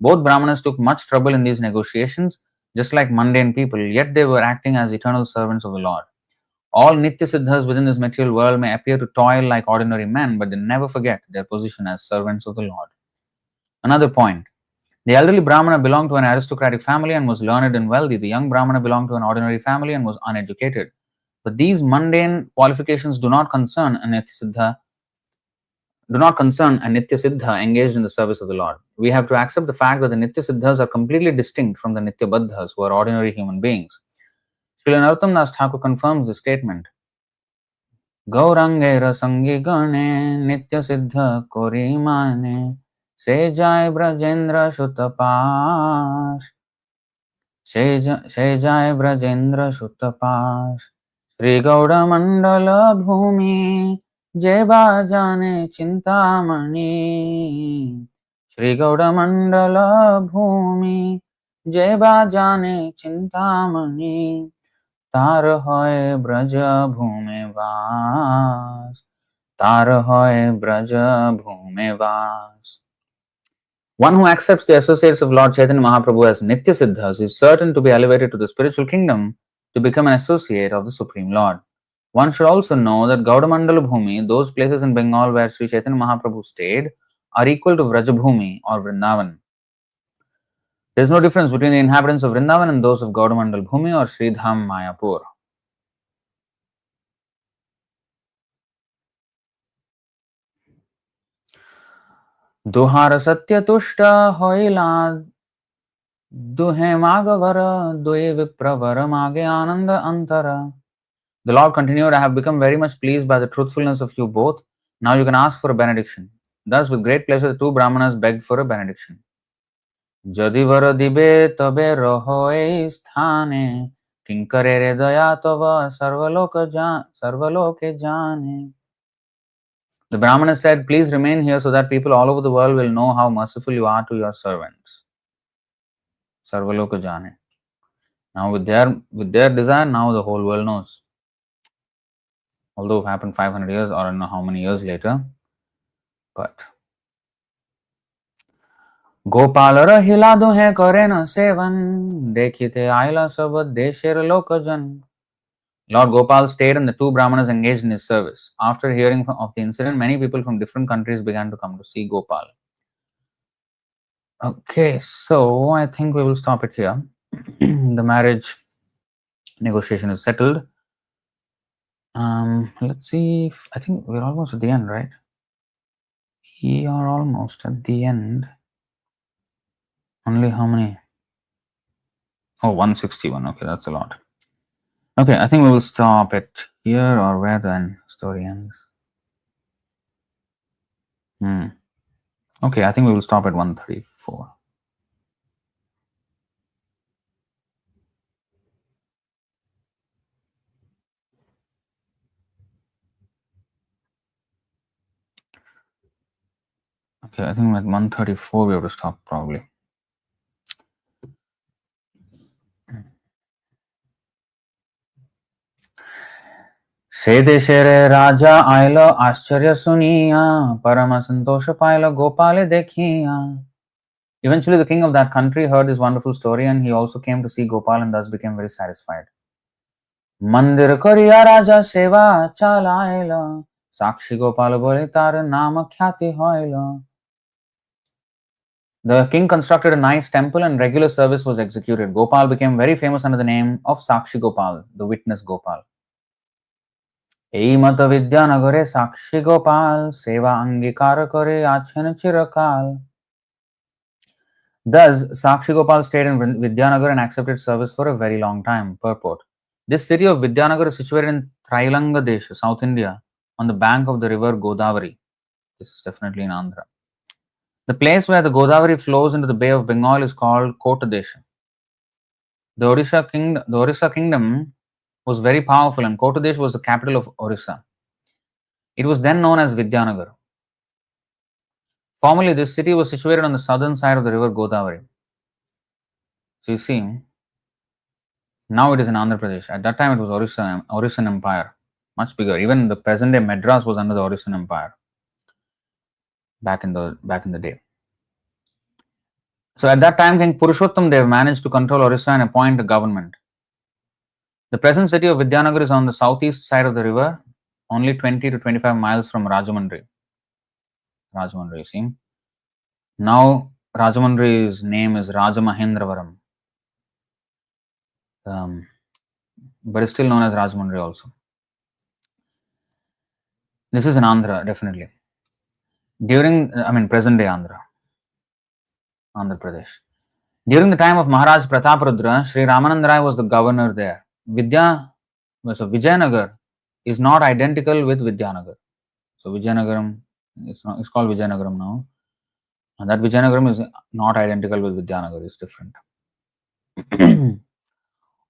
Both Brahmanas took much trouble in these negotiations, just like mundane people, yet they were acting as eternal servants of the Lord. All Nitya Siddhas within this material world may appear to toil like ordinary men, but they never forget their position as servants of the Lord. Another point. The elderly Brahmana belonged to an aristocratic family and was learned and wealthy. The young Brahmana belonged to an ordinary family and was uneducated. But these mundane qualifications do not concern a Nitya Siddha engaged in the service of the Lord. We have to accept the fact that the Nitya Siddhas are completely distinct from the Nitya Baddhas, who are ordinary human beings. Srila Narottam Das Thakur confirms this statement. गौरंगे रसंगी गणे नित्य सिद्ध कोरी माने से जाय ब्रजेंद्र सुतपाश से जाय ब्रजेंद्र सुतपाश श्री गौड़ मंडल भूमि जय बाजाने चिंतामणि श्री गौड़ मंडल भूमि जय बाजाने चिंतामणि तार होय ब्रज भूमि वास तार होय ब्रज भूमि वास. One who accepts the associates of Lord Chaitanya Mahaprabhu as Nitya Siddhas is certain to be elevated to the spiritual kingdom to become an associate of the Supreme Lord. One should also know that Gaudamandala Bhumi, those places in Bengal where Sri Chaitanya Mahaprabhu stayed, are equal to Vrajabhumi or Vrindavan. There is no difference between the inhabitants of Vrindavan and those of Gaudamandal Bhumi or Sridham Mayapur. दुहार सत्य तुष्ट होइला दुहे मागवर दुए विप्रवर मागे आनंद अंतर. The Lord continued, I have become very much pleased by the truthfulness of you both. Now you can ask for a benediction. Thus, with great pleasure, the two Brahmanas begged for a benediction. Jadi var dibe tabe rohoe sthane kinkare daya tava sarvaloke jane. The Brahmana said, please remain here so that people all over the world will know how merciful you are to your servants. Sarvaloka jane. Now with their desire, now the whole world knows. Although it happened 500 years or I don't know how many years later, but Gopala rahila duhe kare na sevan dekhite aila sabad desher lokajan. Lord Gopal stayed and the two Brahmanas engaged in his service. After hearing of the incident, many people from different countries began to come to see Gopal. Okay, so I think we will stop it here. The marriage negotiation is settled. Let's see. I think we're almost at the end, right? We are almost at the end. Only how many? Oh, 161. Okay, that's a lot. Okay, I think we will stop it here or where the story ends. Okay, I think we will stop at 134. Okay, I think at 134 we have to stop probably. से देशे रे राजा आयलो आश्चर्य सुनिया परम संतोष पायलो गोपाले देखिया. Eventually, the king of that country heard this wonderful story and he also came to see Gopal and thus became very satisfied. मंदिर करिया राजा सेवा चलायला साक्षी गोपाल बोले तार नाम ख्याति होयला. The king constructed a nice temple and regular service was executed. Gopal became very famous under the name of Sākṣi-gopāla, the witness Gopal. এই মত বিদ্যানগরে সাক্ষী গোপাল সেবা অঙ্গীকার করে আছেন চিরকাল. Thus, Sākṣi-gopāla stayed in Vidyanagar and accepted service for a very long time. Purport: this city of Vidyanagar is situated in Trailanga Desha, South India, on the bank of the river Godavari. This is definitely in Andhra. The place where the Godavari flows into the Bay of Bengal is called Kota Desha. The Orissa kingdom was very powerful and Kota Desha was the capital of Orissa. It was then known as Vidyanagar. Formerly, this city was situated on the southern side of the river Godavari. So you see, now it is in Andhra Pradesh. At that time, it was Orissan Empire, much bigger. Even the present day Madras was under the Orissan Empire back in the day. So at that time, King Purushottam Dev managed to control Orissa and appoint a government. The present city of Vidyanagar is on the southeast side of the river, only 20 to 25 miles from Rajahmundry. You see. Now Rajahmundry's name is Rajamahendravaram. But it's still known as Rajahmundry also. This is in Andhra, definitely. Present day Andhra Pradesh. During the time of Maharaj Prataparudra, Sri Ramanand Rai was the governor there. Vijayanagar is not identical with Vidyanagar. So Vijayanagaram, it's called Vijayanagaram now. And that Vijayanagaram is not identical with Vidyanagar, it's different.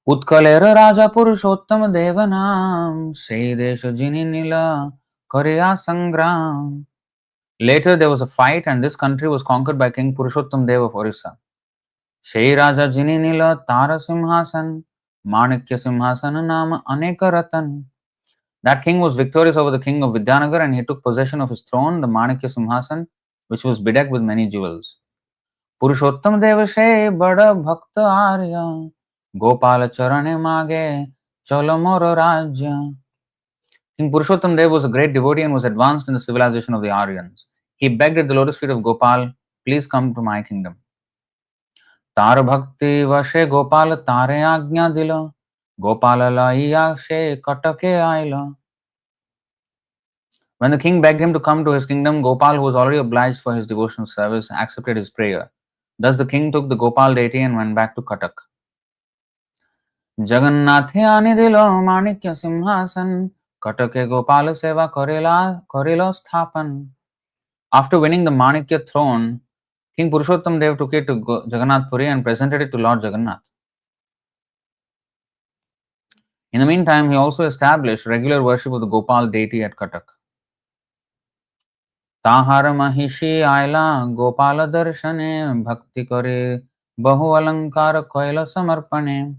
उत्कलेर राजा पुरुषोत्तम देव नाम से देश जिनि नीला करिया संग्राम. Later there was a fight and this country was conquered by King Purushottam Dev of Orissa. Shei Raja Jini Nila Tara Simhasan Manikya Simhasan Nama Aneka Ratan. That king was victorious over the king of Vidyanagar and he took possession of his throne, the Manikya Simhasan, which was bedecked with many jewels. Purushottam Dev Shei Bada Bhakta Arya Gopala Charane Mage Chalamoro Rajya. King Purushottam Dev was a great devotee and was advanced in the civilization of the Aryans. He begged at the lotus feet of Gopal, please come to my kingdom. तार भक्ति वशे गोपाल तारे आज्ञा दिला गोपाल लाइया शे कटके आइला. When the king begged him to come to his kingdom, Gopal, who was already obliged for his devotional service, accepted his prayer. Thus the king took the Gopal deity and went back to Katak. Jagannathe ani dilo manikya simhasan Katake Gopala seva korilo sthapan. After winning the Manikya throne, King Purushottam Dev took it to Jagannath Puri and presented it to Lord Jagannath. In the meantime, he also established regular worship of the Gopal deity at Katak. Tahar Mahishi Aila Gopala Darshane Bhakti Kare Bahu Alankara Koila Samarpane.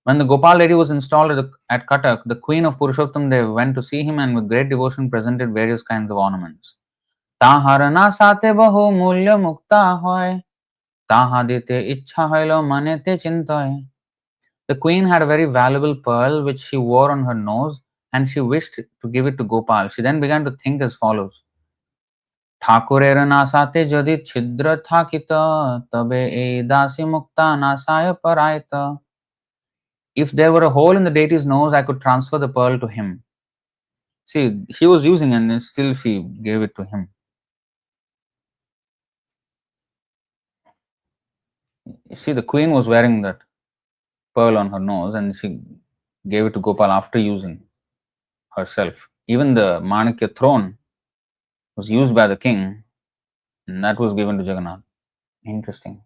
When the Gopal deity was installed at Katak, the queen of Purushottam Dev went to see him and with great devotion presented various kinds of ornaments. Tahar na sate bahu mulya mukta hoy taha dite ichha hoilo manete chintoy. The queen had a very valuable pearl which she wore on her nose and she wished to give it to Gopal. She then began to think as follows. ठाकुरेर नासाते यदि छिद्र थाकित तबे ए दासी मुक्ता नासाय परायत. If there were a hole in the deity's nose, I could transfer the pearl to him. See, he was using it and still she gave it to him. See, the queen was wearing that pearl on her nose and she gave it to Gopal after using herself. Even the Manikya throne was used by the king and that was given to Jagannath. Interesting.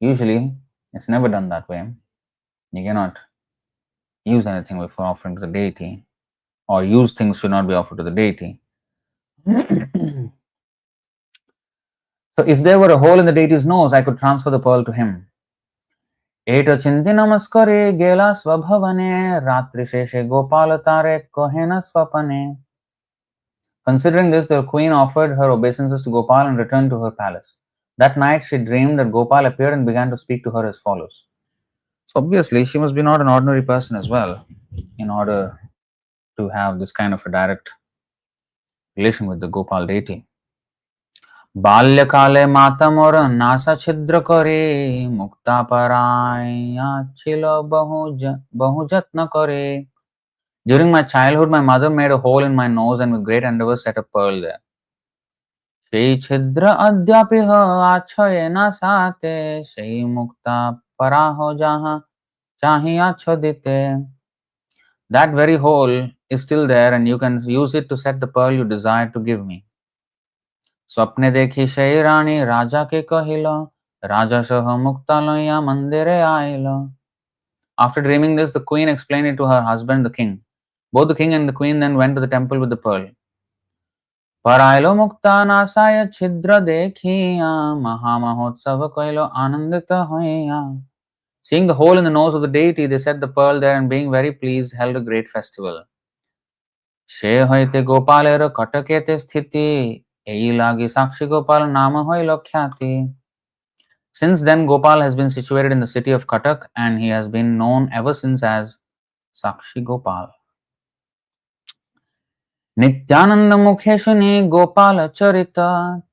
Usually, it's never done that way. You cannot use anything before offering to the deity, or use things should not be offered to the deity. So if there were a hole in the deity's nose, I could transfer the pearl to him. Eta chinti namaskare gela svabhavane ratri sheshe gopala tare kohena swapane. Considering this, the queen offered her obeisances to Gopal and returned to her palace. That night, she dreamed that Gopal appeared and began to speak to her as follows. So, obviously, she must be not an ordinary person as well, in order to have this kind of a direct relation with the Gopal deity. बाल्यकाले माता मोर NASA छिद्र करे मुक्ता पराया छिलो बहु जत्न करे. During my childhood, my mother made a hole in my nose and with great endeavor set a pearl there. সেই ছিদ্র অদ্যাপিহ আছয়ে না সাতে সেই মুক্তা পরাহ যাহা চাহিয়া ছদিতে. That very hole is still there and you can use it to set the pearl you desire to give me. स्वप्ने देखी সেই রানী রাজাকে কহিল রাজা সহ মুক্তা লইয়া মন্দিরে আইল. After dreaming this, the queen explained it to her husband, the king. Both the king and the queen then went to the temple with the pearl. परायलो मुक्ता नासाय छिद्र देखिया महामहोत्सव कइलो आनंदित होइया. Seeing the hole in the nose of the deity, they set the pearl there and being very pleased held a great festival. সে হইতে গোপালের কটকেতে স্থিতি এই লাগি Sākṣi-gopāla নাম হইল খ্যাতি. Since then, Gopal has been situated in the city of Katak and he has been known ever since as Sākṣi-gopāla. Nityanand मुखे सुनी गोपाल चरित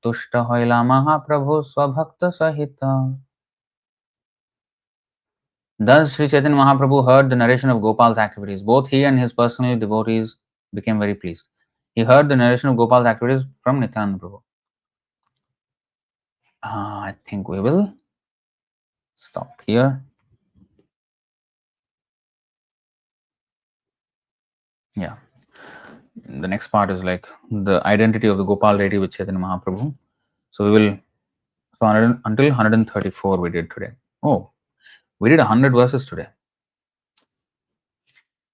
तुष्ट होइला महाप्रभु स्वभक्त सहित. Thus, Sri Chaitanya Mahaprabhu heard the narration of Gopal's activities. Both he and his personal devotees became very pleased. He heard the narration of Gopal's activities from Nityananda Prabhu. I think we will stop here. Yeah. The next part is like the identity of the Gopal deity with Chaitanya Mahaprabhu. So we will, until 134 we did today. Oh, we did 100 verses today.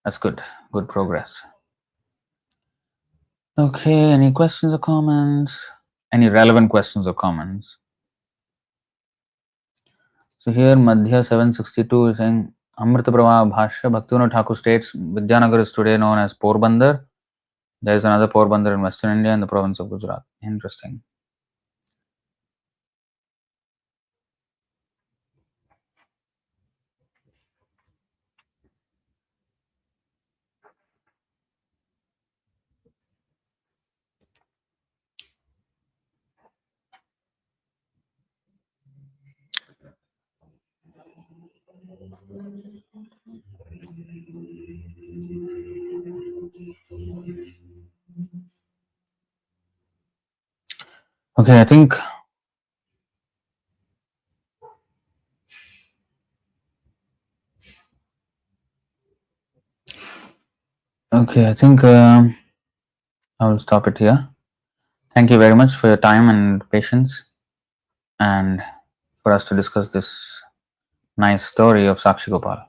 That's good. Good progress. Okay, any questions or comments? Any relevant questions or comments? So here Madhya 762 is saying Amrita Prabha Bhashya Bhaktivinoda Thakur states Vidyanagar is today known as Porbandar. There is another Porbandar in Western India in the province of Gujarat. Interesting. Okay, I think I will stop it here. Thank you very much for your time and patience and for us to discuss this nice story of Sākṣi-gopāla.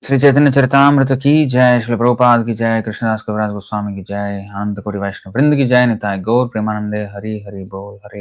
Shri Chaitanya Charitamrita की जय, श्री प्रभुपाद की जय, कृष्णदास कविराज गोस्वामी की जय, अनंत कोटि वैष्णव वृंद की जय, निताय गौर प्रेमानंदे, हरि हरि बोल, हरि